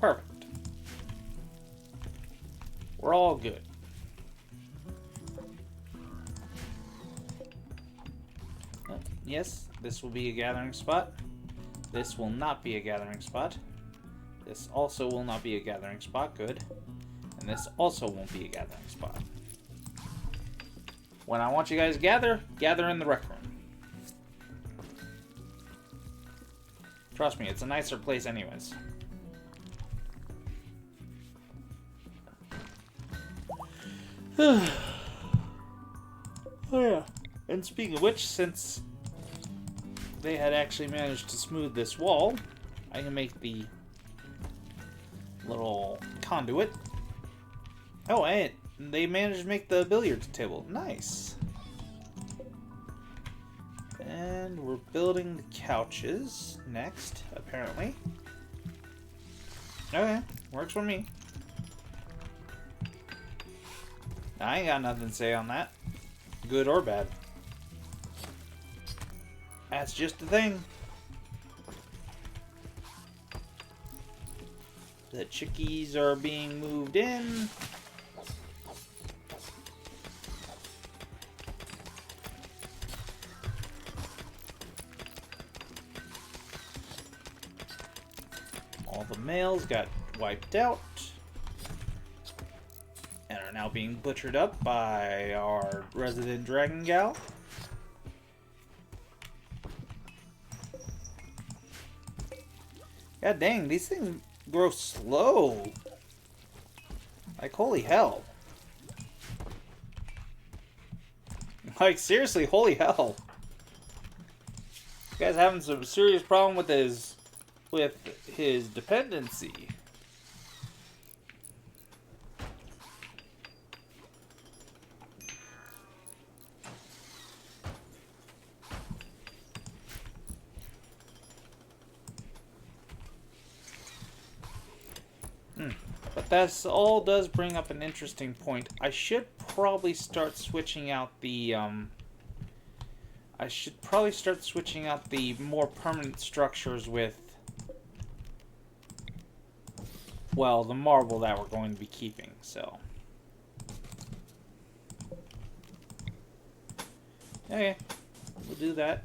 Perfect. We're all good. Yes, this will be a gathering spot. This will not be a gathering spot. This also will not be a gathering spot. Good. And this also won't be a gathering spot. When I want you guys to gather, gather in the rec room. Trust me, it's a nicer place anyways. Oh yeah. And speaking of which, since they had actually managed to smooth this wall, I can make the little conduit. Oh, and they managed to make the billiards table. Nice. And we're building the couches next, apparently. Okay, works for me. I ain't got nothing to say on that. Good or bad. That's just the thing. The chickies are being moved in. All the males got wiped out and are now being butchered up by our resident dragon gal. God dang, these things grow slow. Like, holy hell. Like, seriously, holy hell. This guy's having some serious problem with his dependency. But that's all does bring up an interesting point. I should probably start switching out the more permanent structures with, well, the marble that we're going to be keeping, so. Okay, we'll do that.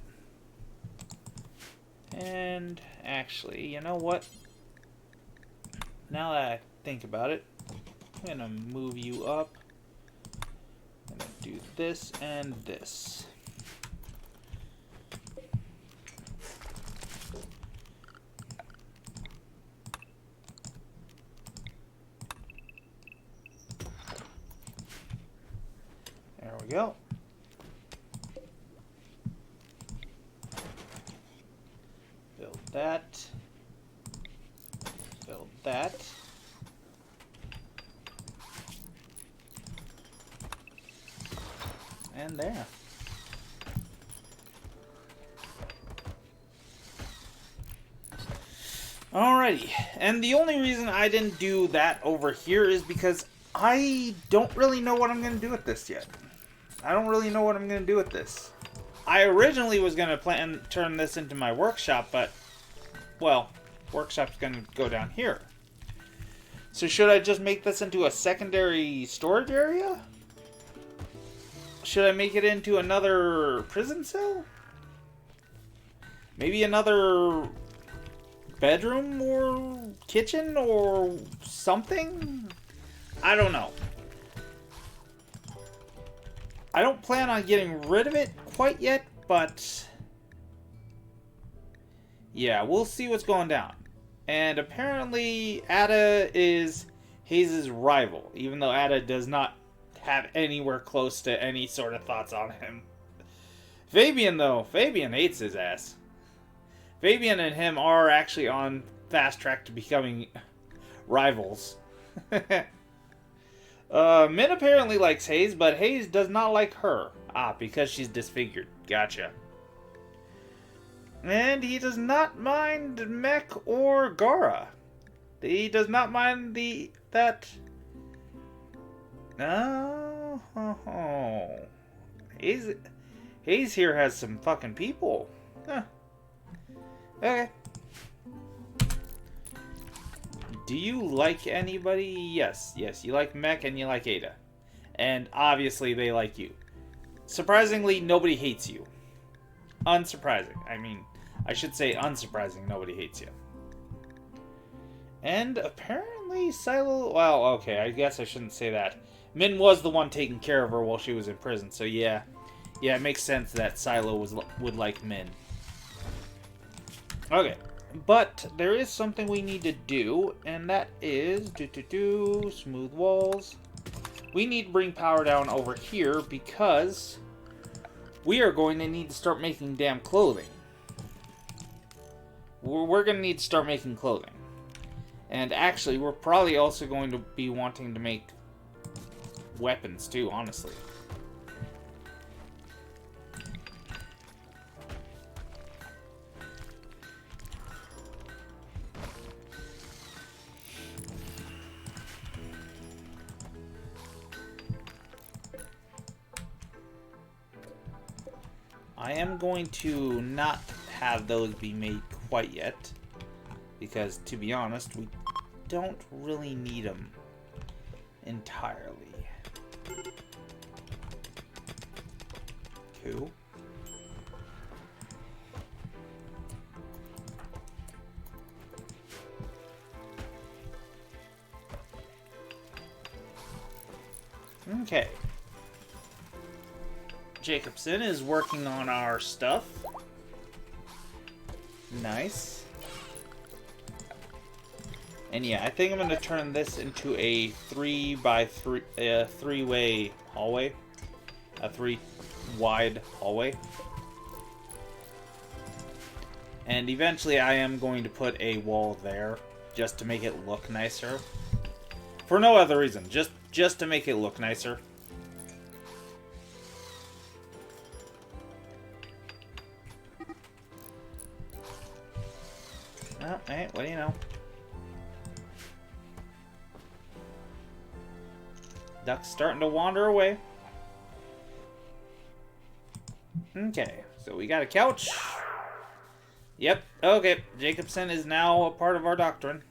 And actually, you know what? Now that I think about it, I'm gonna move you up. I'm gonna do this and this. There we go. Build that. Build that. And there. Alrighty, and the only reason I didn't do that over here is because I don't really know what I'm going to do with this yet. I don't really know what I'm going to do with this. I originally was going to plan turn this into my workshop, but, well, workshop's going to go down here. So should I just make this into a secondary storage area? Should I make it into another prison cell? Maybe another bedroom or kitchen or something? I don't know. I don't plan on getting rid of it quite yet, but yeah, we'll see what's going down. And apparently Ada is Hayes' rival, even though Ada does not have anywhere close to any sort of thoughts on him. Fabian, though, Fabian hates his ass. Fabian and him are actually on fast track to becoming rivals. Min apparently likes Hayes, but Hayes does not like her. Ah, because she's disfigured. Gotcha. And he does not mind Mech or Gara. He does not mind that. No. Hayes here has some fucking people. Huh. Okay. Do you like anybody? Yes. Yes, you like Mech and you like Ada. And obviously they like you. Surprisingly, nobody hates you. Unsurprising. I mean, I should say unsurprising, nobody hates you. And apparently Silo... Well, okay, I guess I shouldn't say that. Min was the one taking care of her while she was in prison, so yeah. Yeah, it makes sense that Silo would like Min. Okay, but there is something we need to do, and that is smooth walls. We need to bring power down over here because we are going to need to start making damn clothing. We're going to need to start making clothing. And actually, we're probably also going to be wanting to make weapons too, honestly. I am going to not have those be made quite yet, because to be honest, we don't really need them entirely. Cool. Okay. Jacobson is working on our stuff. Nice. And yeah, I think I'm going to turn this into a 3x3 three-way hallway. a 3 wide hallway. And eventually I am going to put a wall there just to make it look nicer. For no other reason, just to make it look nicer. Oh, hey, what do you know? Duck's starting to wander away. Okay, so we got a couch. Yep, okay. Jacobson is now a part of our doctrine.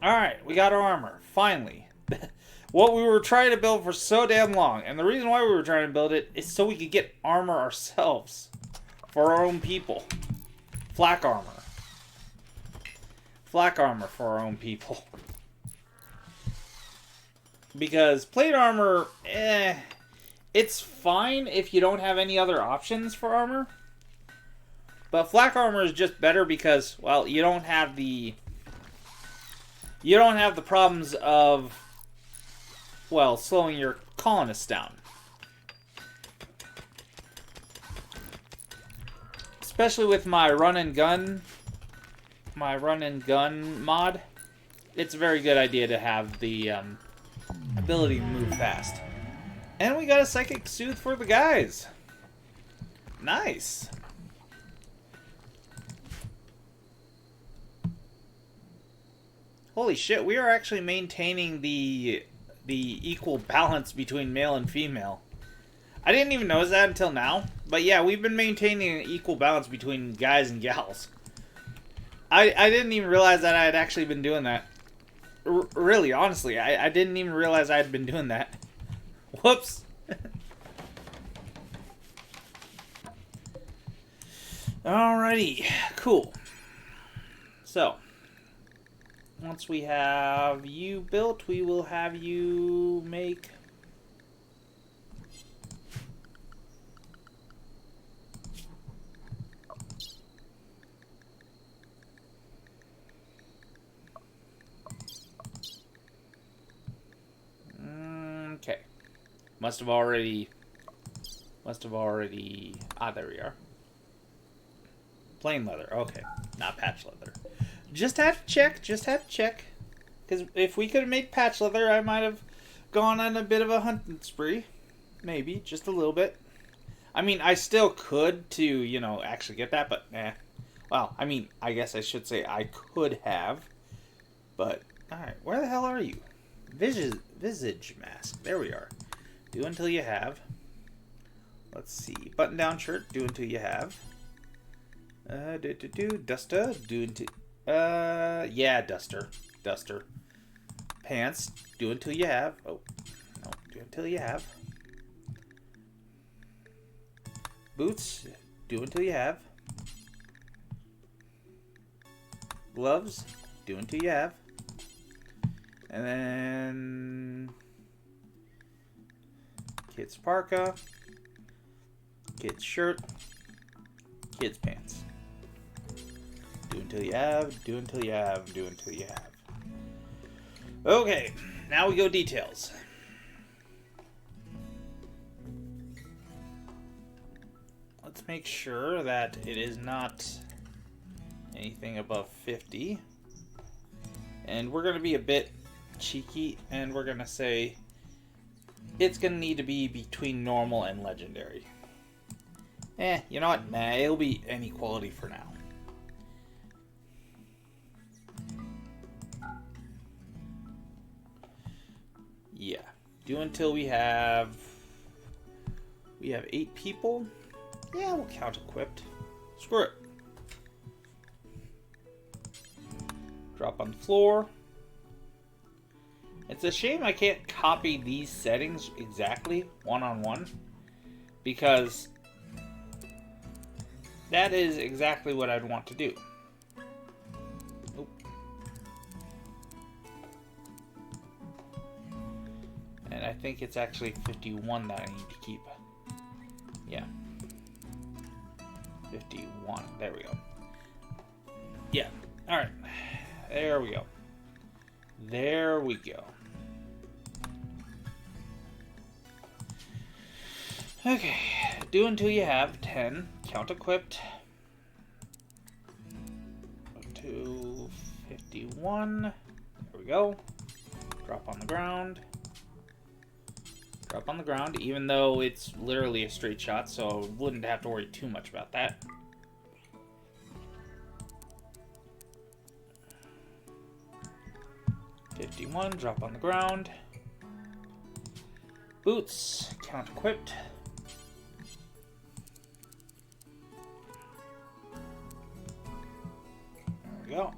Alright, we got our armor. Finally. What we were trying to build for so damn long. And the reason why we were trying to build it is so we could get armor ourselves. For our own people. Flak armor. Flak armor for our own people. Because plate armor, it's fine if you don't have any other options for armor. But flak armor is just better because, well, you don't have the problems of, well, slowing your colonists down. Especially with my run and gun mod, it's a very good idea to have the ability to move fast. And we got a psychic soothe for the guys. Nice. Holy shit, we are actually maintaining the equal balance between male and female. I didn't even notice that until now. But yeah, we've been maintaining an equal balance between guys and gals. I didn't even realize that I had actually been doing that. Really, honestly, I didn't even realize I had been doing that. Whoops. Alrighty, cool. So, once we have you built, we will have you make... Okay. Must have already... Ah, there we are. Plain leather. Okay. Not patch leather. Just had to check. Because if we could have made patch leather, I might have gone on a bit of a hunting spree. Maybe. Just a little bit. I mean, I still could to, you know, actually get that, but eh. Well, I mean, I guess I should say I could have. But, alright. Where the hell are you? Visage mask. There we are. Do until you have. Let's see. Button down shirt. Do until you have. Duster. Do until... yeah, duster. Pants. Do until you have. Oh, no. Do until you have. Boots. Do until you have. Gloves. Do until you have. And then... Kids parka. Kids shirt. Kids pants. Do until you have, do until you have, do until you have. Okay, now we go details. Let's make sure that it is not anything above 50. And we're going to be a bit cheeky, and we're going to say it's going to need to be between normal and legendary. You know what? Nah, it'll be any quality for now. Yeah. Do until we have 8 people. Yeah, we'll count equipped. Screw it. Drop on the floor. It's a shame I can't copy these settings exactly one-on-one, because that is exactly what I'd want to do. Oop. And I think it's actually 51 that I need to keep. Yeah. 51. There we go. Yeah. Alright. There we go. There we go. Okay, do until you have 10. Count equipped. Up to 51. There we go. Drop on the ground. Drop on the ground, even though it's literally a straight shot, so wouldn't have to worry too much about that. $51, drop on the ground. Boots, count equipped. There we go.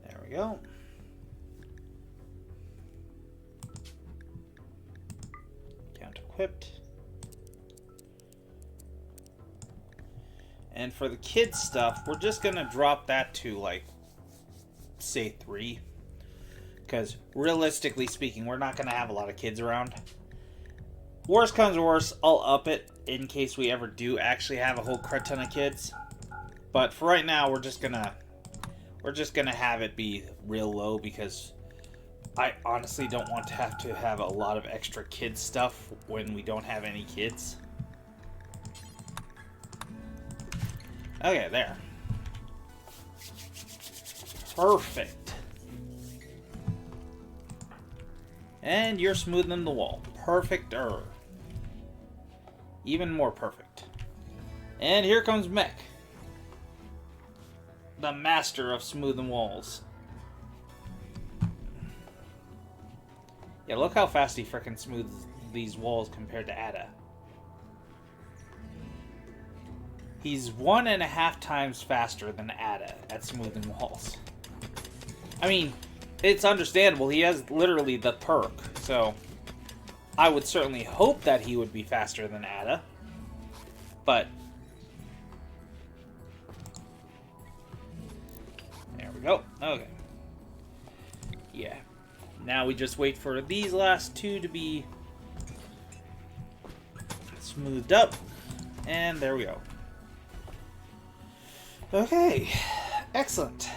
There we go. Count equipped. And for the kids stuff, we're just gonna drop that to, like, say 3. Because realistically speaking, we're not gonna have a lot of kids around. Worst comes to worst, I'll up it in case we ever do actually have a whole crud ton of kids. But for right now, we're just gonna have it be real low, because I honestly don't want to have a lot of extra kids stuff when we don't have any kids. Okay, there. Perfect. And you're smoothing the wall. Perfect-er. Even more perfect. And here comes Mech. The master of smoothing walls. Yeah, look how fast he frickin' smooths these walls compared to Ada. He's 1.5 times faster than Ada at smoothing walls. I mean, it's understandable. He has literally the perk, so I would certainly hope that he would be faster than Ada. But there we go. Okay. Yeah. Now we just wait for these last 2 to be smoothed up. And there we go. Okay. Excellent.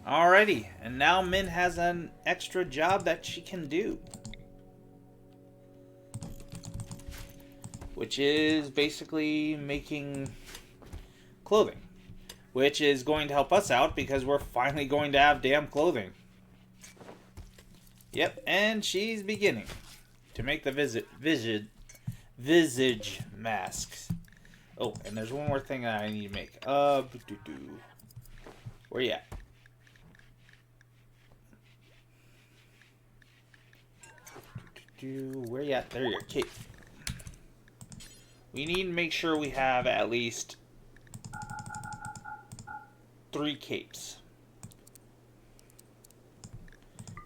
Alrighty. And now Min has an extra job that she can do. Which is basically making clothing. Which is going to help us out because we're finally going to have damn clothing. Yep, and she's beginning to make the visage masks. Oh, and there's one more thing that I need to make. Where you at? Where you at? There you are, cape. We need to make sure we have at least 3 capes.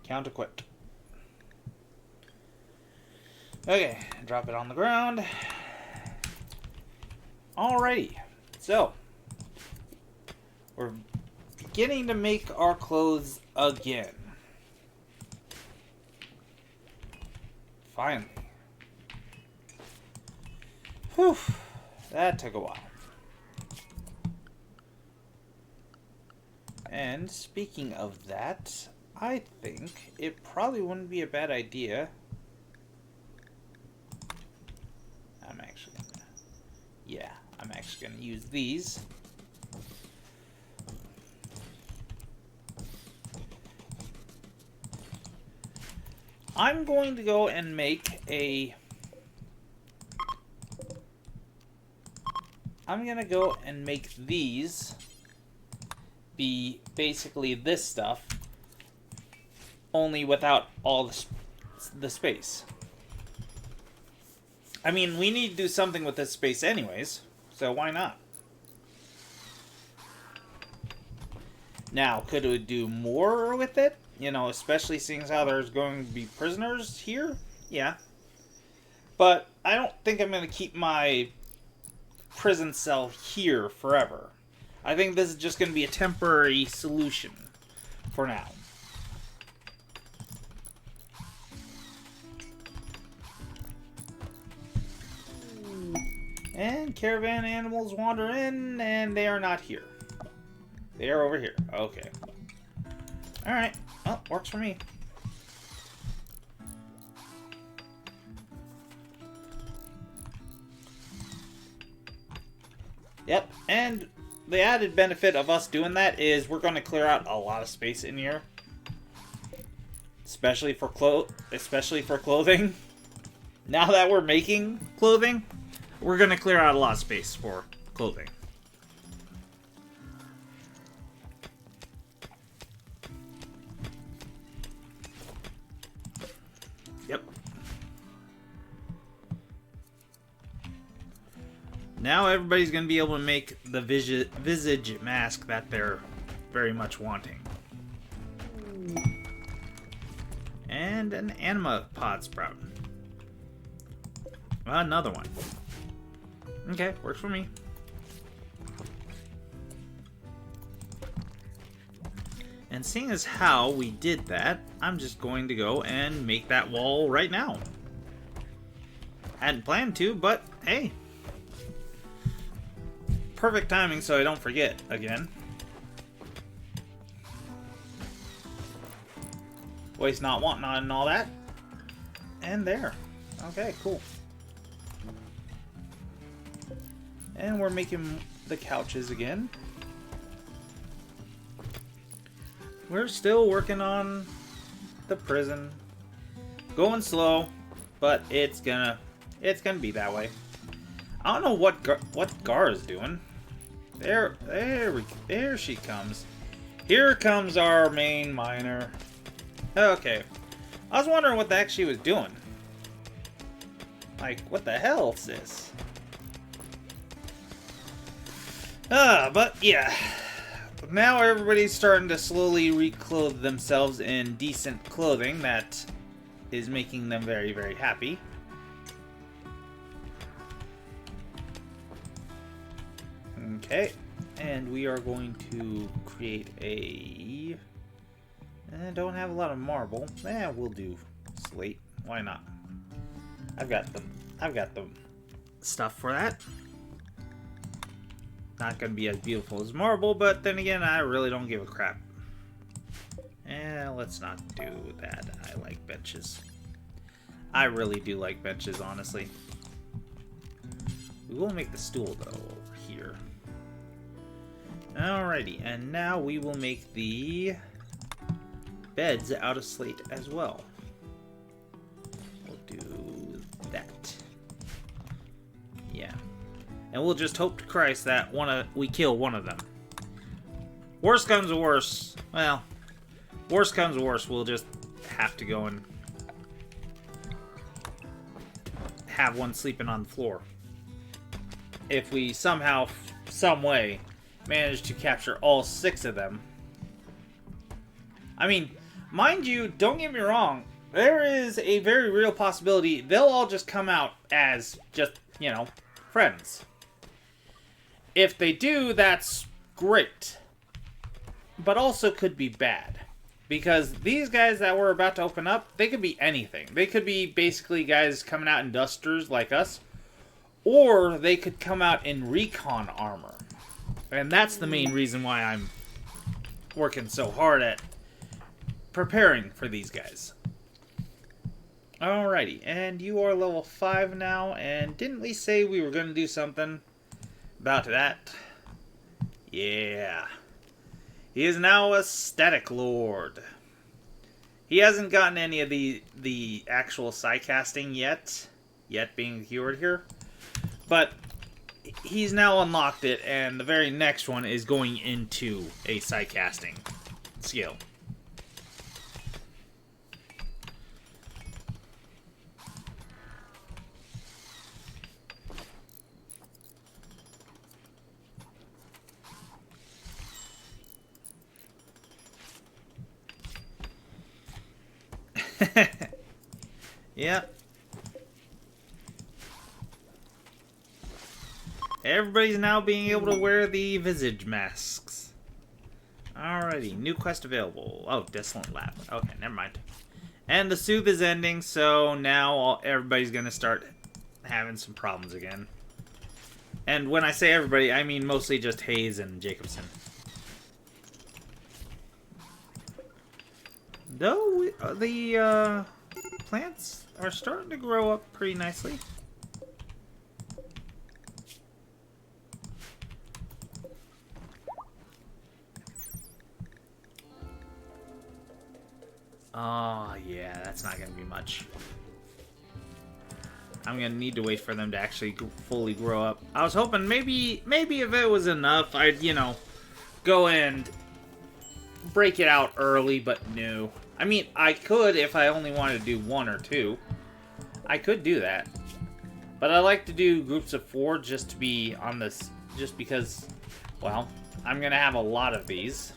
Count equipped. Okay, drop it on the ground. Alrighty, so we're beginning to make our clothes again. Finally. Whew, that took a while. And speaking of that, I think it probably wouldn't be a bad idea. I'm actually gonna use these. I'm going to go and make a... I'm gonna go and make these be basically this stuff, only without all the space. I mean, we need to do something with this space anyways, so why not? Now, could we do more with it? You know, especially seeing as how there's going to be prisoners here? Yeah. But I don't think I'm going to keep my prison cell here forever. I think this is just going to be a temporary solution for now. And caravan animals wander in, and they are not here. They are over here. Okay. Alright. Well, works for me. Yep, and the added benefit of us doing that is we're going to clear out a lot of space in here. Especially for clothing. Now that we're making clothing, we're going to clear out a lot of space for clothing. Yep. Now everybody's going to be able to make the visage mask that they're very much wanting. And an anima pod sprout. Another one. Okay, works for me. And seeing as how we did that, I'm just going to go and make that wall right now. Hadn't planned to, but hey. Perfect timing so I don't forget again. Waste not, want not, and all that. And there. Okay, cool. And we're making the couches again. We're still working on the prison. Going slow, but it's gonna be that way. I don't know what Gar is doing. There she comes. Here comes our main miner. Okay. I was wondering what the heck she was doing. Like, what the hell is this? But yeah. Now everybody's starting to slowly reclothe themselves in decent clothing that is making them very, very happy. Okay. And we are going to create a... I don't have a lot of marble. We'll do slate. Why not? I've got the stuff for that. Not gonna be as beautiful as marble, but then again, I really don't give a crap. Let's not do that. I like benches. I really do like benches, honestly. We will make the stool though over here. Alrighty, and now we will make the beds out of slate as well. We'll do that. Yeah. And we'll just hope to Christ that we kill one of them. Worst comes to worst, well, worst comes to worst, we'll just have to go and have one sleeping on the floor. If we somehow, some way, manage to capture all 6 of them. I mean, mind you, don't get me wrong, there is a very real possibility they'll all just come out as just, you know, friends. If they do, that's great. But also could be bad. Because these guys that we're about to open up, they could be anything. They could be basically guys coming out in dusters like us. Or they could come out in recon armor. And that's the main reason why I'm working so hard at preparing for these guys. Alrighty, and you are level 5 now, and didn't we say we were going to do something about that? Yeah. He is now a static lord. He hasn't gotten any of the actual psycasting yet being the keyword here. But he's now unlocked it, and the very next one is going into a psycasting skill. Yep. Everybody's now being able to wear the visage masks. Alrighty, new quest available. Oh, Desolate Lab. Okay, never mind. And the soothe is ending, so now everybody's gonna start having some problems again. And when I say everybody, I mean mostly just Hayes and Jacobson. Though the plants are starting to grow up pretty nicely. Oh, yeah, that's not going to be much. I'm going to need to wait for them to actually fully grow up. I was hoping maybe if it was enough, I'd, you know, go and break it out early, but no. I mean, I could if I only wanted to do 1 or 2. I could do that. But I like to do groups of 4 just to be on this, just because, well, I'm going to have a lot of these.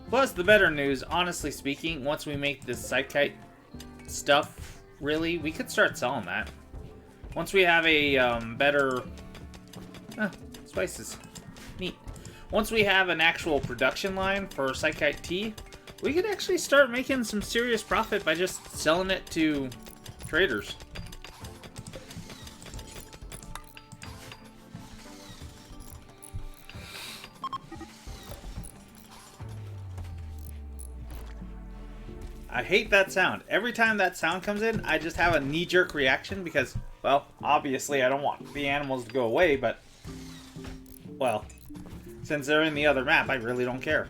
Plus, the better news, honestly speaking, once we make this Psychite stuff, really, we could start selling that. Once we have a better... spices. Neat. Once we have an actual production line for Psychite tea, we could actually start making some serious profit by just selling it to traders. I hate that sound. Every time that sound comes in, I just have a knee-jerk reaction because, well, obviously I don't want the animals to go away, but, well, since they're in the other map, I really don't care.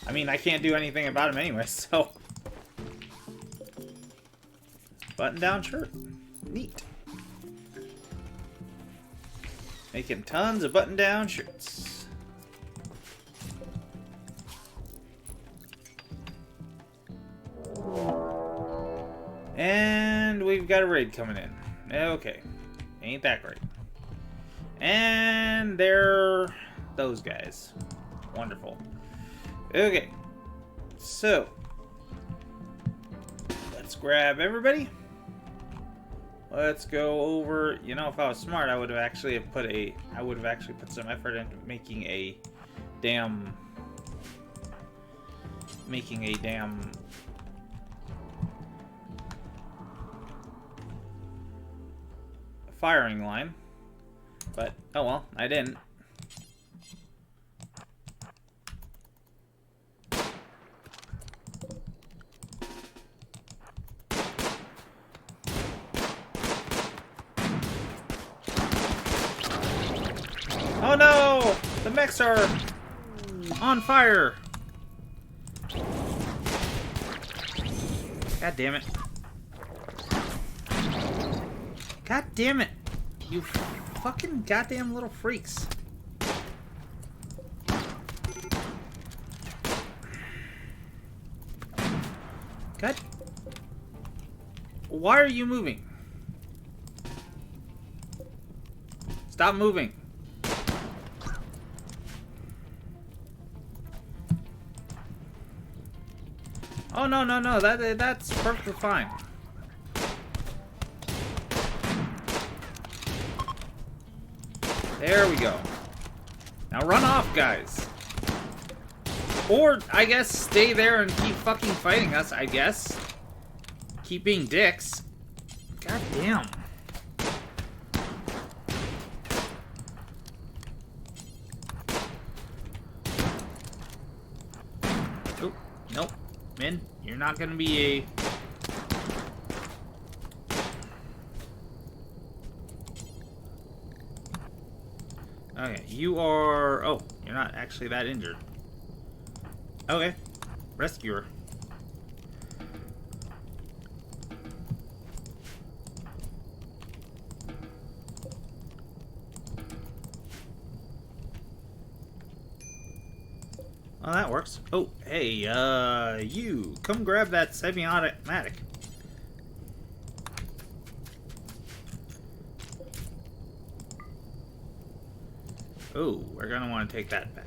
I mean, I can't do anything about them anyway, so. Button-down shirt. Neat. Making tons of button-down shirts. And we've got a raid coming in. Okay. Ain't that great. And they're those guys. Wonderful. Okay. So, let's grab everybody. Let's go over. You know, if I was smart, I would have actually put some effort into making a damn firing line, but oh well, I didn't. Oh no! The mechs are on fire! God damn it. God damn it! You fucking goddamn little freaks. God. Why are you moving? Stop moving. Oh no, no, no, that's perfectly fine. There we go. Now run off, guys. Or, I guess, stay there and keep fucking fighting us, I guess. Keep being dicks. God damn. Oh, nope. Min, you're not gonna be a... Okay, you are... Oh, you're not actually that injured. Okay. Rescuer. Well, that works. Oh, hey, you. Come grab that semi-automatic. Oh, we're gonna want to take that back.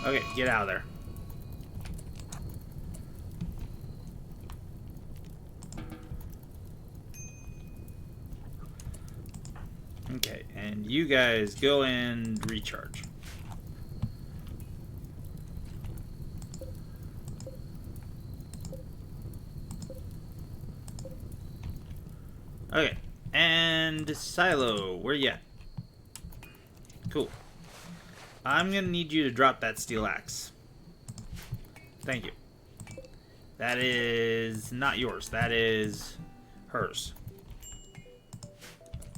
Okay, get out of there. You guys go and recharge. Okay. And Silo, where you at? Cool. I'm gonna need you to drop that steel axe. Thank you. That is not yours. That is hers.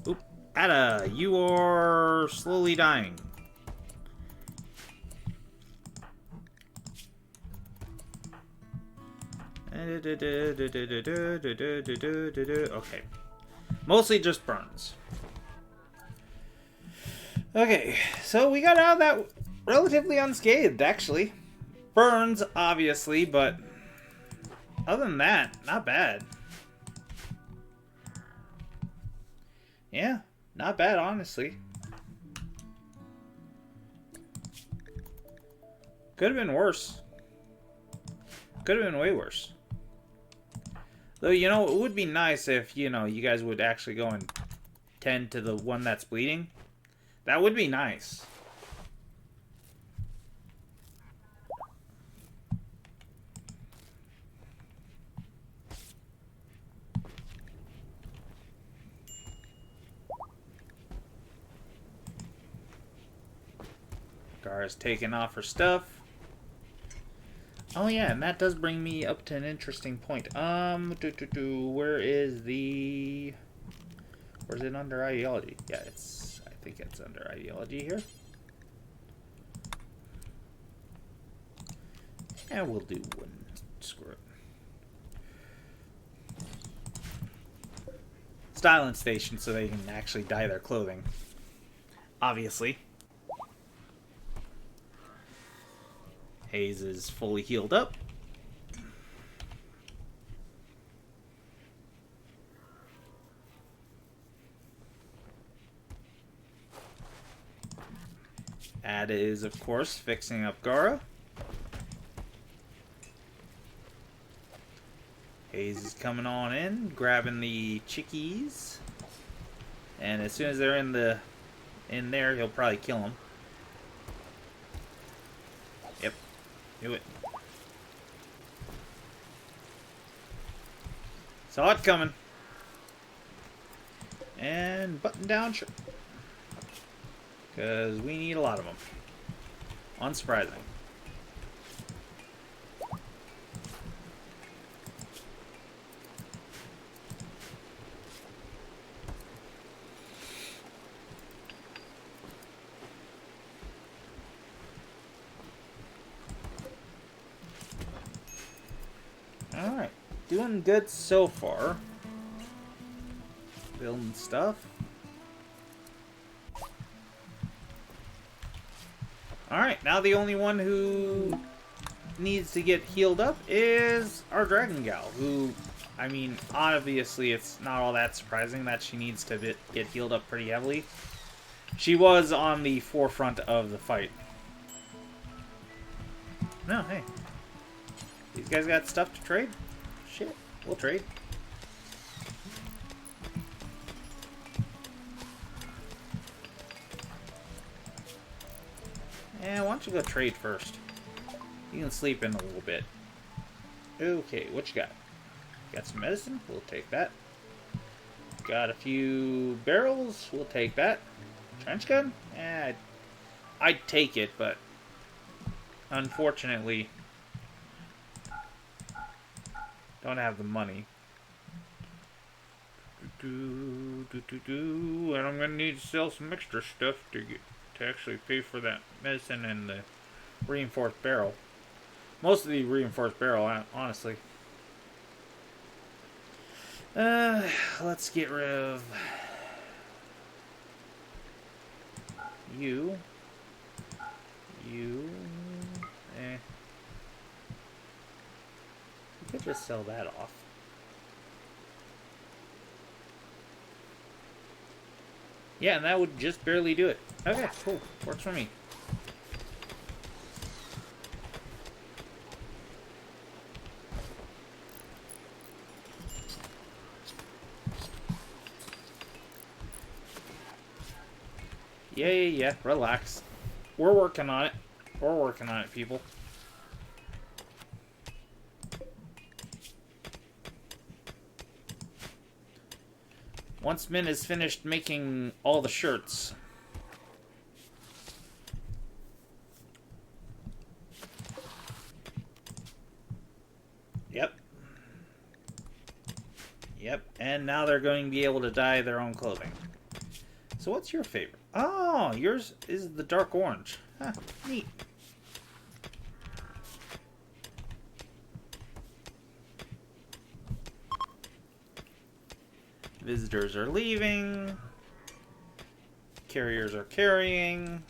Oop. Ada, you are slowly dying. Okay. Mostly just burns. Okay, so we got out of that relatively unscathed, actually. Burns, obviously, but other than that, not bad. Yeah, not bad, honestly. Could have been worse. Could have been way worse. Though, you know, it would be nice if, you know, you guys would actually go and tend to the one that's bleeding. That would be nice. Gara's taking off her stuff. Oh yeah, and that does bring me up to an interesting point. Where is the... Or is it under ideology? Yeah, it's... I think it's under ideology here. And we'll do one. Screw it. Styling station so they can actually dye their clothing. Obviously. Hayes is fully healed up. Ada is, of course, fixing up Gara. Hayes is coming on in, grabbing the chickies. And as soon as they're in there, he'll probably kill them. Yep. Do it. Saw it coming. And button down shirt. Because we need a lot of them. Unsurprising. Alright. Doing good so far. Building stuff. Alright, now the only one who needs to get healed up is our Dragon Gal, who, I mean, obviously it's not all that surprising that she needs to get healed up pretty heavily. She was on the forefront of the fight. No, hey. These guys got stuff to trade? Shit, we'll trade. Yeah, why don't you go trade first? You can sleep in a little bit. Okay, what you got? Got some medicine? We'll take that. Got a few barrels? We'll take that. Trench gun? Eh, I'd take it, but unfortunately, don't have the money. And I'm gonna need to sell some extra stuff to actually pay for that medicine and the reinforced barrel. Most of the reinforced barrel, honestly. Let's get rid of you. You. You could just sell that off. Yeah, and that would just barely do it. Okay, cool. Works for me. Yeah. Relax. We're working on it. We're working on it, people. Once Min is finished making all the shirts. Yep, and now they're going to be able to dye their own clothing. So what's your favorite? Oh, yours is the dark orange. Huh, neat. Visitors are leaving. Carriers are carrying.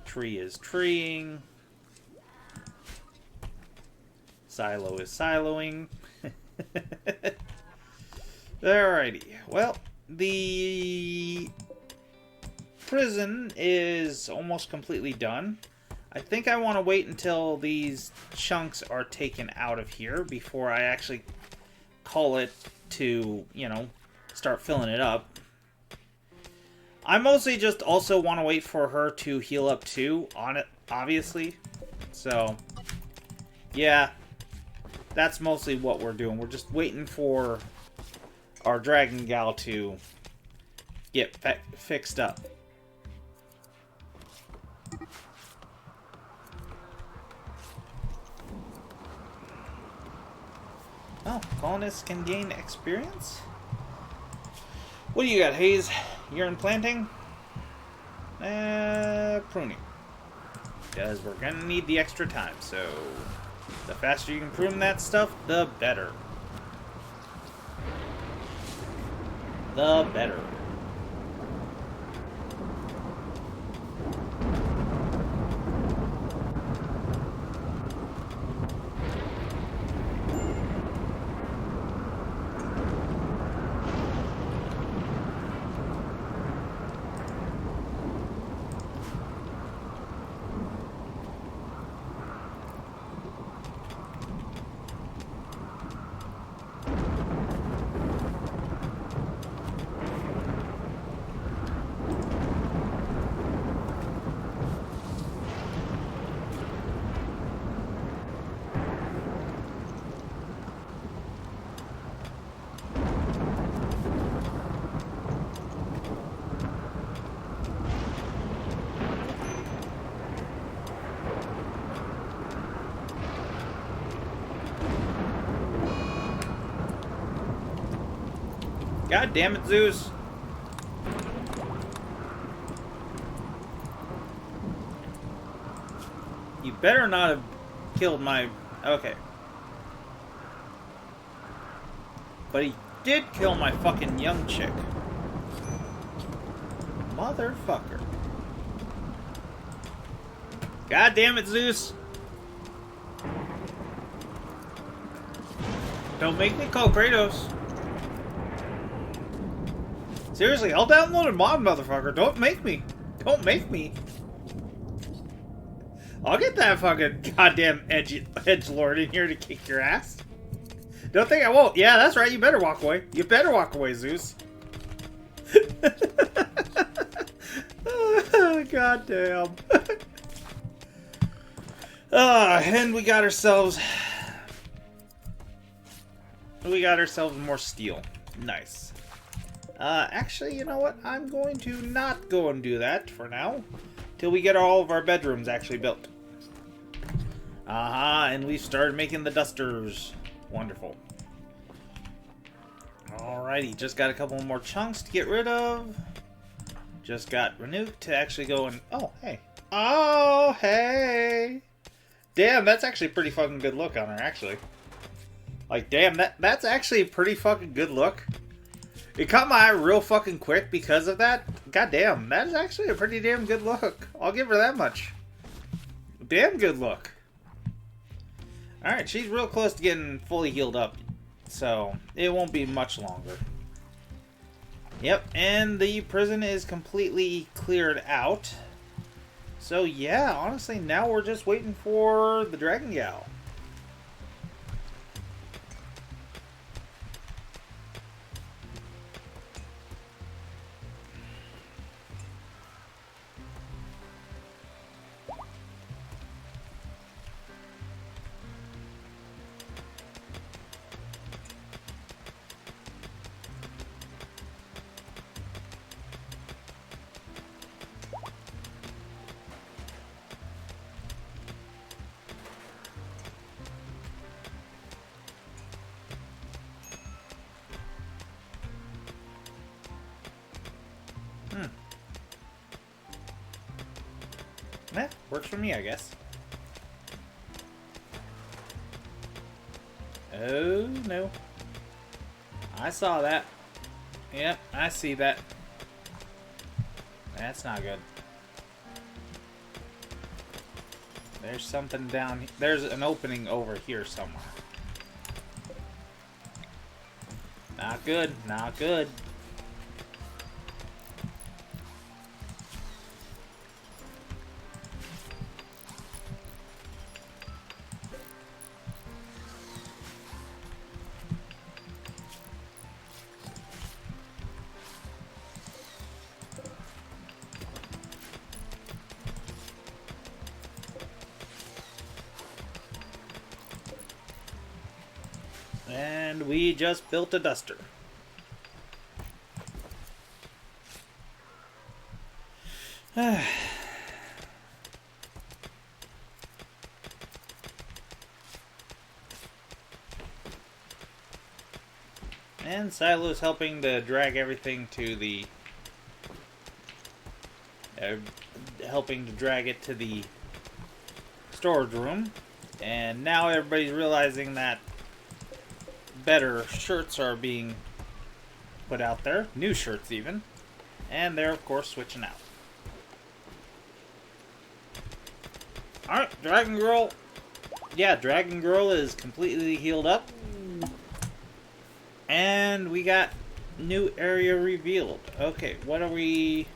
Tree is treeing. Silo is siloing. Alrighty. Well, the prison is almost completely done. I think I want to wait until these chunks are taken out of here before I actually call it to, you know, start filling it up. I mostly just also want to wait for her to heal up too, on it, obviously. So, yeah, that's mostly what we're doing. We're just waiting for our Dragon Gal to get fixed up. Oh, colonists can gain experience? What do you got, Hayes? You're in planting? Pruning. Because we're gonna need the extra time, so the faster you can prune that stuff, the better. The better. God damn it, Zeus. You better not have killed my... Okay. But he did kill my fucking young chick. Motherfucker. God damn it, Zeus. Don't make me call Kratos. Seriously, I'll download a mod, motherfucker. Don't make me. Don't make me. I'll get that fucking goddamn edgelord in here to kick your ass. Don't think I won't. Yeah, that's right. You better walk away. You better walk away, Zeus. Goddamn. And we got ourselves... more steel. Nice. Actually, you know what? I'm going to not go and do that for now. Till we get all of our bedrooms actually built. And we've started making the dusters. Wonderful. Alrighty, just got a couple more chunks to get rid of. Just got Renuk to actually go and... Oh, hey. Oh, hey! Damn, that's actually a pretty fucking good look on her, actually. Like, damn, that's actually a pretty fucking good look. It caught my eye real fucking quick because of that. God damn, that is actually a pretty damn good look. I'll give her that much. Damn good look. Alright, she's real close to getting fully healed up. So, it won't be much longer. Yep, and the prison is completely cleared out. So yeah, honestly, now we're just waiting for the Dragon Gal. Works for me, I guess. Oh, no. I saw that. Yep, I see that. That's not good. There's something down here. There's an opening over here somewhere. Not good, not good. And we just built a duster. And Silo's helping to drag everything to the... helping to drag it to the storage room. And now everybody's realizing that better shirts are being put out there. New shirts even. And they're, of course, switching out. Alright, Dragon Girl. Yeah, Dragon Girl is completely healed up. And we got new area revealed. Okay, what are we...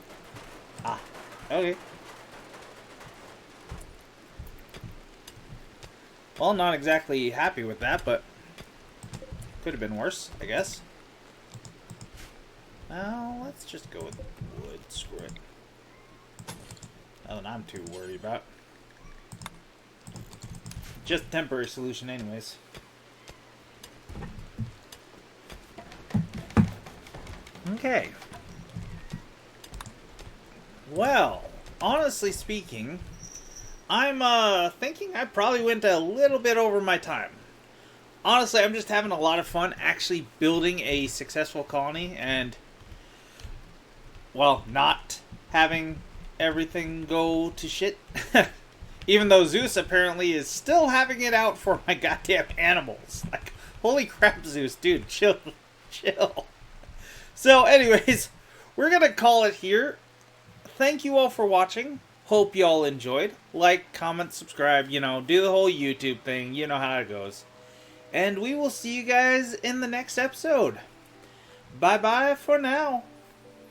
Ah, okay. Well, not exactly happy with that, but could have been worse, I guess. Now, let's just go with wood. Screw it. Nothing I'm too worried about. Just a temporary solution anyways. Okay. Well, honestly speaking, I'm thinking I probably went a little bit over my time. Honestly, I'm just having a lot of fun actually building a successful colony and, well, not having everything go to shit. Even though Zeus apparently is still having it out for my goddamn animals. Like, holy crap, Zeus, dude, chill, chill. So, anyways, we're going to call it here. Thank you all for watching. Hope you all enjoyed. Like, comment, subscribe, you know, do the whole YouTube thing. You know how it goes. And we will see you guys in the next episode. Bye-bye for now.